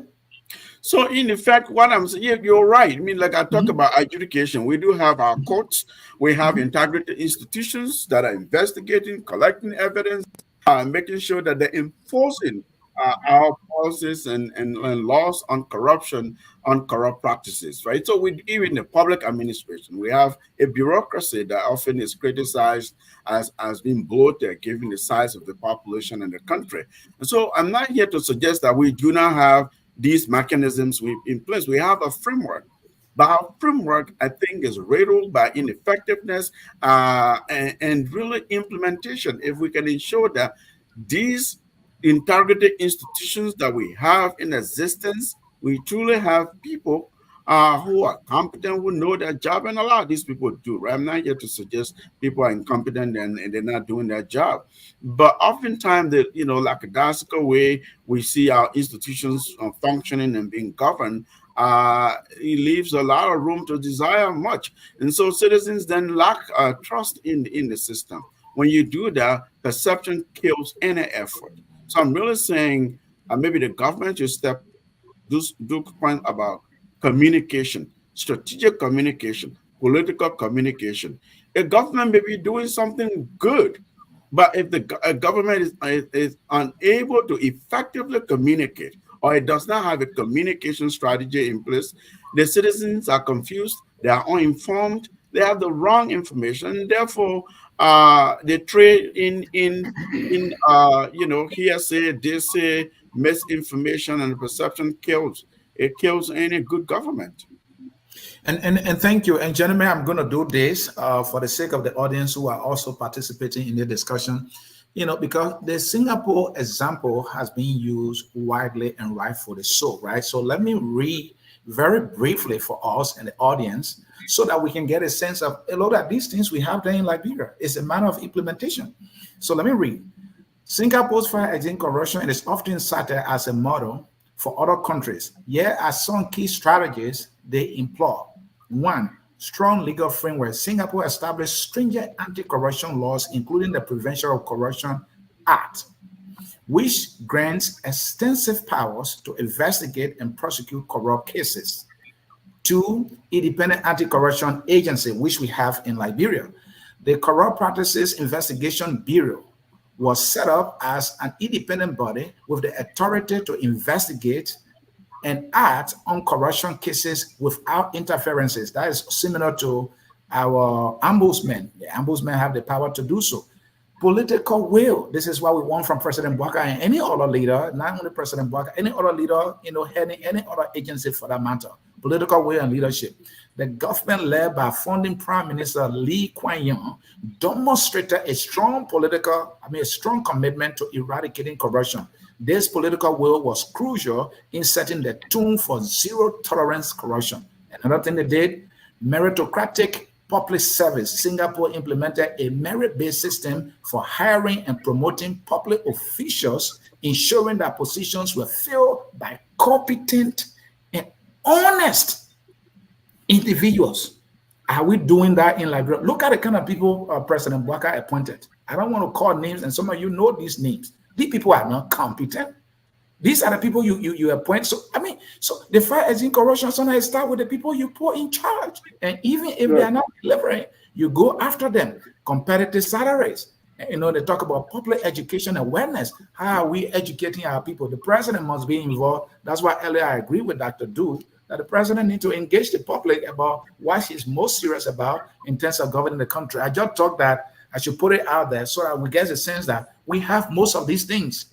So, in effect, what I'm saying, yeah, you're right. I mean, like I talk about adjudication, we do have our courts, we have integrity institutions that are investigating, collecting evidence, making sure that they're enforcing our policies and laws on corruption, on corrupt practices, right? So we even the public administration, we have a bureaucracy that often is criticized as being bloated given the size of the population in the country. And so I'm not here to suggest that we do not have these mechanisms in place. We have a framework. But our framework, I think, is riddled by ineffectiveness and really implementation. If we can ensure that these integrated institutions that we have in existence, we truly have people who are competent, who know their job, and a lot of these people do. Right? I'm not here to suggest people are incompetent and they're not doing their job, but oftentimes, the lackadaisical way we see our institutions functioning and being governed, it leaves a lot of room to desire much, and so citizens then lack trust in the system. When you do that, perception kills any effort. So I'm really saying maybe the government should do point about communication, strategic communication, political communication. A government may be doing something good, but if the government is unable to effectively communicate, or it does not have a communication strategy in place, the citizens are confused, they are uninformed, they have the wrong information, and therefore they trade in hearsay, they say misinformation, and perception kills. It kills any good government. And thank you. And gentlemen, I'm going to do this for the sake of the audience who are also participating in the discussion, because the Singapore example has been used widely and rightfully so, right? So let me read very briefly for us and the audience so that we can get a sense of a lot of these things we have there in Liberia. It's a matter of implementation. So let me read. Singapore's fight against corruption is often cited as a model for other countries. Here are some key strategies they employ. One, strong legal framework. Singapore established stringent anti-corruption laws, including the Prevention of Corruption Act, which grants extensive powers to investigate and prosecute corrupt cases. Two, independent anti-corruption agency, which we have in Liberia. The Corrupt Practices Investigation Bureau was set up as an independent body with the authority to investigate and act on corruption cases without interferences. That is similar to our ombudsman. The ombudsman have the power to do so. Political will. This is what we want from President Boakai and any other leader, not only President Boakai, any other leader, any other agency for that matter. Political will and leadership. The government led by founding Prime Minister Lee Kuan Yew demonstrated a strong commitment to eradicating corruption. This political will was crucial in setting the tone for zero tolerance corruption. Another thing they did, meritocratic public service. Singapore implemented a merit-based system for hiring and promoting public officials, ensuring that positions were filled by competent and honest individuals. Are we doing that in Liberia? Look at the kind of people President Boakai appointed. I don't want to call names, and some of you know these names. These people are not competent. These are the people you appoint. So the fight against corruption sometimes start with the people you put in charge. And even if they are not delivering, you go after them. Competitive salaries. They talk about public education awareness. How are we educating our people? The president must be involved. That's why earlier I agree with Dr. Du that the president needs to engage the public about what he's most serious about in terms of governing the country. I just thought that I should put it out there so that we get a sense that we have most of these things.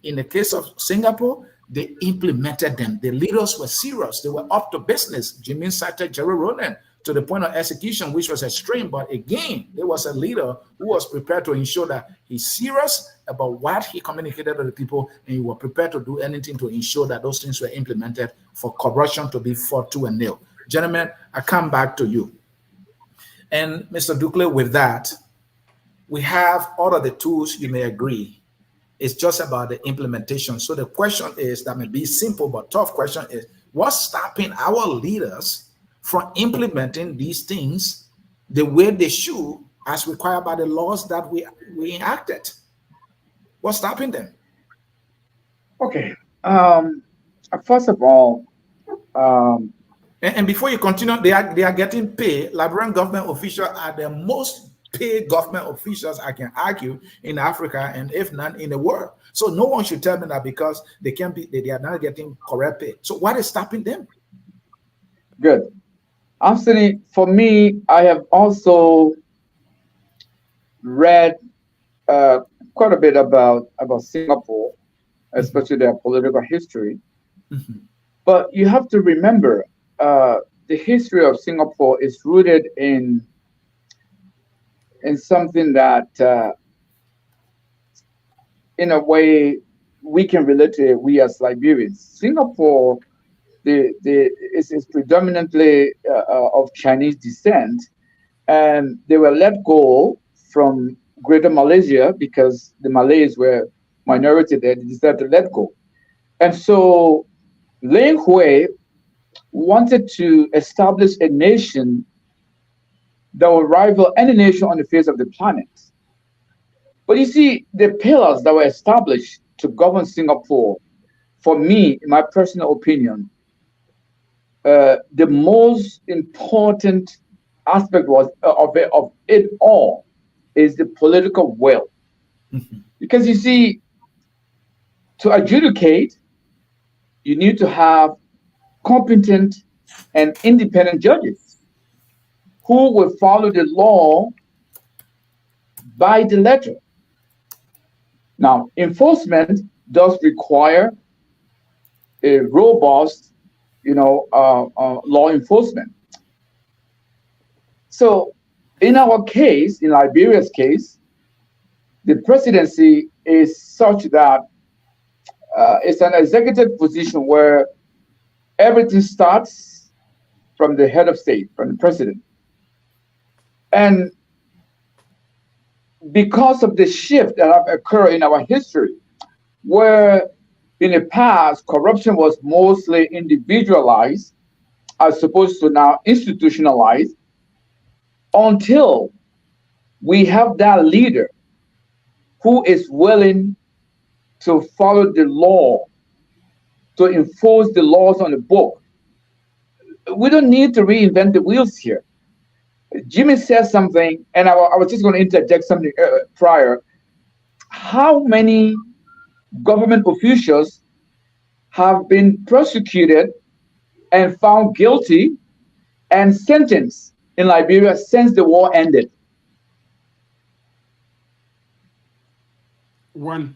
In the case of Singapore, they implemented them. The leaders were serious. They were up to business. Jimin cited Jerry Ronan to the point of execution, which was extreme. But again, there was a leader who was prepared to ensure that he's serious about what he communicated to the people, and he was prepared to do anything to ensure that those things were implemented for corruption to be fought to a nil. Gentlemen, I come back to you. And Mr. Ducle, with that, we have all of the tools, you may agree. It's just about the implementation. So the question is, that may be simple, but tough question is, what's stopping our leaders from implementing these things the way they should as required by the laws that we enacted? What's stopping them? Okay. First of all, and before you continue, they are getting paid. Liberian government officials are the most paid government officials, I can argue, in Africa, and if not in the world. So no one should tell me that because they are not getting correct pay. So what is stopping them? Good. Anthony, for me, I have also read quite a bit about Singapore, especially their political history. Mm-hmm. But you have to remember, the history of Singapore is rooted in something that, in a way, we can relate to it, we as Liberians. Singapore is predominantly of Chinese descent, and they were let go from Greater Malaysia because the Malays were minority there. They decided to let go. And so Leng Hui wanted to establish a nation that will rival any nation on the face of the planet. But you see, the pillars that were established to govern Singapore, for me, in my personal opinion, the most important aspect of it all is the political will. Mm-hmm. Because you see, to adjudicate, you need to have competent and independent judges who will follow the law by the letter. Now, enforcement does require a robust, law enforcement. So, in our case, in Liberia's case, the presidency is such that it's an executive position where everything starts from the head of state, from the president. And because of the shift that have occurred in our history, where in the past corruption was mostly individualized as opposed to now institutionalized, until we have that leader who is willing to follow the law, to enforce the laws on the book. We don't need to reinvent the wheels here. Jimmy said something, and I was just going to interject something prior. How many government officials have been prosecuted and found guilty and sentenced in Liberia since the war ended? One.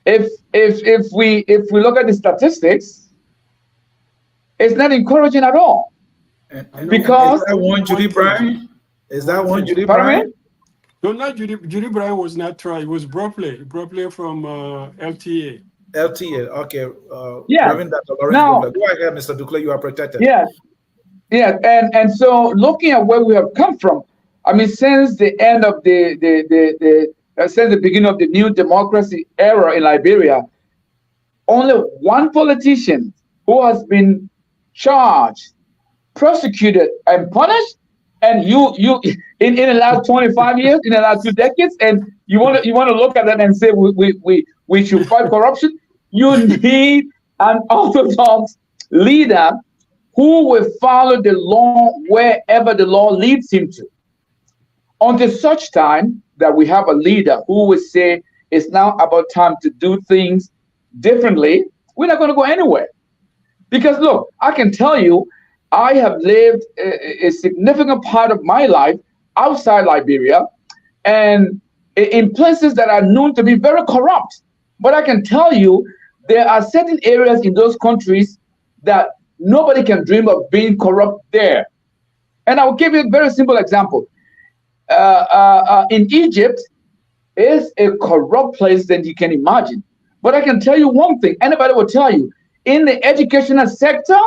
If we look at the statistics, it's not encouraging at all. Because is that one Judy Bryan? Is that one Judy Bryan? No, not Judy. Judy Bryan was not tried. It was Bropley from LTA. LTA, okay. Yeah. Now, go ahead, Mr. Ducler, you are protected. Yeah. And so looking at where we have come from, I mean, since the end of since the beginning of the new democracy era in Liberia, only one politician who has been charged, prosecuted, and punished, and you in the last 25 years, in the last 2 decades, and you want to look at that and say we should fight corruption. You need an orthodox leader who will follow the law wherever the law leads him to. Until such time that we have a leader who will say it's now about time to do things differently, we're not going to go anywhere. Because look, I can tell you, I have lived a significant part of my life outside Liberia and in places that are known to be very corrupt. But I can tell you, there are certain areas in those countries that nobody can dream of being corrupt there. And I will give you a very simple example. In Egypt is a corrupt place than you can imagine. But I can tell you one thing, anybody will tell you, in the educational sector,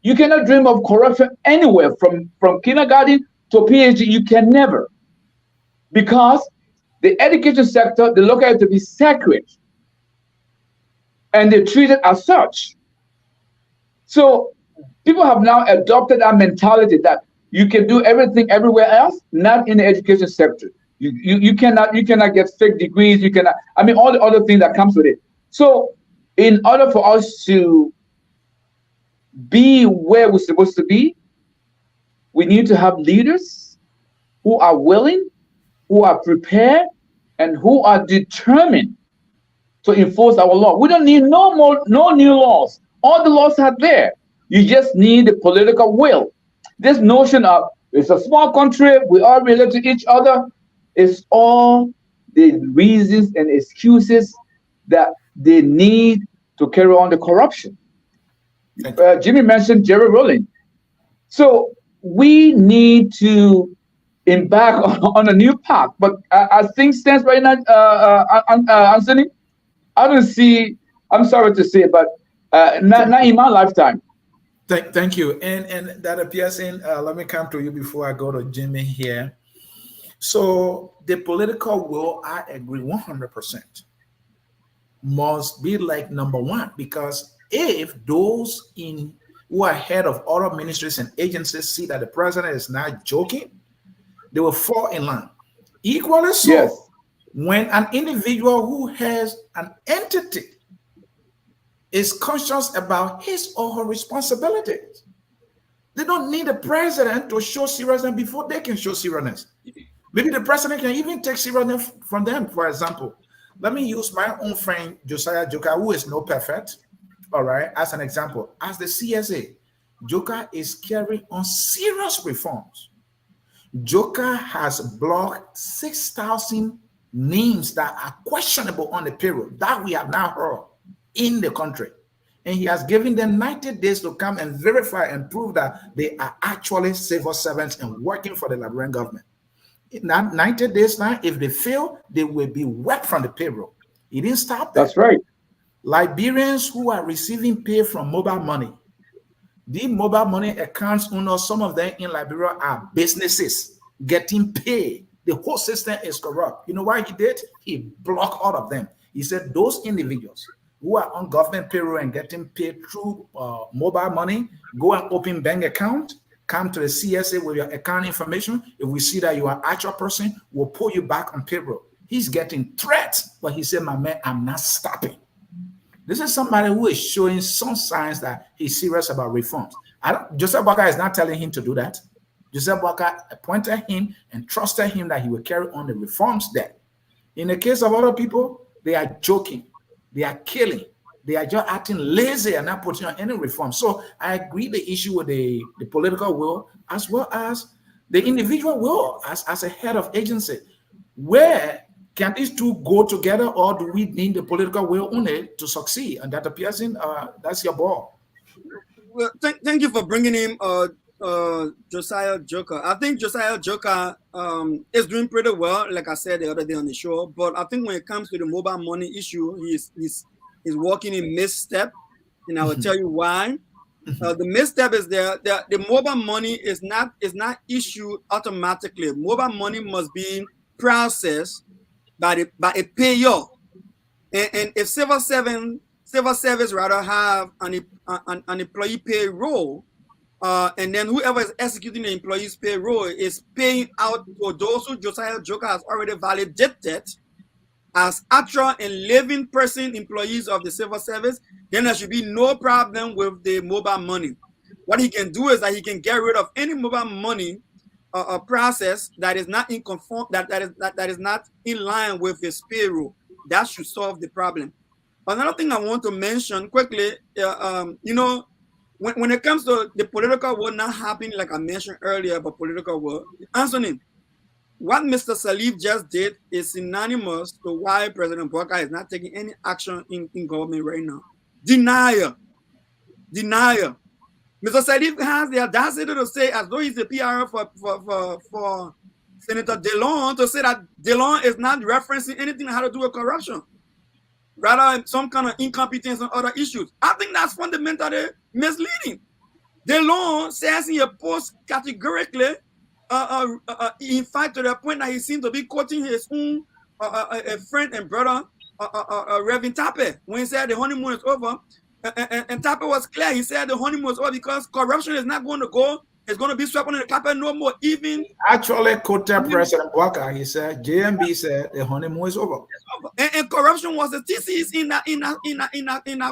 you cannot dream of corruption anywhere from kindergarten to PhD. You can never. Because the education sector, they look at it to be sacred. And they treat it as such. So people have now adopted that mentality that you can do everything everywhere else, not in the education sector. You cannot get fake degrees. You cannot. I mean, all the other things that comes with it. So, in order for us to be where we're supposed to be, we need to have leaders who are willing, who are prepared, and who are determined to enforce our law. We don't need no new laws. All the laws are there. You just need the political will. This notion of it's a small country, we all relate to each other, is all the reasons and excuses that they need to carry on the corruption. Jimmy mentioned Jerry Rowling. So we need to embark on a new path. But as things stand right now, Anthony, I don't see. I'm sorry to say, but not in my lifetime. Thank you. And that appears in, let me come to you before I go to Jimmy here. So the political will, I agree 100%, must be like number one, because if those in who are head of other ministries and agencies see that the president is not joking, they will fall in line. Equally so, Yes. when an individual who has an entity is conscious about his or her responsibilities, they don't need the president to show seriousness before they can show seriousness. Maybe the president can even take seriousness from them. For example, let me use my own friend Josiah Joka, who is no perfect, all right, as an example. As the CSA, Joka is carrying on serious reforms. Joka has blocked 6,000 names that are questionable on the payroll that we have now heard in the country. And he has given them 90 days to come and verify and prove that they are actually civil servants and working for the Liberian government. In that 90 days now, if they fail, they will be wiped from the payroll. He didn't stop there. That's right. Liberians who are receiving pay from mobile money, the mobile money accounts owners, some of them in Liberia are businesses getting paid. The whole system is corrupt. You know why he did? He blocked all of them. He said those individuals who are on government payroll and getting paid through mobile money, go and open bank account, come to the CSA with your account information. If we see that you are an actual person, we'll pull you back on payroll. He's getting threats, but he said, my man, I'm not stopping. This is somebody who is showing some signs that he's serious about reforms. Joseph Boakai is not telling him to do that. Joseph Boakai appointed him and trusted him that he will carry on the reforms there. In the case of other people, they are joking. They are killing. They are just acting lazy and not putting on any reform. So I agree the issue with the political will as well as the individual will as a head of agency. Where can these two go together, or do we need the political will only to succeed? And that appears in that's your ball. Well, thank you for bringing him, Josiah Joka. I think Josiah Joka is doing pretty well, like I said the other day on the show. But I think when it comes to the mobile money issue, he's walking in misstep, and I will tell you why. The misstep is the mobile money is not issued automatically. Mobile money must be processed by a payer, and if civil service rather have an employee payroll, and then whoever is executing the employee's payroll is paying out for those who Josiah Joka has already validated as actual and living person employees of the civil service, then there should be no problem with the mobile money. What he can do is that he can get rid of any mobile money process that is not in conform that is not in line with his payroll. That should solve the problem. Another thing I want to mention quickly, when it comes to the political war not happening, like I mentioned earlier about political war, Anthony, what Mr. Salif just did is synonymous to why President Boakai is not taking any action in government right now. Denial. Mr. Salif has the audacity to say, as though he's the PR for Senator DeLong, to say that DeLong is not referencing anything that had to do with corruption, rather some kind of incompetence on other issues. I think that's fundamentally misleading. DeLong says in a post categorically, in fact, to the point that he seemed to be quoting his own friend and brother, Reverend Tappe, when he said the honeymoon is over. And Tappe was clear. He said the honeymoon was over because corruption is not going to go. It's going to be swept under the carpet no more. Even actually, quoted President Boakai, he said, JMB said the honeymoon is over. And corruption was the thesis in our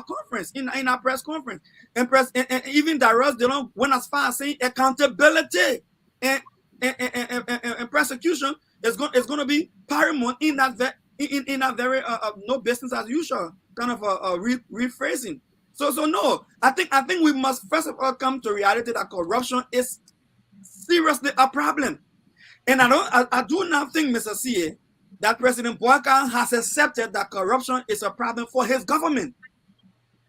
conference, in our press conference. And even Darius DeLong went as far as saying accountability. And and persecution is going to be paramount in that in that very no business as usual kind of rephrasing. So no, I think we must first of all come to reality that corruption is seriously a problem. And I do not think, Mr. CA, that President Boakai has accepted that corruption is a problem for his government.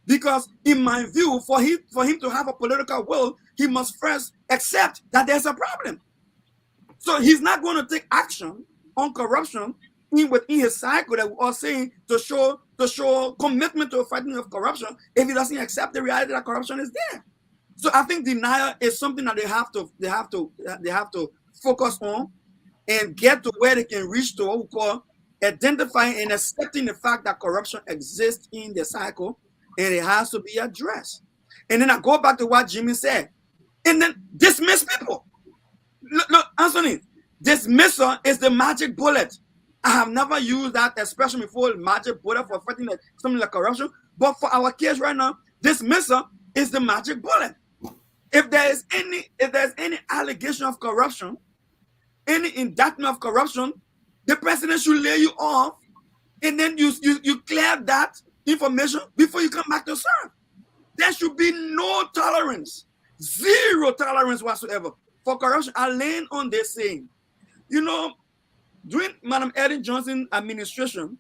Because in my view, for him to have a political will, he must first accept that there's a problem. So he's not going to take action on corruption within his cycle that we are saying to show commitment to fighting of corruption if he doesn't accept the reality that corruption is there. So I think denial is something that they have to focus on and get to where they can reach to what we call identifying and accepting the fact that corruption exists in the cycle and it has to be addressed. And then I go back to what Jimmy said, and then dismiss people. Look, Anthony, dismissal is the magic bullet. I have never used that expression before, magic bullet, for fighting something like corruption. But for our case right now, dismissal is the magic bullet. If there's any allegation of corruption, any indictment of corruption, the president should lay you off, and then you clear that information before you come back to serve. There should be no tolerance, zero tolerance whatsoever for corruption. I land on this saying, during Madam Ellen Johnson administration,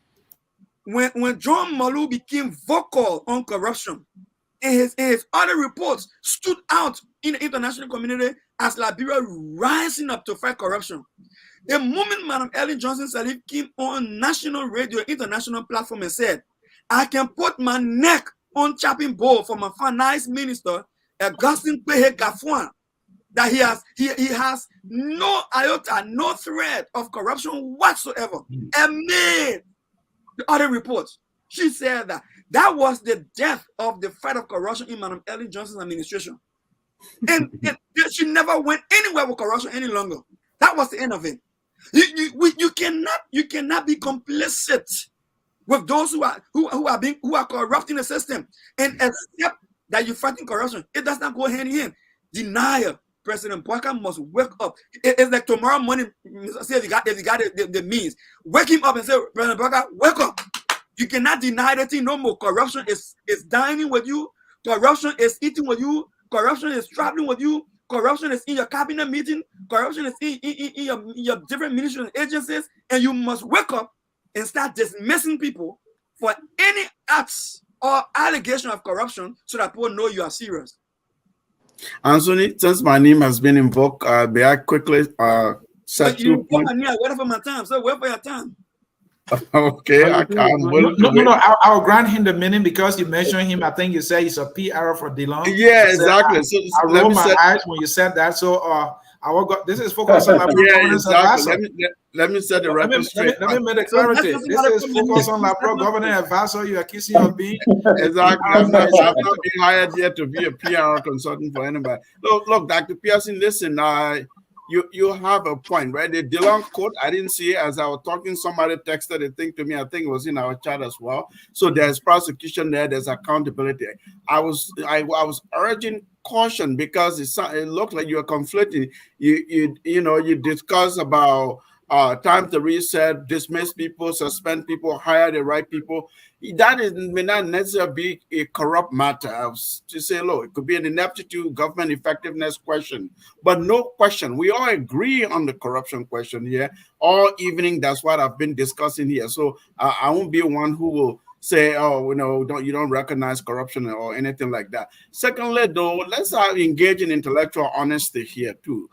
when John Malou became vocal on corruption, and his other reports stood out in the international community as Liberia rising up to fight corruption. The moment Madam Ellen Johnson Sirleaf came on national radio, international platform, and said, I can put my neck on chopping board for my finance minister, Augustine Pehe Gafuan, that he has no iota, no thread of corruption whatsoever. Amid the other reports, she said that was the death of the fight of corruption in Madam Ellen Johnson's administration. And she never went anywhere with corruption any longer. That was the end of it. You cannot be complicit with those who are corrupting the system and accept that you're fighting corruption. It does not go hand in hand. Denial. President Boakai must wake up. It's like tomorrow morning, say if you got the means, wake him up and say, President Boakai, wake up. You cannot deny that thing no more. Corruption is dining with you. Corruption is eating with you. Corruption is traveling with you. Corruption is in your cabinet meeting. Corruption is in your different ministries and agencies. And you must wake up and start dismissing people for any acts or allegation of corruption so that people know you are serious. Anthony, since my name has been invoked, may I quickly set you points? Wait for my time. So wait for your time. Okay, I'm willing to wait. No, I'll grant him the minute because you mentioned him. I think you say he's a PR for DeLong. Yeah, exactly. So I rolled my eyes when you said that. So I will go. This is focused on governance advisor. Let me set the record straight. Let me make it clarity. This is focused on pro governance advisor. You are accusing of being exactly. I've not been hired yet to be a PR consultant for anybody. Look, Dr. Pearson, listen. You have a point, right? The DeLong quote, I didn't see it as I was talking. Somebody texted a thing to me. I think it was in our chat as well. So there's prosecution there. There's accountability. I was urging caution because it looked like you were conflicting. You discuss about time to reset, dismiss people, suspend people, hire the right people. That may not necessarily be a corrupt matter. To say, look, it could be an ineptitude, government effectiveness question, but no question. We all agree on the corruption question here. All evening, that's what I've been discussing here. So I won't be one who will say, oh, you don't recognize corruption or anything like that. Secondly, though, let's engage in intellectual honesty here too.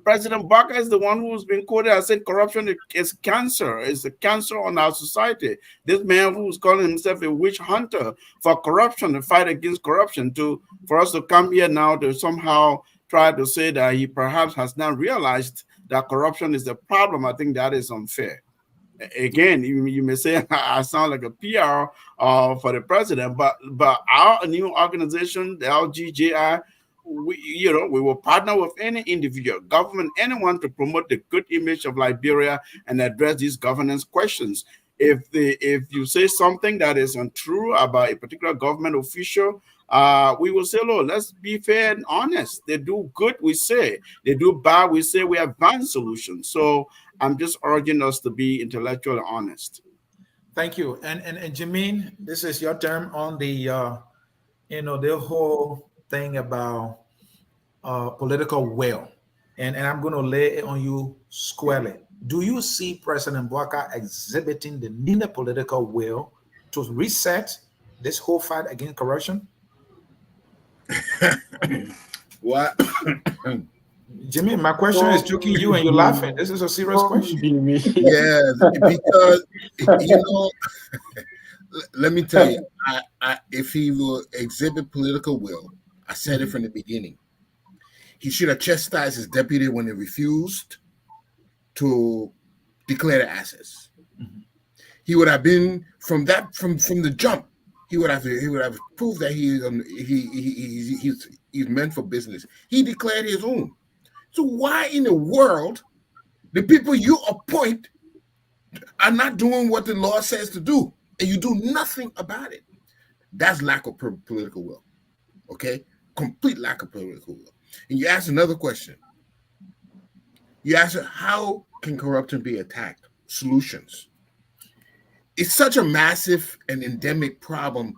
President Boakai is the one who's been quoted as saying corruption is cancer. It's a cancer on our society. This man who's calling himself a witch hunter for corruption, the fight against corruption, for us to come here now to somehow try to say that he perhaps has not realized that corruption is the problem, I think that is unfair. Again, you may say I sound like a PR for the president, but our new organization, the LGJI, we will partner with any individual, government, anyone to promote the good image of Liberia and address these governance questions. if you say something that is untrue about a particular government official, we will say, "Look, let's be fair and honest. They do good, we say. They do bad, we say. We have bad solutions." So I'm just urging us to be intellectually honest. Thank you. And Jermaine, this is your term on the the whole thing about political will. And I'm going to lay it on you squarely. Do you see President Boakai exhibiting the needed political will to reset this whole fight against corruption? What? Jimmy, my question is joking you and you're laughing. This is a serious question. Yeah, because let me tell you, if he will exhibit political will, I said it from the beginning. He should have chastised his deputy when he refused to declare the assets. He would have been from the jump. He would have proved that he's meant for business. He declared his own. So why in the world the people you appoint are not doing what the law says to do, and you do nothing about it? That's lack of political will. Okay, complete lack of political will. And you ask another question. You ask, how can corruption be attacked? Solutions. It's such a massive and endemic problem.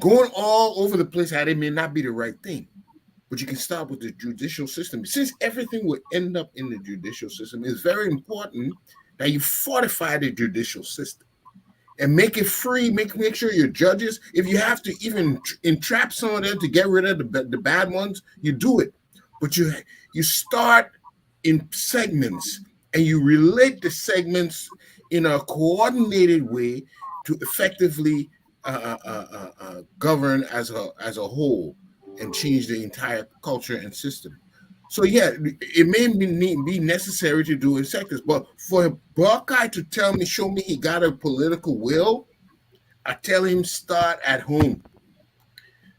Going all over the place at it may not be the right thing, but you can start with the judicial system. Since everything will end up in the judicial system, it's very important that you fortify the judicial system and make it free. Make sure your judges, if you have to even entrap some of them to get rid of the bad ones, you do it. But you start in segments and you relate the segments in a coordinated way to effectively govern as a whole and change the entire culture and system. So yeah, it may be necessary to do in sectors, but for Boakai to show me he got a political will, I tell him start at home.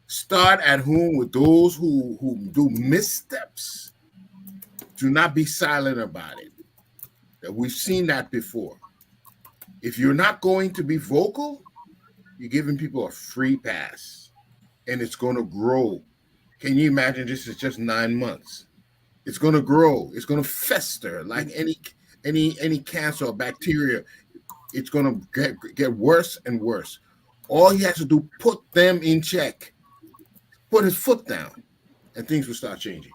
Start at home with those who do missteps. Do not be silent about it. That we've seen that before. If you're not going to be vocal, you're giving people a free pass, and it's going to grow. Can you imagine? This is just 9 months. It's going to grow. It's going to fester like any cancer or bacteria. It's going to get worse and worse. All he has to do, put them in check, put his foot down, and things will start changing.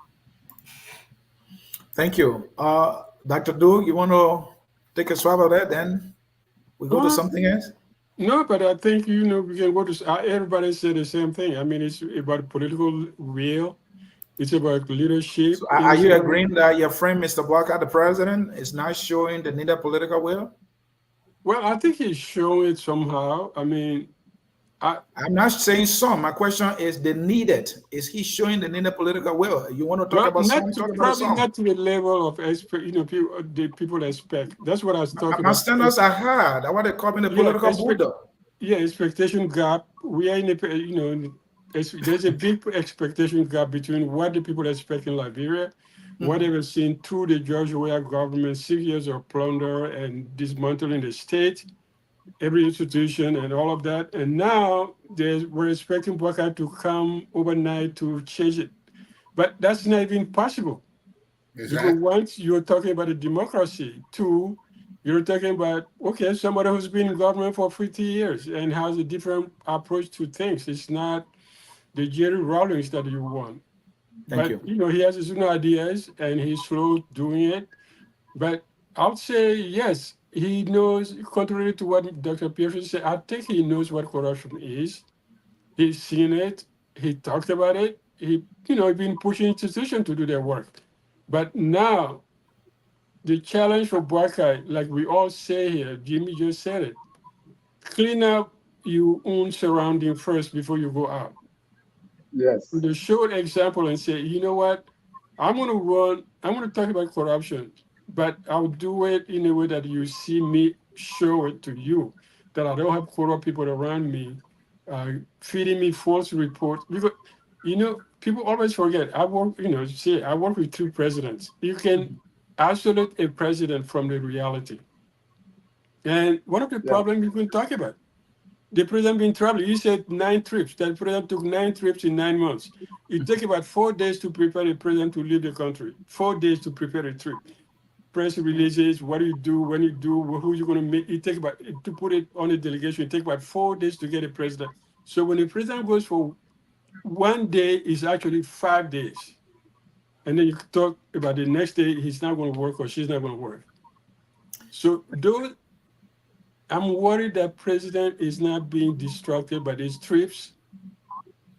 Thank you. Dr. Doug, you want to take a swab at that? Then we go to something else? No, but I think, we can go to, everybody said the same thing. I mean, it's about political will. It's about leadership. So are you agreeing that your friend, Mr. Boakai, the president, is not showing the needed political will? Well, I think he's showing it somehow. I mean, I'm not saying some. My question is the needed. Is he showing the needed political will? You want to talk about some? Probably not to the level of people expect. That's what I was talking about. My standards are hard. I want to call in the political bulldog. Yeah, expectation gap. We are in a, there's a big expectation gap between what the people expect in Liberia, what they were seeing through the George Weah government, 6 years of plunder and dismantling the state, every institution and all of that. And now we're expecting Boakai to come overnight to change it. But that's not even possible. Exactly. Because once you're talking about a democracy, two, you're talking about, okay, somebody who's been in government for 50 years and has a different approach to things. It's not the Jerry Rawlings that you want. But he has his own ideas and he's slow doing it. But I would say, yes, he knows, contrary to what Dr. Pearson said, I think he knows what corruption is. He's seen it. He talked about it. He, been pushing institutions to do their work. But now, the challenge for Boakai, like we all say here, Jimmy just said it, clean up your own surrounding first before you go out. Yes. The short example and say, you know what, I'm going to talk about corruption, but I'll do it in a way that you see me show it to you, that I don't have corrupt people around me feeding me false reports. Because, people always forget, I work with 2 presidents. You can isolate a president from the reality. And one of the problems you can talk about, the president been traveling. He said 9 trips. That president took 9 trips in 9 months. It took about 4 days to prepare the president to leave the country. 4 days to prepare a trip. Press releases, what do you do, when you do, who you're going to meet. It takes about, to put it on a delegation, it takes about 4 days to get a president. So when the president goes for 1 day, it's actually 5 days. And then you talk about the next day, he's not going to work or she's not going to work. So those, I'm worried that president is not being distracted by these trips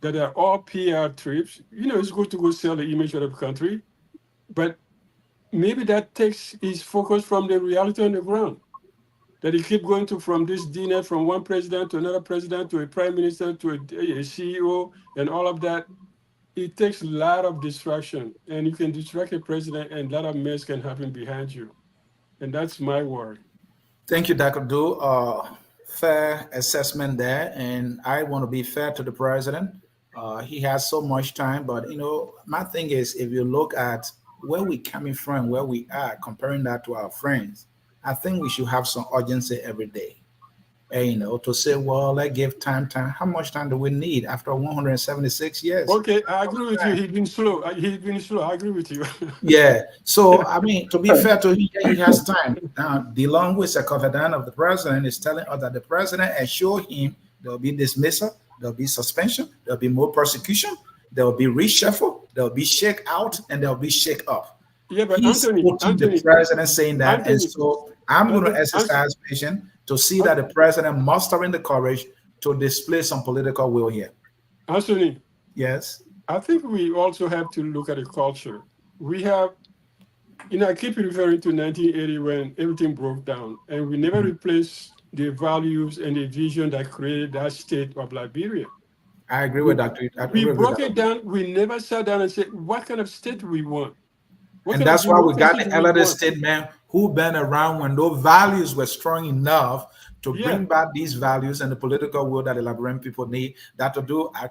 that are all PR trips. You know, it's good to go sell the image of the country, but maybe that takes his focus from the reality on the ground. That he keep going to from this dinner from one president to another president to a prime minister to a CEO and all of that. It takes a lot of distraction, and you can distract a president, and a lot of mess can happen behind you, and that's my worry. Thank you, Dr. Do. Fair assessment there, and I want to be fair to the president. He has so much time, but my thing is, if you look at where we coming from, where we are, comparing that to our friends, I think we should have some urgency every day. And, to say, well, let's give time. How much time do we need after 176 years? Okay, I agree with you. He's been slow. I agree with you. Yeah. So, I mean, to be fair to him, he has time. Now, the language, a confidant of the president is telling us that the president assured him there will be dismissal, there will be suspension, there will be more persecution, there will be reshuffle, there will be shake out, and there will be shake up. Yeah, but He's quoting the president saying that, and so I'm going to exercise patience to see that the president mustering the courage to display some political will here. Anthony. Yes. I think we also have to look at the culture. We have, I keep referring to 1980 when everything broke down, and we never replaced the values and the vision that created that state of Liberia. I agree with that. We broke it down. We never sat down and said, what kind of state we want? And that's why we got the elder statesmen who been around when those values were strong enough to bring back these values and the political will that the Liberian people need. That to do, I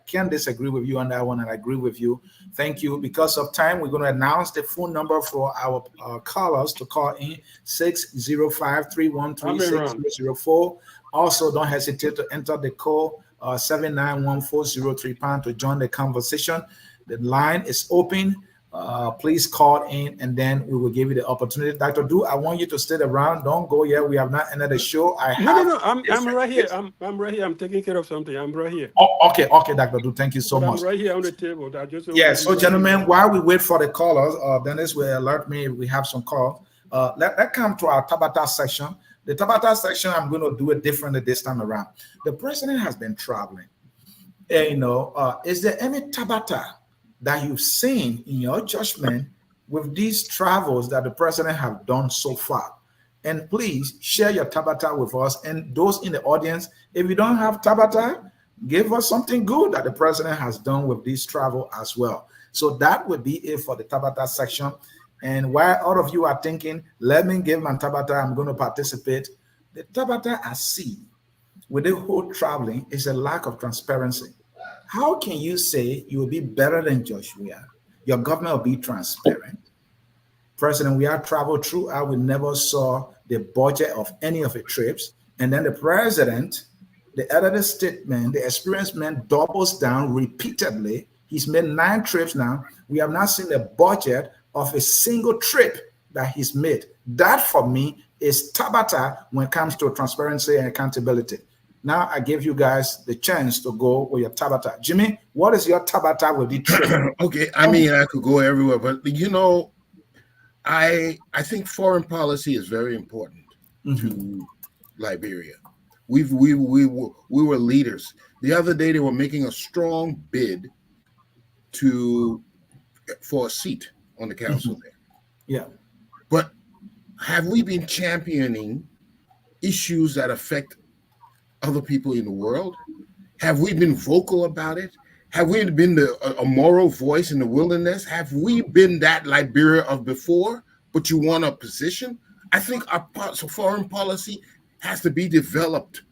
can't disagree with you on that one, and I agree with you. Thank you. Because of time, we're going to announce the phone number for our callers to call in 605-313-6004. Also, don't hesitate to enter the call 791-403 to join the conversation. The line is open. Please call in, and then we will give you the opportunity. Dr. Do, I want you to stay around. Don't go yet. We have not ended the show. No. I'm right here. I'm right here. I'm taking care of something. I'm right here. Oh, okay, Dr. Do. Thank you so much. I'm right here on the table. So gentlemen, while we wait for the callers, Dennis will alert me if we have some calls. Let's come to our Tabata section. The Tabata section, I'm going to do it differently this time around. The president has been traveling. Is there any Tabata that you've seen in your judgment with these travels that the president have done so far? And please share your Tabata with us. And those in the audience, if you don't have Tabata, give us something good that the president has done with this travel as well. So that would be it for the Tabata section. And while all of you are thinking, let me give my Tabata, I'm going to participate. The Tabata I see with the whole traveling is a lack of transparency. How can you say you will be better than Joshua? Your government will be transparent. President, we have traveled throughout. We never saw the budget of any of the trips. And then the president, the elder statesman, the experienced man doubles down repeatedly. He's made 9 trips now. We have not seen the budget of a single trip that he's made. That for me is Tabata when it comes to transparency and accountability. Now I give you guys the chance to go with your Tabata. Jimmy, what is your Tabata with the trip? Okay, I mean, I could go everywhere, but I think foreign policy is very important to Liberia. We were leaders. The other day they were making a strong bid for a seat on the council there. Yeah. But have we been championing issues that affect other people in the world? Have we been vocal about it? Have we been a moral voice in the wilderness? Have we been that Liberia of before, but you want a position? I think our foreign policy has to be developed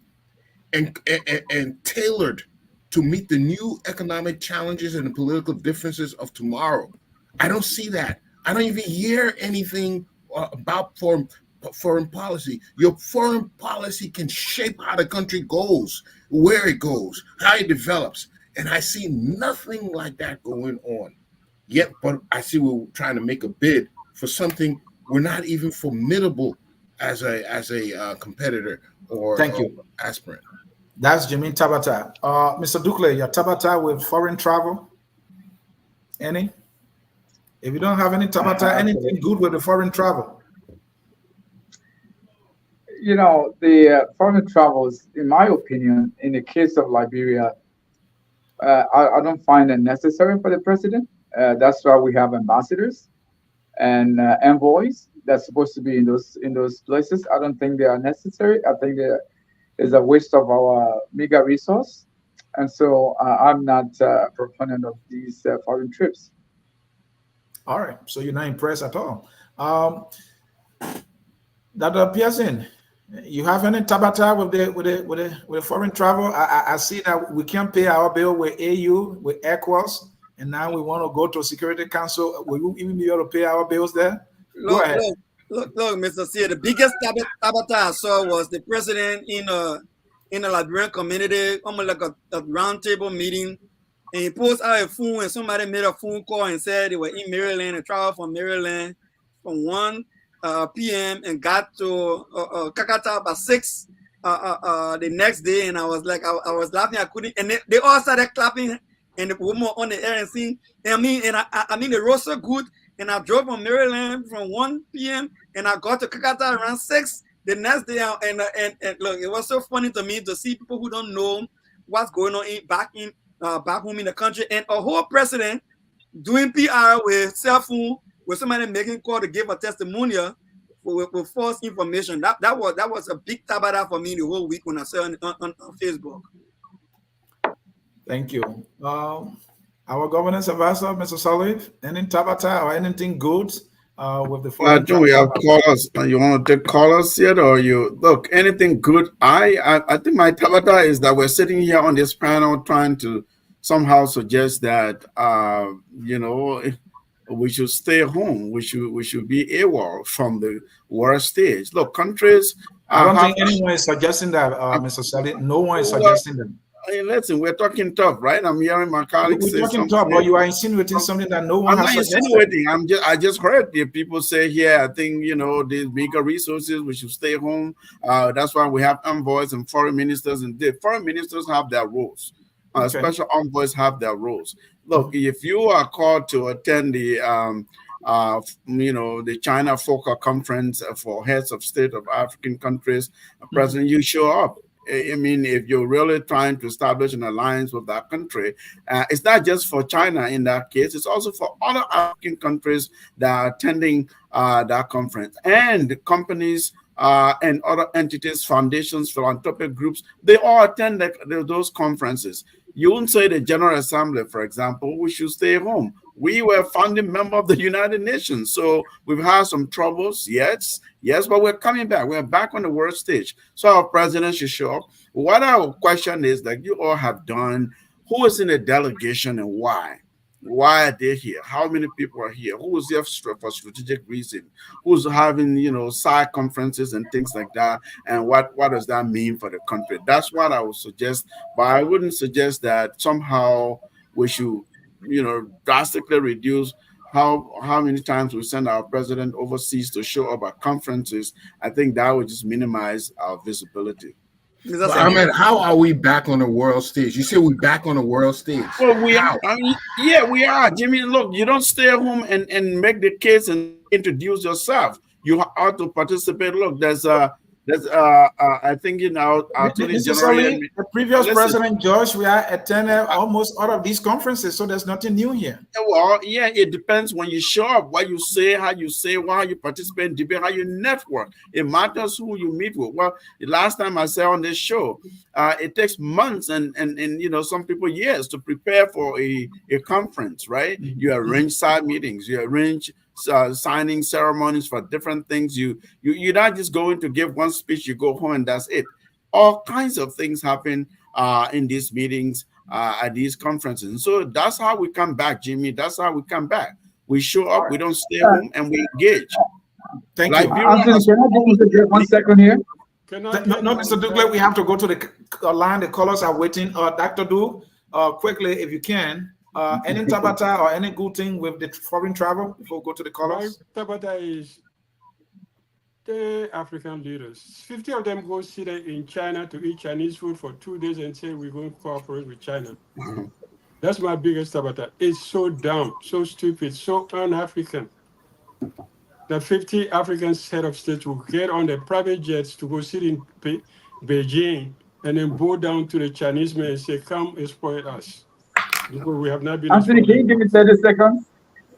and tailored to meet the new economic challenges and the political differences of tomorrow. I don't see that. I don't even hear anything about foreign foreign policy. Your foreign policy can shape how the country goes, where it goes, how it develops. And I see nothing like that going on yet. But I see we're trying to make a bid for something we're not even formidable as a competitor or Thank you. aspirant. That's Jimmy Tabata. Mr. Dukle, your Tabata with foreign travel? Any? If you don't have any Tabata, anything good with the foreign travel? You know, the foreign travels, in my opinion, in the case of Liberia, I don't find it necessary for the president. That's why we have ambassadors and envoys that's supposed to be in those places. I don't think they are necessary. I think there is a waste of our meager resource, and so I'm not a proponent of these foreign trips. All right, so you're not impressed at all. Dr. Pearson, you have any Tabata with the foreign travel? I see that we can't pay our bill with AU, with ECOWAS, and now we want to go to Security Council. Will you even be able to pay our bills there? Go ahead. Look, Mr. C. The biggest tabata I saw was the president in a Liberian community, almost like a round table meeting. And he pulls out a phone, and somebody made a phone call and said they were in Maryland and traveled from Maryland from 1 p.m. and got to Kakata by 6 the next day. And I was like, I was laughing, I couldn't. And they all started clapping, and the woman on the air and saying, I mean, the road so good. And I drove from Maryland from 1 p.m. and I got to Kakata around 6 the next day. And look, it was so funny to me to see people who don't know what's going on back home in the country, and a whole president doing PR with cell phone, with somebody making call to give a testimonial with false information. That was a big tabata for me the whole week when I saw it on Facebook. Thank you. Our governance advisor, Mr. Salif, any tabata or anything good with the foreign do we have callers? You want to take callers yet, or you look anything good? I think my tabata is that we're sitting here on this panel trying to somehow suggest that we should stay home. We should be AWOL from the world stage. Look, countries. I don't think anyone is suggesting that, Mr. Salif. No one is suggesting that. Listen, we're talking tough, right? I'm hearing my colleagues say talking tough, but you are insinuating something that no one has suggested. I just heard the people say here, I think, these bigger resources, we should stay home. That's why we have envoys and foreign ministers, and the foreign ministers have their roles. Special envoys have their roles. Look, if you are called to attend the China Focal Conference for heads of state of African countries, President, you show up. I mean, if you're really trying to establish an alliance with that country, it's not just for China in that case, it's also for other African countries that are attending that conference. And companies and other entities, foundations, philanthropic groups, they all attend those conferences. You wouldn't say the General Assembly, for example, we should stay home. We were a founding member of the United Nations, so we've had some troubles, yes, but we're coming back. We're back on the world stage. So our president should show up. What our question is that you all have done, who is in the delegation and why? Why are they here? How many people are here? Who is here for strategic reason? Who's having, side conferences and things like that? And what does that mean for the country? That's what I would suggest, but I wouldn't suggest that somehow we should drastically reduce how many times we send our president overseas to show up at conferences. I think that would just minimize our visibility. How are we back on the world stage? You say we're back on the world stage. Well, we are. We are. Jimmy, look, you don't stay at home and make the case and introduce yourself. You ought to participate. Look, there's I think our Attorney General, the previous president George, we are attending almost all of these conferences, so there's nothing new here. Well, yeah, it depends when you show up, what you say, how you participate in debate, how you network. It matters who you meet with. Well, the last time I said on this show, it takes months and some people years to prepare for a conference, right? Mm-hmm. You arrange side meetings, you arrange signing ceremonies for different things. You're not just going to give one speech, you go home and that's it. All kinds of things happen in these meetings, at these conferences. And so that's how we come back, Jimmy. That's how we come back. We show up, we don't stay home, and we engage. Thank you. Anthony, can I just interject 1 second here? No, Mr. Douglas, we have to go to the line. The callers are waiting. Dr. Du, quickly, if you can, any Tabata or any good thing with the foreign travel before we go to the callers? My Tabata is the African leaders. 50 of them go sit in China to eat Chinese food for 2 days and say we're going to cooperate with China. That's my biggest Tabata. It's so dumb, so stupid, so un-African. The 50 African head of states will get on their private jets to go sit in Beijing and then bow down to the Chinese men and say, come exploit us. Because we have not been Anthony, can you give me 30 seconds?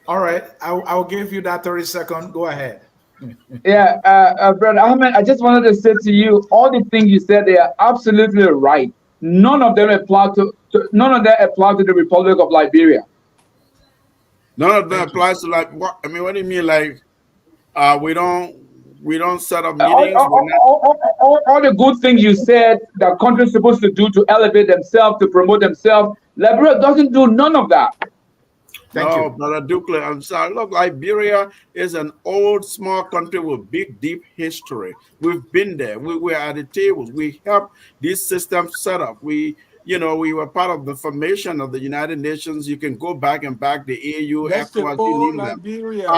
All right, I'll give you that 30 seconds. Go ahead. Yeah, Brother Ahmed, I just wanted to say to you, all the things you said, they are absolutely right. None of them apply to the Republic of Liberia. None of them applies to like what? I mean, what do you mean? Like, we don't set up meetings. All the good things you said that countries supposed to do to elevate themselves, to promote themselves, Liberia doesn't do none of that. Thank you. Brother Ducle, I'm sorry. Look, Liberia is an old, small country with big, deep history. We've been there. We were at the tables. We helped these systems set up. We were part of the formation of the United Nations. You can go back and back the AU. That's the old Liberia.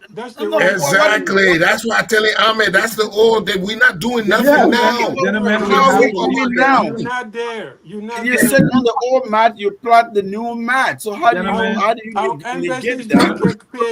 That's the old exactly. That's why I tell you, Ahmed, that's the old that we're not doing nothing now. Gentlemen, You're not there. You sit on the old mat, you plant the new mat. So how do you negate that?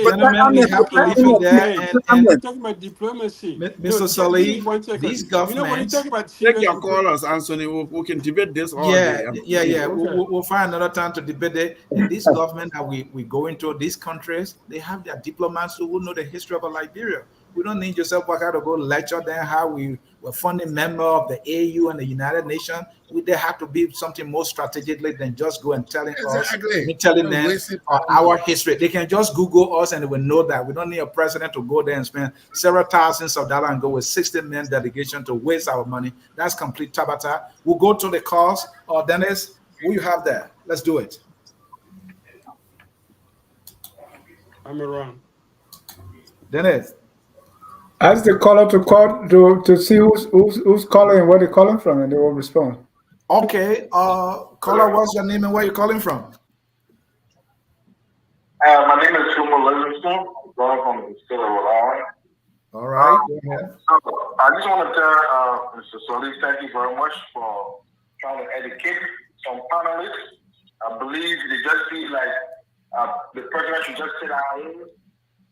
Gentlemen, we have to leave it there. And we're talking about diplomacy. Mr. Salih, these governments. When you talk about take your callers, Anthony. We can debate this all day. Yeah. We'll find another time to debate it. And this government that we go into, these countries, they have their diplomats who will know the history of Liberia. We don't need yourself to go lecture them how we were founding member of the AU and the United Nations. They have to be something more strategically than just go and telling them our history. They can just Google us and they will know that. We don't need a president to go there and spend several thousands of dollars and go with 60-man delegation to waste our money. That's complete tabata. We'll go to the calls. Dennis, who you have there? Let's do it. I'm around. Dennis. Ask the caller to call to see who's calling and where they're calling from, and they will respond. Okay. Caller, what's your name and where you calling from? My name is Schumer Livingston. I'm calling from the state of Rhode Island. All right. Go ahead. I just want to tell Mr. Solis, thank you very much for trying to educate some panelists. I believe they just feel like the president should just sit down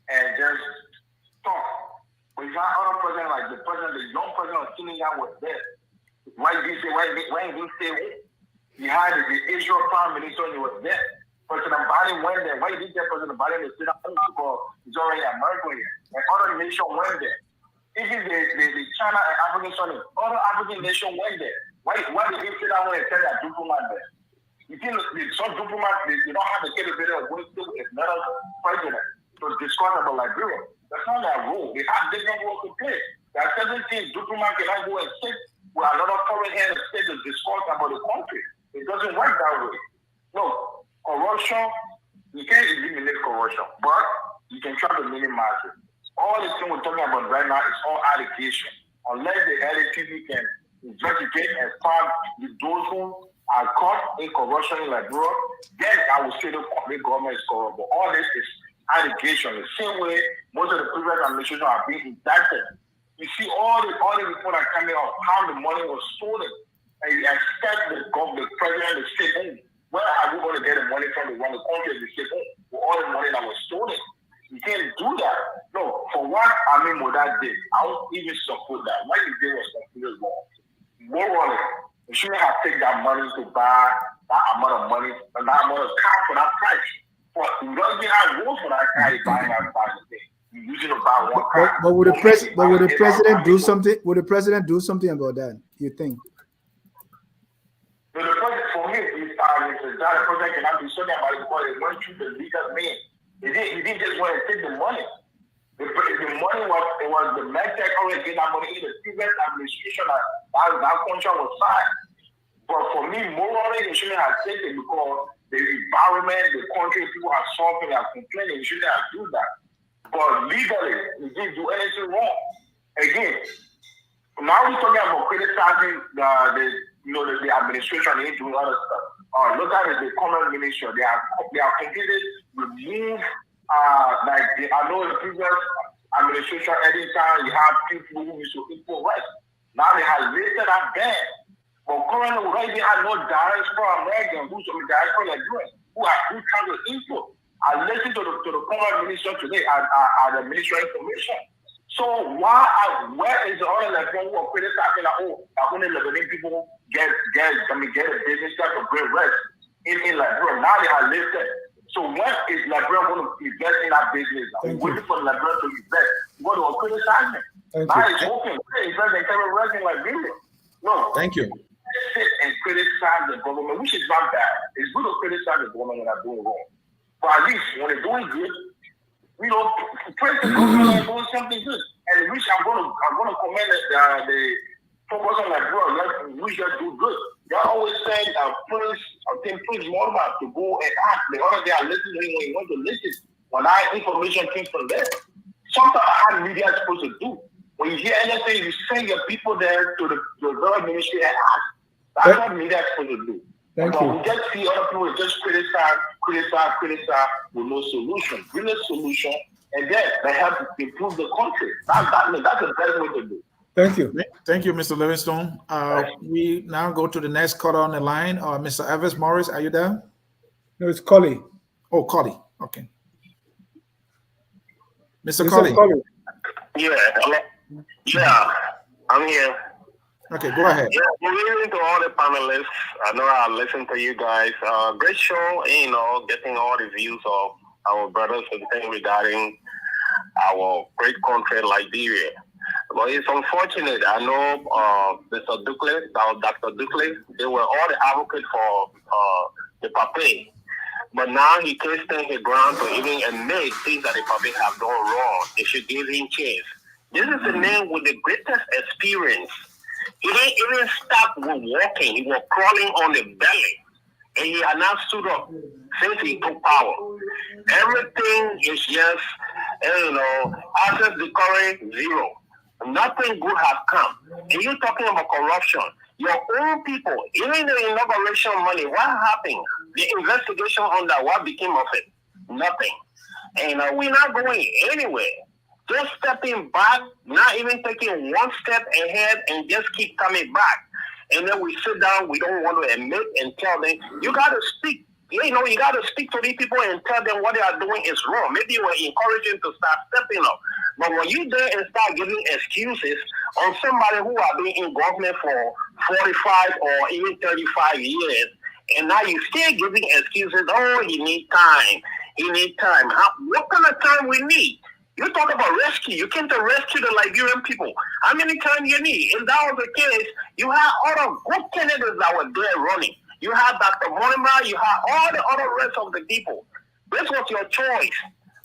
and just talk. But if I other president like the young president of Kenya was there, why did he say he had the Israel prime minister and he was there? President Biden went there. Why did President Biden sit down because he's already America here? And other nations went there. Even the China and African countries, other African nations went there. Why did he sit down and tell that diplomat there? You think some diplomats they don't have the capability of going to another president to discuss about Liberia. That's not their role. They have different roles to play. There are certain things diplomats cannot go and sit with another foreign head of state to discuss about the country. It doesn't work that way. No, corruption, you can't eliminate corruption, but you can try to minimize it. All the thing we're talking about right now is all allegation. Unless the LAPD can investigate and find those who are caught in corruption in Liberia, then I will say the government is corrupt. But all this is allegation. The same way most of the previous administrations are being indicted. You see all the reports are coming out how the money was stolen, and you expect the president to say, "Oh, where are we going to get the money from?" The country to say, "Oh, for all the money that was stolen." You can't do that. No, for what Moda did, I don't even support that. What he did was completely wrong. Morally, you shouldn't have taken that money to buy that amount of money and that amount of car for that price. But you don't even have rules for that car you're buying that thing. You usually buy one car. But would the president do something? Would the president do something about that? You think? So the president, for me, the president cannot do something about it because it went through the legal man. He didn't just want to take the money. The money was the MedTech already getting that money in the previous administration. That contract was signed. But for me, morally, they shouldn't have taken it because the environment, the country, people are suffering, are complaining. They shouldn't have do that. but legally, you didn't do anything wrong. Again, now we're talking about criticizing the administration and doing other stuff. Look at it, the common ministry. They are completely removed. I know in previous administration, anytime you have people who used to equal rights. Now they have lifted that ban. But currently, we already have no diaspora American who's from the diaspora Nigerian who trying to input. I listened to the common minister today at the Ministry of Information. So where is the other Nigerian who are criticizing that only Lebanese people get a business start to great rest in Liberia? Now they are listed. So when is Liberia going to invest in that business? I'm waiting for Liberia to invest. What are criticizing? Now it's open. Invest in terrorist in Liberia. No. Thank you. Sit and criticize the government, which is not bad. It's good to criticize the government when they're doing wrong. But at least when they're doing good, praise the government and doing something good. And which I'm gonna commend the focus on Liberia, we should do good. They always saying Prince Mormon to go and ask. The other day I listened to him when he went to listen. When information came from there. Sometimes how media is supposed to do. When you hear anything, you send your people there to the government ministry and ask. That's what media is supposed to do. Thank but you. we just see other people just criticize with no solution. Bring a solution, and then they help improve the country. That's the best way to do. Thank you. Thank you, Mr. Livingstone. We now go to the next caller on the line. Mr. Evans Morris, are you there? No, it's Collie. Oh, Collie. Okay. Mr. Collie. Yeah, I'm here. Okay, go ahead. Yeah, good evening to all the panelists. I know I listen to you guys. Great show, getting all the views of our brothers and things regarding our great country, Liberia. But it's unfortunate. I know Mr. Dukley, Dr. Dukley, they were all the advocates for the Pape. But now he takes his ground to even admit things that the Pape have done wrong. They should give him chance. This is the man with the greatest experience. He didn't even stop with walking. He was crawling on the belly. And he had not stood up since he took power. Everything is just, access declaring zero. Nothing good has come. And you're talking about corruption. Your own people, even the inauguration money, what happened? The investigation on that, what became of it? Nothing. And we're not going anywhere. Just stepping back, not even taking one step ahead and just keep coming back. And then we sit down, we don't want to admit and tell them, you got to speak. You got to speak to these people and tell them what they are doing is wrong. Maybe you were encouraging to start stepping up. But when you there and start giving excuses on somebody who have been in government for 45 or even 35 years, and now you still giving excuses, he need time. He need time. What kind of time we need? You talk about rescue. You came to rescue the Liberian people. How many times you need? If that was the case, you had all the good candidates that were there running. You had Dr. Monima, you had all the other rest of the people. This was your choice.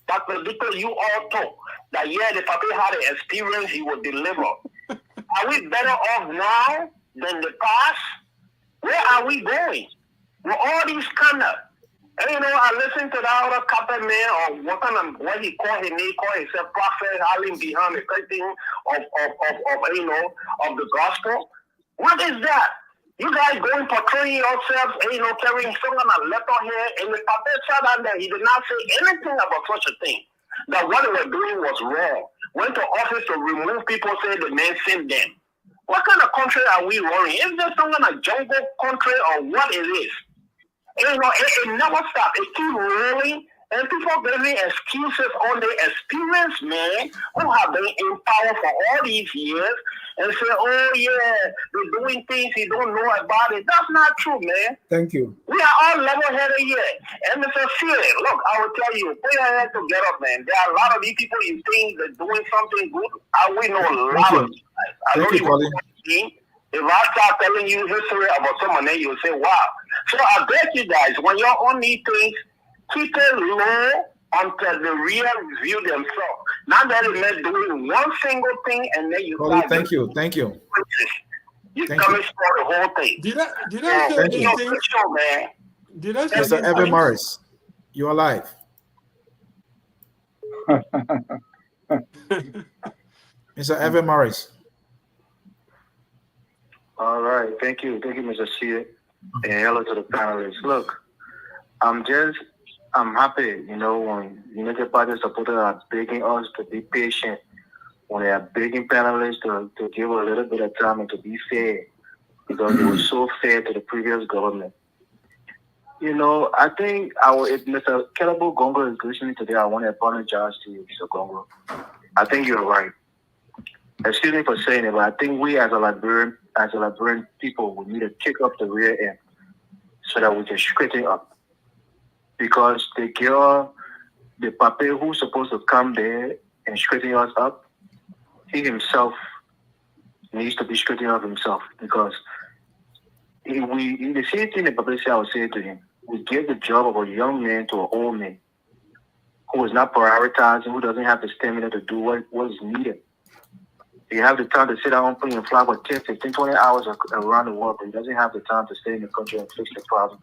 Dr. Dito, you all took that, the Pape had an experience, he would deliver. Are we better off now than the past? Where are we going? With all these scandals. And I listened to that other carpet man, or what he called himself prophet, hiding behind the curtain of the gospel. What is that? You guys going portraying yourselves, carrying some kind of letter here, and the prophet sat down there. He did not say anything about such a thing. That what they were doing was wrong. Went to office to remove people, say the man sent them. What kind of country are we running? Is this some kind of jungle country or what it is? It never stops. It keeps rolling, and people giving excuses on their experience, man, who have been in power for all these years, and say, they're doing things he don't know about it. That's not true, man. Thank you. We are all level-headed here. And Mr. Sealy, look, I will tell you, put your head together, man. There are a lot of these people you think they're doing something good. We know a lot of these guys. I know you will. If I start telling you history about someone, then you'll say, wow. So I bet you guys, when you're on these things, keep it low until the real review themselves. Not that they're doing one single thing and then you start. Thank you. You coming for the whole thing. Did I say anything? Man. Did I say Mr. Evan Morris, you're alive. Mr. Evan Morris. All right, thank you, Mr. Sia, and hello to the panelists. Look, I'm happy, when United Party supporters are begging us to be patient, when they are begging panelists to give a little bit of time and to be fair, because it was so fair to the previous government. I think if Mr. Kelabo Gongo is listening today, I want to apologize to you, Mr. Gongo. I think you're right. Excuse me for saying it, but I think we as a Liberian people, we need to kick up the rear end so that we can straighten up. Because the papa who's supposed to come there and straighten us up, he himself needs to be straightened up himself. Because the same thing the papa said, I would say to him, we give the job of a young man to an old man who is not prioritizing, who doesn't have the stamina to do what is needed. He have the time to sit down and fly for 10, 15, 20 hours around the world, but he doesn't have the time to stay in the country and fix the problem.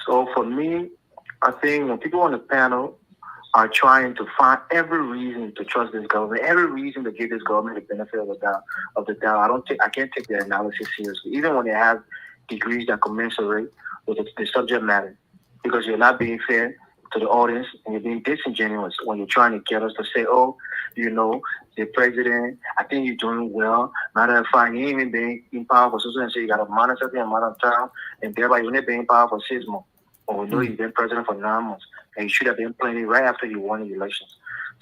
So for me, I think when people on the panel are trying to find every reason to trust this government, every reason to give this government the benefit of the doubt, I can't take their analysis seriously, even when they have degrees that commensurate with the subject matter, because you're not being fair to the audience and you're being disingenuous when you're trying to get us to say, the president, I think you're doing well. Matter of fact, he ain't even been in power for so and so you got to monitor the amount of time, and thereby you're not being in power for 6 months. But we know you've been president for 9 months, and you should have been playing right after you won the elections.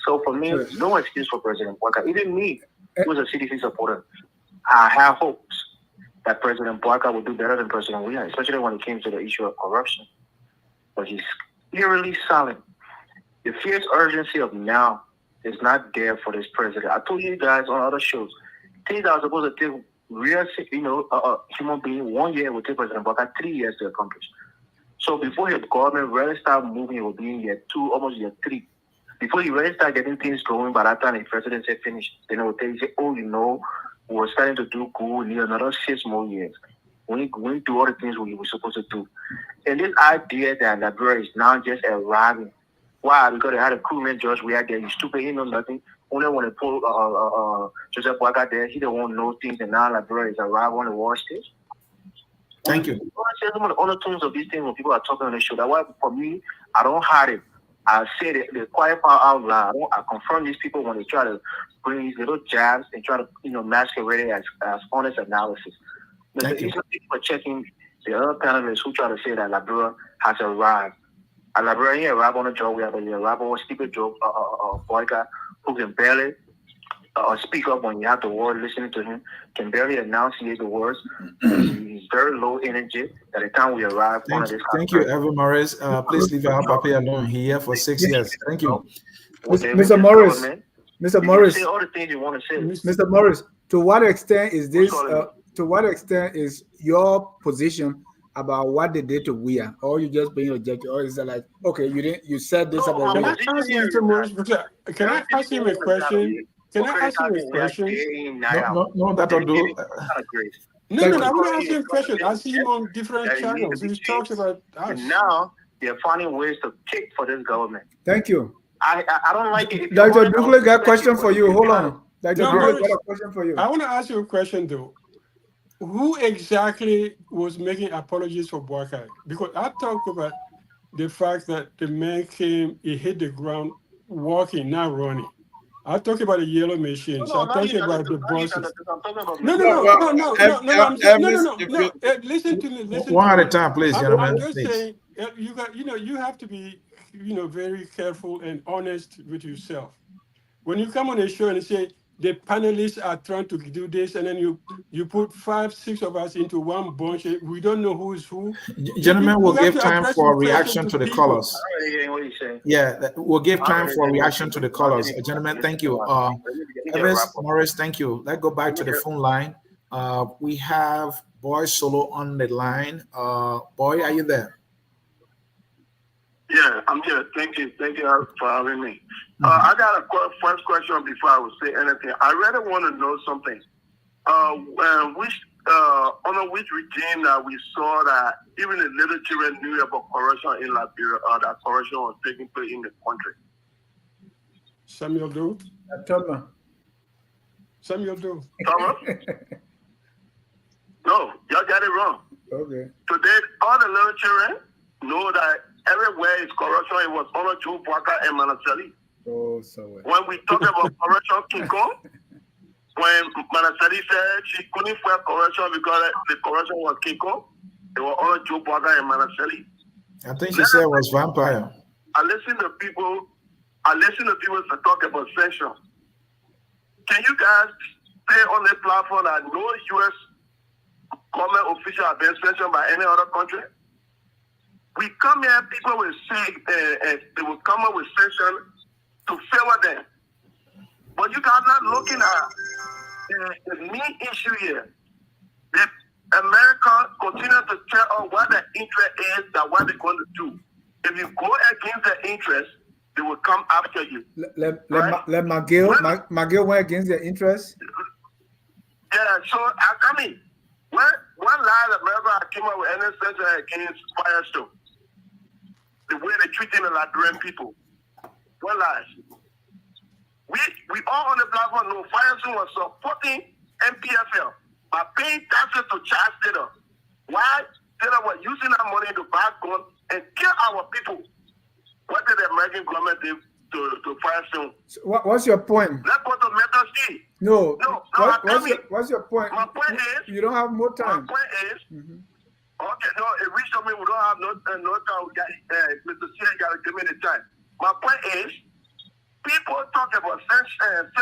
So for me, no excuse for President Boakai. Even me, who's a CDC supporter, I have hopes that President Boakai will do better than President Weah, especially when it came to the issue of corruption. But he's eerily silent. The fierce urgency of now is not there for this president. I told you guys on other shows, things that are supposed to take real, human being 1 year will take President Boakai 3 years to accomplish. So before his government really start moving, it will be in year 2, almost year 3. Before he really start getting things going, by that time the president said finish, then it will tell you, we're starting to do good, we need another 6 more years. We do all the things we were supposed to do. And this idea that Liberia is now just arriving. Why? Because they had a crewman judge we had there. He's stupid. He knows nothing. Only when they pull Joseph Boakai there, he don't want to know things. And now Liberia is arriving on the war stage. Thank you. Some of the other terms of these things when people are talking on the show. That's why for me, I don't hide it. I say the quiet part out loud. I confront these people when they try to bring these little jabs and try to masquerade it as honest analysis. Thank you. For checking the other panelists who try to say that Liberia has arrived. A Liberian arrived on a job, we have a arrived on a stupid job, Boakai, who can barely speak up when you have the word listening to him, can barely enunciate the words. He's very low energy at the time we arrive. Thank you, Evan Morris. Please leave our Papa alone. He's here for 6 years. Thank you. Mr. Morris. Mr. Morris. Say all the things you want to say. Mr. Morris, to what extent is this? To what extent is your position about what they did to Weah, or you just being objective, or is it like, okay, you said this about Weah? Can I ask him a question? Can I ask him a question? No, that'll do. No, I want to ask him a question. I see him on different channels. He talks about us. Now they're finding ways to kick for this government. Thank you. I don't like it. Dr. Dugley got a question for you. Hold on. Dr. Dugley got a question for you. I want to ask you a question, though. Who exactly was making apologies for Boakai? Because I talked about the fact that the man came, he hit the ground walking, not running. I talked about the yellow machines. I talked about the buses. No. Listen to me. One at a time, please, gentlemen. I'm just saying, you have to be, very careful and honest with yourself. When you come on a show and say, the panelists are trying to do this, and then you put 5, 6 of us into one bunch. We don't know who is who. Gentlemen, we'll give time for reaction to the callers. Yeah, we'll give time for reaction to the callers. Gentlemen, thank you. Evans, Morris, thank you. Let's go back to the phone line. We have Boy Solo on the line. Boy, are you there? Yeah, I'm here. Thank you for having me. I got a first question before I would say anything. I really want to know something. under which regime that we saw that even the little children knew about corruption in Liberia, or that corruption was taking place in the country? Samuel Doe. Samuel Doe. Thomas? No, y'all got it wrong. Okay. Today, all the little children know that everywhere is corruption. It was under Joe Boakai and Manaseli. Oh, so when we talk about corruption, King Kong, when Manaseli said she couldn't fight corruption because the corruption was King Kong, it was under Joe Boakai and Manaseli. I think she said it was vampire. I listen to people to talk about sanction. Can you guys stay on the platform that no U.S. government official have been sanctioned by any other country? We come here, people will say, they will come up with sanctions to favor them. But you guys are not looking at the main issue here. That America continue to tell us what the interest is, that what they're going to do. If you go against the interest, they will come after you. Let McGill went against their interest. Yeah, so I mean, one lie America came up with any sanction against Firestone. The way they're treating the Liberian people. One lie. We all on the platform know Firestone was supporting MPFL by paying taxes to child status. Why? They were using that money to buy guns and kill our people. What did the American government do to Firestone? So what's your point? Let's go to Metal City. No. What's your point? My point is, you don't have more time. My point is, okay, no, it reached me. We don't have no time. Mr. C, you gotta give me the time. My point is, people talk about censure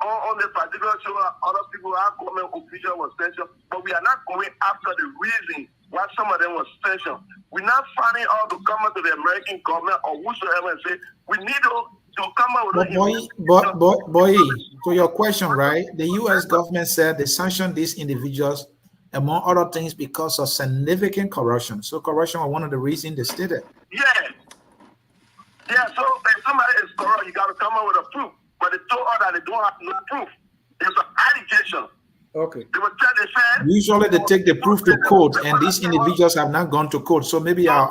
on the particular show. Other people are government official was censored, but we are not going after the reason why some of them was censored. We're not finding out to come up to the American government or whosoever and say we need to come up with boy, to your question, right? The U.S. government said they sanctioned these individuals, among other things, because of significant corruption. So corruption was one of the reasons they stated. Yeah. So if somebody is corrupt, you got to come up with a proof. But they told us that they don't have no proof. It's an allegation. Okay. Usually they take the proof to court, and these individuals have not gone to court. So maybe our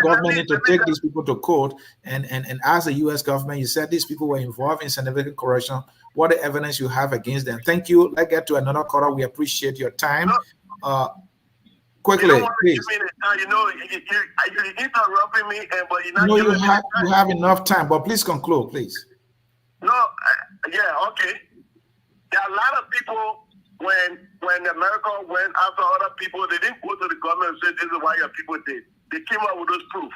government need to take these people to court and ask the U.S. government. You said these people were involved in significant corruption. What the evidence you have against them? Thank you. Let's get to another caller. We appreciate your time. Quickly, please. You interrupting me, but you're not. No, you have enough time, but please conclude, please. No, okay. There are a lot of people. When America went after other people, they didn't go to the government and say this is why your people did. They came up with those proof.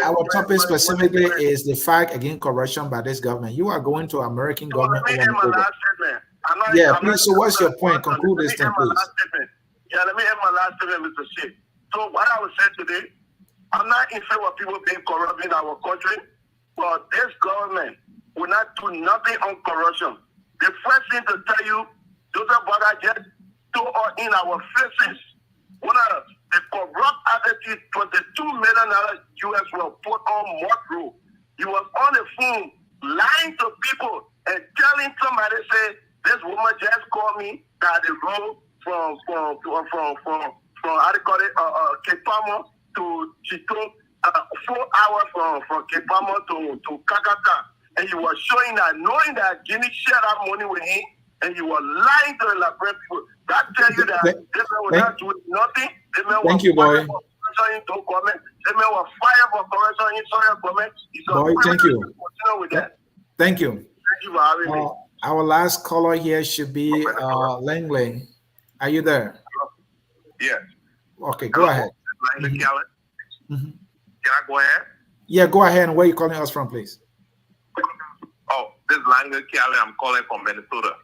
Our topic specifically is the fight against corruption by this government. You are going to American government. Please. So what's your point? Conclude this thing, please. Let me end my last statement, Mr. Sheikh. So what I was saying today, I'm not in favor of people being corrupt in our country, but this government will not do nothing on corruption. The first thing to tell you, Joseph Boakai just threw in our faces. One of the corrupt attitude, $22 million US were put on Monroe. He was on the phone lying to people and telling somebody, say, this woman just called me that the road from how do you call it, Cape Palmer to Chito, 4 hours from Cape Palmer to Kakata. And he was showing that, knowing that Jimmy shared that money with him, and he was lying to the Liberian people. That tells you that this man was not doing nothing. This man Thank you, boy. Boy, thank you. Thank you. Thank you for having me. Our last caller here should be Langley. Are you there? Yes. Okay, go ahead. Langley Callan. Can I go ahead? Yeah, go ahead. And where are you calling us from, please? Oh, this is Langley Callan. I'm calling from Minnesota.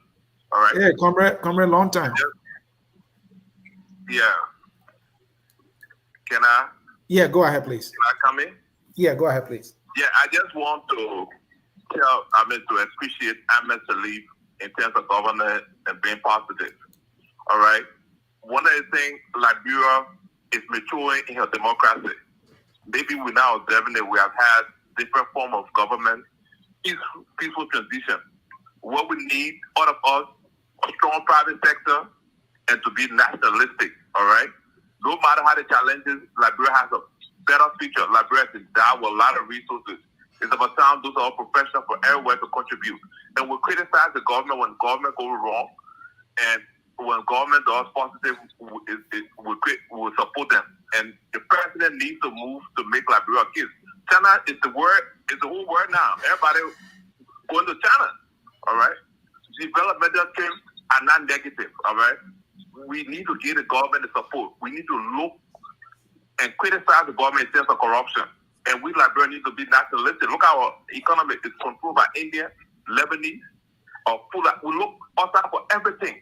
All right. Yeah, comrade, long time. Yeah. Can I? Yeah, go ahead, please. Can I come in? Yeah, go ahead, please. Yeah, I just want to to appreciate Ahmed Salif in terms of governance and being positive. All right. One of the things, Liberia is maturing in her democracy. Maybe we're now observing that we have had different form of government, peaceful transition. What we need, all of us a strong private sector, and to be nationalistic, all right? No matter how the challenges, Liberia has a better future. Liberia is endowed with a lot of resources. It's about time those are all professionals for everywhere to contribute. And we criticize the government when government goes wrong, and when government does positive, we support them. And the president needs to move to make Liberia kids. China is the whole word now. Everybody going to China, all right? Developmental things are not negative, all right? We need to give the government the support. We need to look and criticize the government in terms of corruption. And we Liberia need to be nationalistic. Look, our economy is controlled by India, Lebanese, or Pula. We look outside for everything.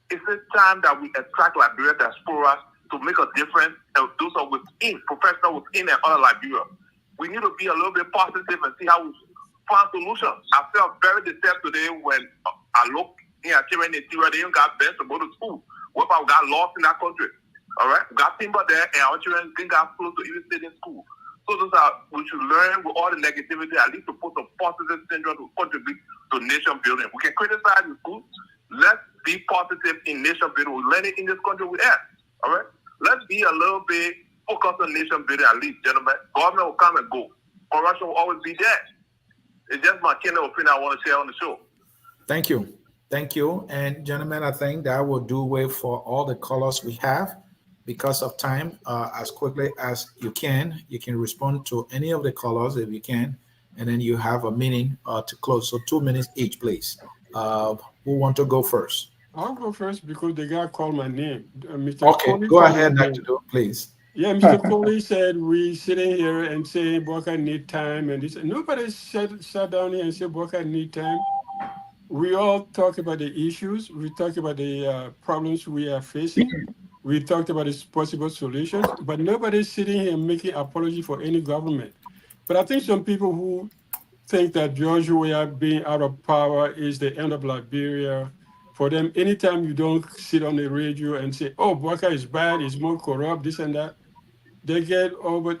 It's a time that we attract Liberia diaspora to make a difference, and those are within, professionals within and other Liberia. We need to be a little bit positive and see how we find solutions. I felt very disturbed today when I looked in Nigeria, they even got best to go to school. What about we got lost in that country? All right, we got timber there, and our children didn't got close to even stay in school. So those are, we should learn with all the negativity, at least to put some positive syndrome to contribute to nation building. We can criticize the school. Let's be positive in nation building. We learn it in this country we have. All right, let's be a little bit focused on nation building at least, gentlemen. Government will come and go. Corruption will always be there. It's just my kind of opinion I want to share on the show. Thank you. Thank you. And gentlemen, I think that will do away for all the callers we have. Because of time, as quickly as you can respond to any of the callers if you can, and then you have a minute to close. So 2 minutes each, please. Who want to go first? I'll go first because the guy called my name. Mr. Okay, Coley go called ahead, my Dr. name. Do, please. Yeah, Mr. Coley said we sitting here and saying Boakai need time, and this. Nobody sat down here and said Boakai need time. We all talk about the issues. We talk about the problems we are facing. We talked about its possible solutions, but nobody's sitting here making apology for any government. But I think some people who think that George Weah being out of power is the end of Liberia. For them, anytime you don't sit on the radio and say, oh, Boakai is bad, he's more corrupt, this and that, they get over,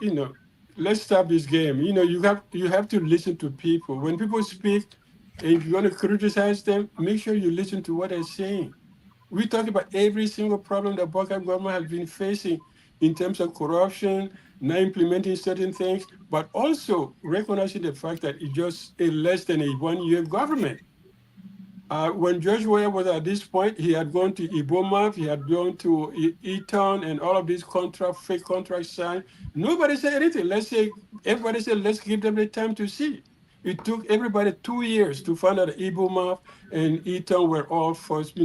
let's stop this game. You have to listen to people. When people speak and you want to criticize them, make sure you listen to what they're saying. We talk about every single problem that Boakai government has been facing in terms of corruption, not implementing certain things, but also recognizing the fact that it's just a less than a 1-year government. When George Weah was at this point, he had gone to Iboma, he had gone to Eton, and all of these fake contracts signed. Nobody said anything. Everybody said, let's give them the time to see. It took everybody 2 years to find out that Iboma and Eton were all first,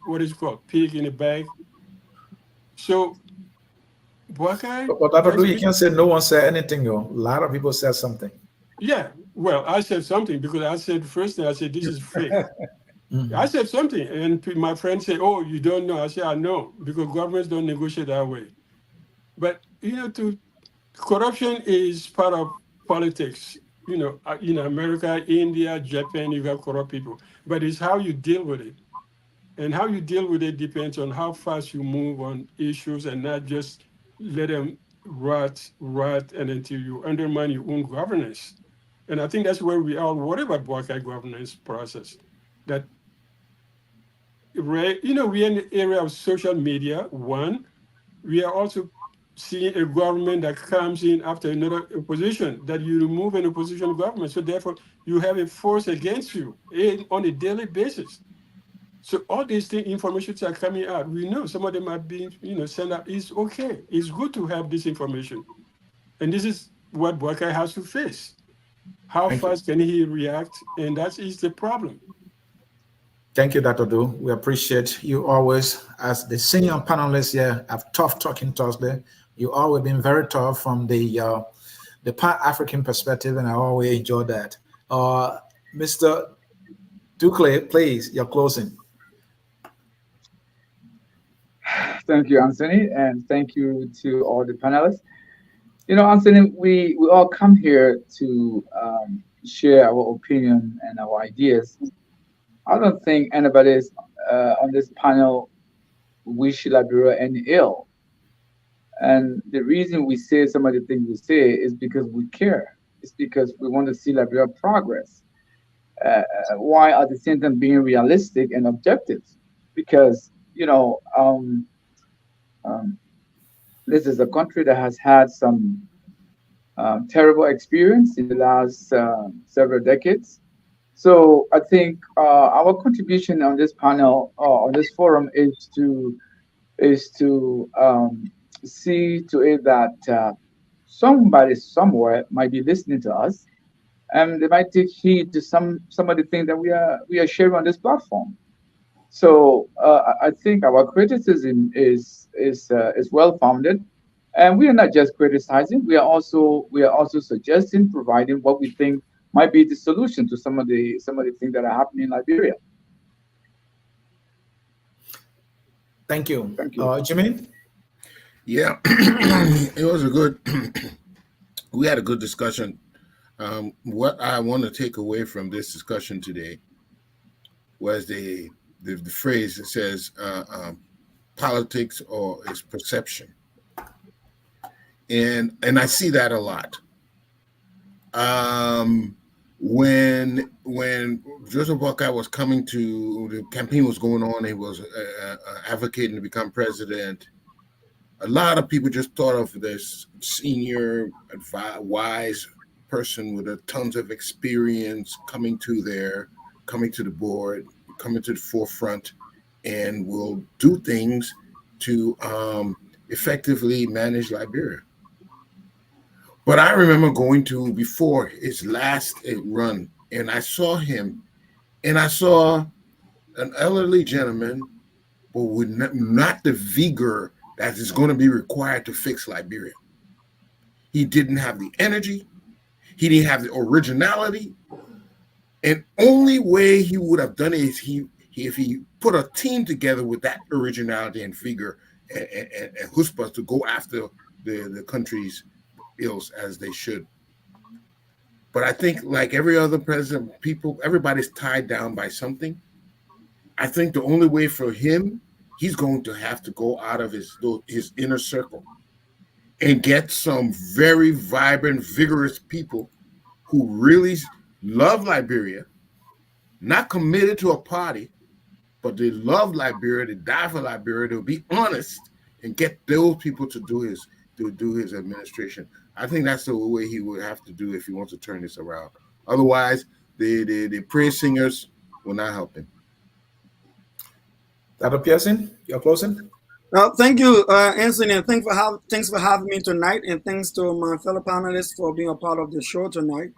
what is it called, pig in a bag. So, Boakai. But Dr. You can't say no one said anything, though. A lot of people said something. Yeah, well, I said something because I said first thing, I said, this is fake. I said something, and my friend said, oh, you don't know. I said, I know, because governments don't negotiate that way. But, corruption is part of politics. In America, India, Japan, you have corrupt people. But it's how you deal with it. And how you deal with it depends on how fast you move on issues and not just let them rot, and until you undermine your own governance. And I think that's where we all worry about Boakai governance process. That, we're in the area of social media, one. We are also seeing a government that comes in after another opposition, that you remove an opposition government. So therefore, you have a force against you on a daily basis. So all these things, information are coming out. We know some of them are being, sent out. It's okay. It's good to have this information. And this is what Boakai has to face. How fast can he react? And that is the problem. Thank you, Dr. Do. We appreciate you always, as the senior panelist here at Tough Talking Thursday. You always been very tough from the Pan-African perspective, and I always enjoy that. Mr. Duclay, please, your closing. Thank you, Anthony, and thank you to all the panelists. Anthony, we all come here to share our opinion and our ideas. I don't think anybody on this panel wish Liberia any ill. And the reason we say some of the things we say is because we care. It's because we want to see Liberia progress, while at the same time being realistic and objective. because this is a country that has had some terrible experience in the last several decades. So I think our contribution on this panel, on this forum, is to see to it that somebody somewhere might be listening to us, and they might take heed to some of the things that we are sharing on this platform. So I think our criticism is well founded, and we are not just criticizing. We are also suggesting, providing what we think might be the solution to some of the things that are happening in Liberia. Thank you. Thank you. Jimmy? Yeah, it was a good. We had a good discussion. What I want to take away from this discussion today was the phrase that says politics or is perception, and I see that a lot. When Joseph Boakai was coming to the campaign was going on, he was advocating to become president. A lot of people just thought of this senior, wise person with a tons of experience coming to the board, coming to the forefront, and will do things to effectively manage Liberia. But I remember going to before his last run, and I saw him, and I saw an elderly gentleman, but with not the vigor that is going to be required to fix Liberia. He didn't have the energy. He didn't have the originality. And only way he would have done it is if he put a team together with that originality and vigor and chutzpah to go after the country's ills as they should. But I think like every other president, everybody's tied down by something. I think the only way for him, he's going to have to go out of his inner circle and get some very vibrant, vigorous people who really love Liberia, not committed to a party, but they love Liberia, they die for Liberia, they'll be honest and get those people to do his administration. I think that's the way he would have to do if he wants to turn this around. Otherwise, the praise singers will not help him. Dr. Pearson, you're closing? Thank you, Anthony, and thanks for having me tonight, and thanks to my fellow panelists for being a part of the show tonight.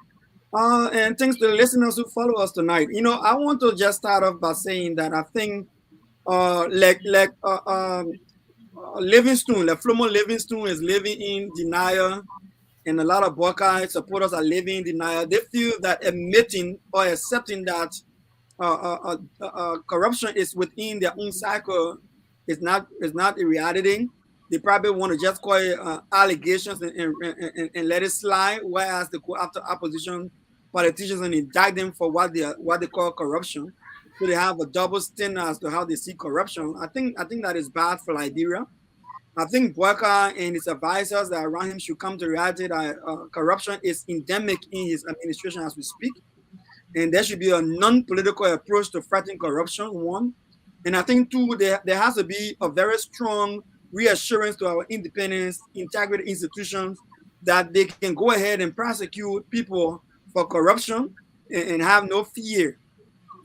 And thanks to the listeners who follow us tonight. I want to just start off by saying that I think Livingstone, like Flomo Livingstone is living in denial, and a lot of Boakai supporters are living in denial. They feel that admitting or accepting that corruption is within their own cycle is not a reality. They probably want to just call it allegations and let it slide, whereas they go after opposition politicians and indict them for what they call corruption. So they have a double standard as to how they see corruption. I think that is bad for Liberia. I think Boakai and his advisors that around him should come to reality that corruption is endemic in his administration as we speak. And there should be a non-political approach to fighting corruption, one. And I think, two, there has to be a very strong reassurance to our independence, integrity institutions that they can go ahead and prosecute people for corruption and have no fear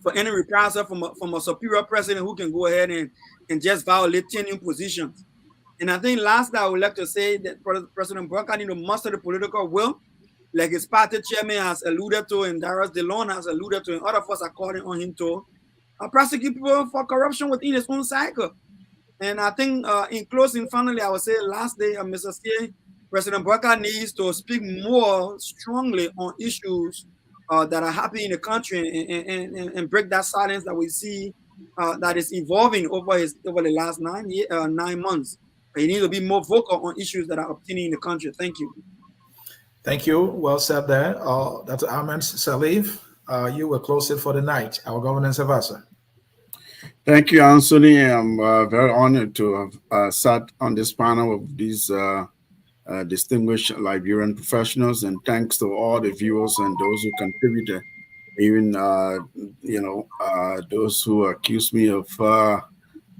for any reprisal from a superior president who can go ahead and just violate tenure positions. And I think lastly, I would like to say that President Boakai need to muster the political will, like his party chairman has alluded to, and Darius DeLon has alluded to, and other of us are calling on him to prosecute people for corruption within his own cycle. And I think in closing, finally, I would say last day, Mr. C, President Boakai needs to speak more strongly on issues that are happening in the country and break that silence that we see that is evolving over the last 9 months. He needs to be more vocal on issues that are obtaining in the country. Thank you. Thank you. Well said there. Dr. Ahmed Salif, you will close it for the night, our governance advisor. Thank you, Anthony. I'm very honored to have sat on this panel of these distinguished Liberian professionals, and thanks to all the viewers and those who contributed, even those who accuse me of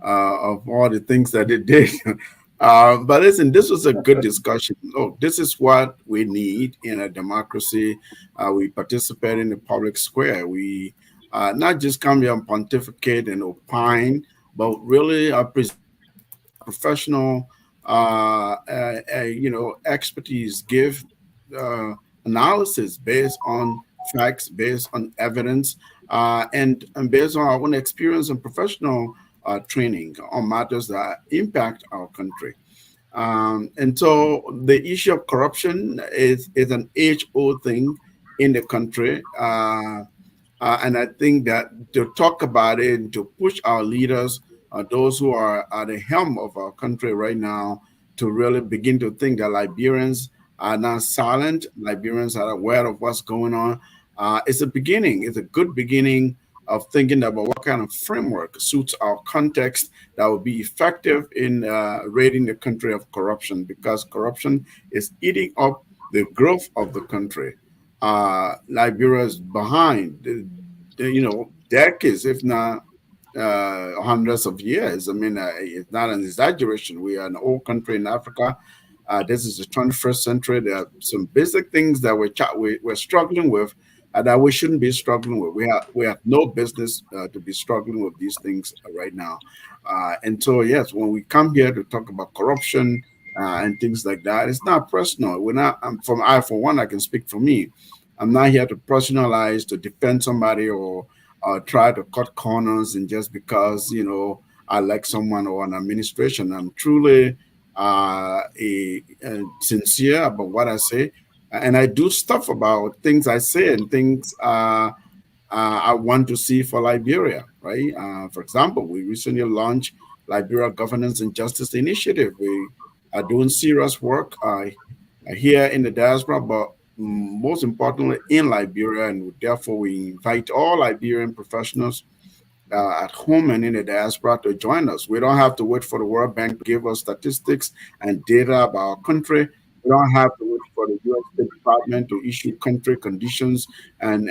of all the things that they did. But listen, this was a good discussion. Look, this is what we need in a democracy. We participate in the public square. We not just come here and pontificate and opine, but really present professional, expertise, give analysis based on facts, based on evidence, and based on our own experience and professional training on matters that impact our country. And so the issue of corruption is an age-old thing in the country. And I think that to talk about it and to push our leaders, those who are at the helm of our country right now, to really begin to think that Liberians are not silent, Liberians are aware of what's going on. It's a beginning, it's a good beginning of thinking about what kind of framework suits our context that will be effective in ridding the country of corruption, because corruption is eating up the growth of the country. Liberia is behind, decades, if not hundreds of years. I mean, it's not an exaggeration. We are an old country in Africa. This is the 21st century. There are some basic things that we're struggling with that we shouldn't be struggling with. We have no business to be struggling with these things right now. And so, yes, when we come here to talk about corruption and things like that, it's not personal. We're not. For one, I can speak for me. I'm not here to personalize, to defend somebody, or try to cut corners, and just because I like someone or an administration. I'm truly sincere about what I say, and I do stuff about things I say and things I want to see for Liberia. Right? For example, we recently launched Liberia Governance and Justice Initiative. We are doing serious work here in the diaspora, but most importantly in Liberia, and therefore we invite all Liberian professionals at home and in the diaspora to join us. We don't have to wait for the World Bank to give us statistics and data about our country. We don't have to wait for the U.S. State Department to issue country conditions and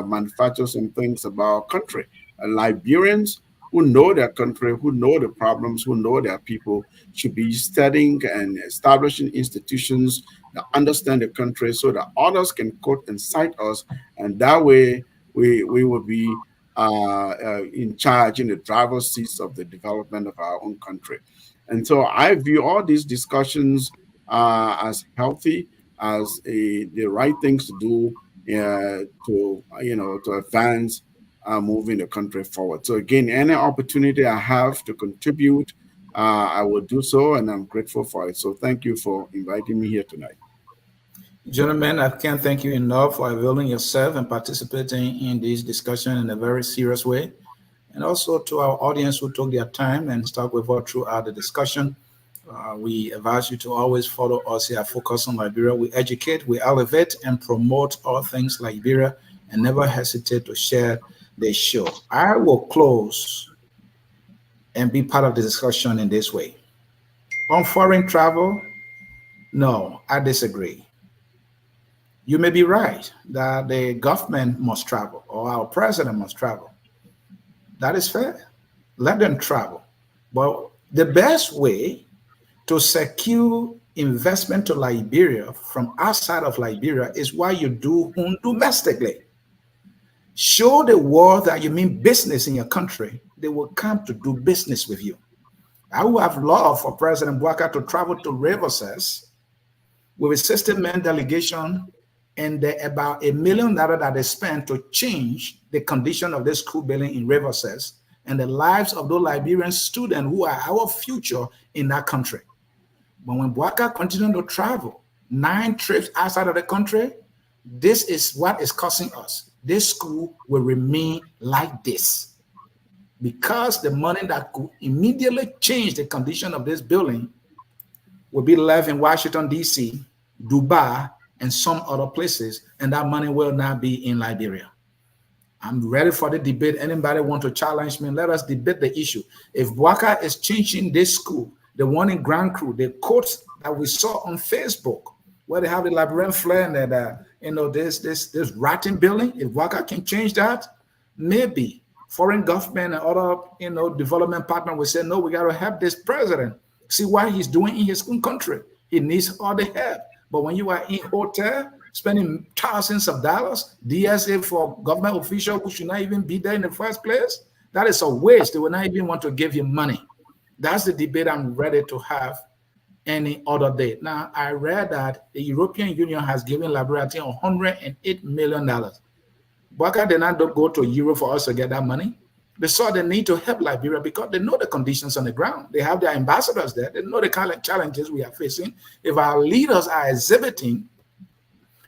manufacture some things about our country. Liberians who know their country, who know the problems, who know their people, should be studying and establishing institutions that understand the country so that others can quote and cite us. And that way we will be in charge, in the driver's seats of the development of our own country. And so I view all these discussions as healthy, as the right things to do to advance moving the country forward. So again, any opportunity I have to contribute, I will do so, and I'm grateful for it. So thank you for inviting me here tonight. Gentlemen, I can't thank you enough for availing yourself and participating in this discussion in a very serious way. And also to our audience who took their time and stuck with us throughout the discussion. We advise you to always follow us here at Focus on Liberia. We educate, we elevate, and promote all things Liberia, and never hesitate to share the show. I will close and be part of the discussion in this way. On foreign travel, no, I disagree. You may be right that the government must travel or our president must travel. That is fair. Let them travel. But the best way to secure investment to Liberia from outside of Liberia is what you do domestically. Show the world that you mean business in your country. They will come to do business with you. I would have loved for President Boakai to travel to Riverside with a 60-man delegation and about $1 million that they spent to change the condition of this school building in Riverside and the lives of those Liberian students who are our future in that country. But when Boakai continued to travel 9 trips outside of the country, this is what is costing us. This school will remain like this because the money that could immediately change the condition of this building will be left in Washington, D.C., Dubai, and some other places, and that money will not be in Liberia. I'm ready for the debate. Anybody want to challenge me? Let us debate the issue. If Boakai is changing this school, the one in Grand Cru, the quotes that we saw on Facebook, where they have the Liberian flag and that this rotten building, if Boakai can change that, maybe foreign government and other, development partner will say, no, we got to help this president. See what he's doing in his own country. He needs all the help. But when you are in hotel, spending thousands of dollars, DSA for government officials who should not even be there in the first place, that is a waste. They will not even want to give you money. That's the debate I'm ready to have any other day. Now, I read that the European Union has given Liberia $108 million. Boakai did not go to Europe for us to get that money. They saw the need to help Liberia because they know the conditions on the ground. They have their ambassadors there. They know the kind of challenges we are facing. If our leaders are exhibiting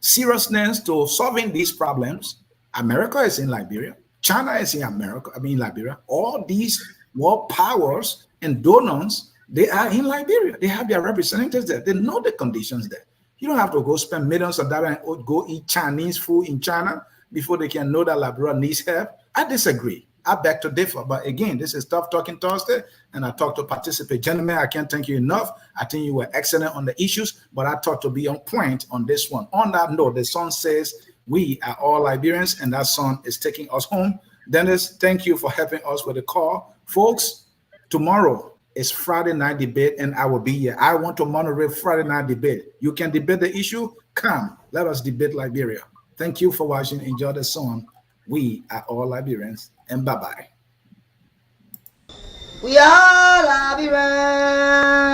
seriousness to solving these problems, America is in Liberia. China is in Liberia. All these world powers and donors, they are in Liberia. They have their representatives there. They know the conditions there. You don't have to go spend millions of dollars and go eat Chinese food in China before they can know that Liberia needs help. I disagree. I beg to differ. But again, this is Tough Talking Thursday, and I talk to participate. Gentlemen, I can't thank you enough. I think you were excellent on the issues, but I thought to be on point on this one. On that note, the song says, we are all Liberians, and that song is taking us home. Dennis, thank you for helping us with the call. Folks, tomorrow is Friday night debate, and I will be here. I want to moderate Friday night debate. You can debate the issue. Come, let us debate Liberia. Thank you for watching. Enjoy the song. We are all Liberians, and bye-bye. We are Liberians.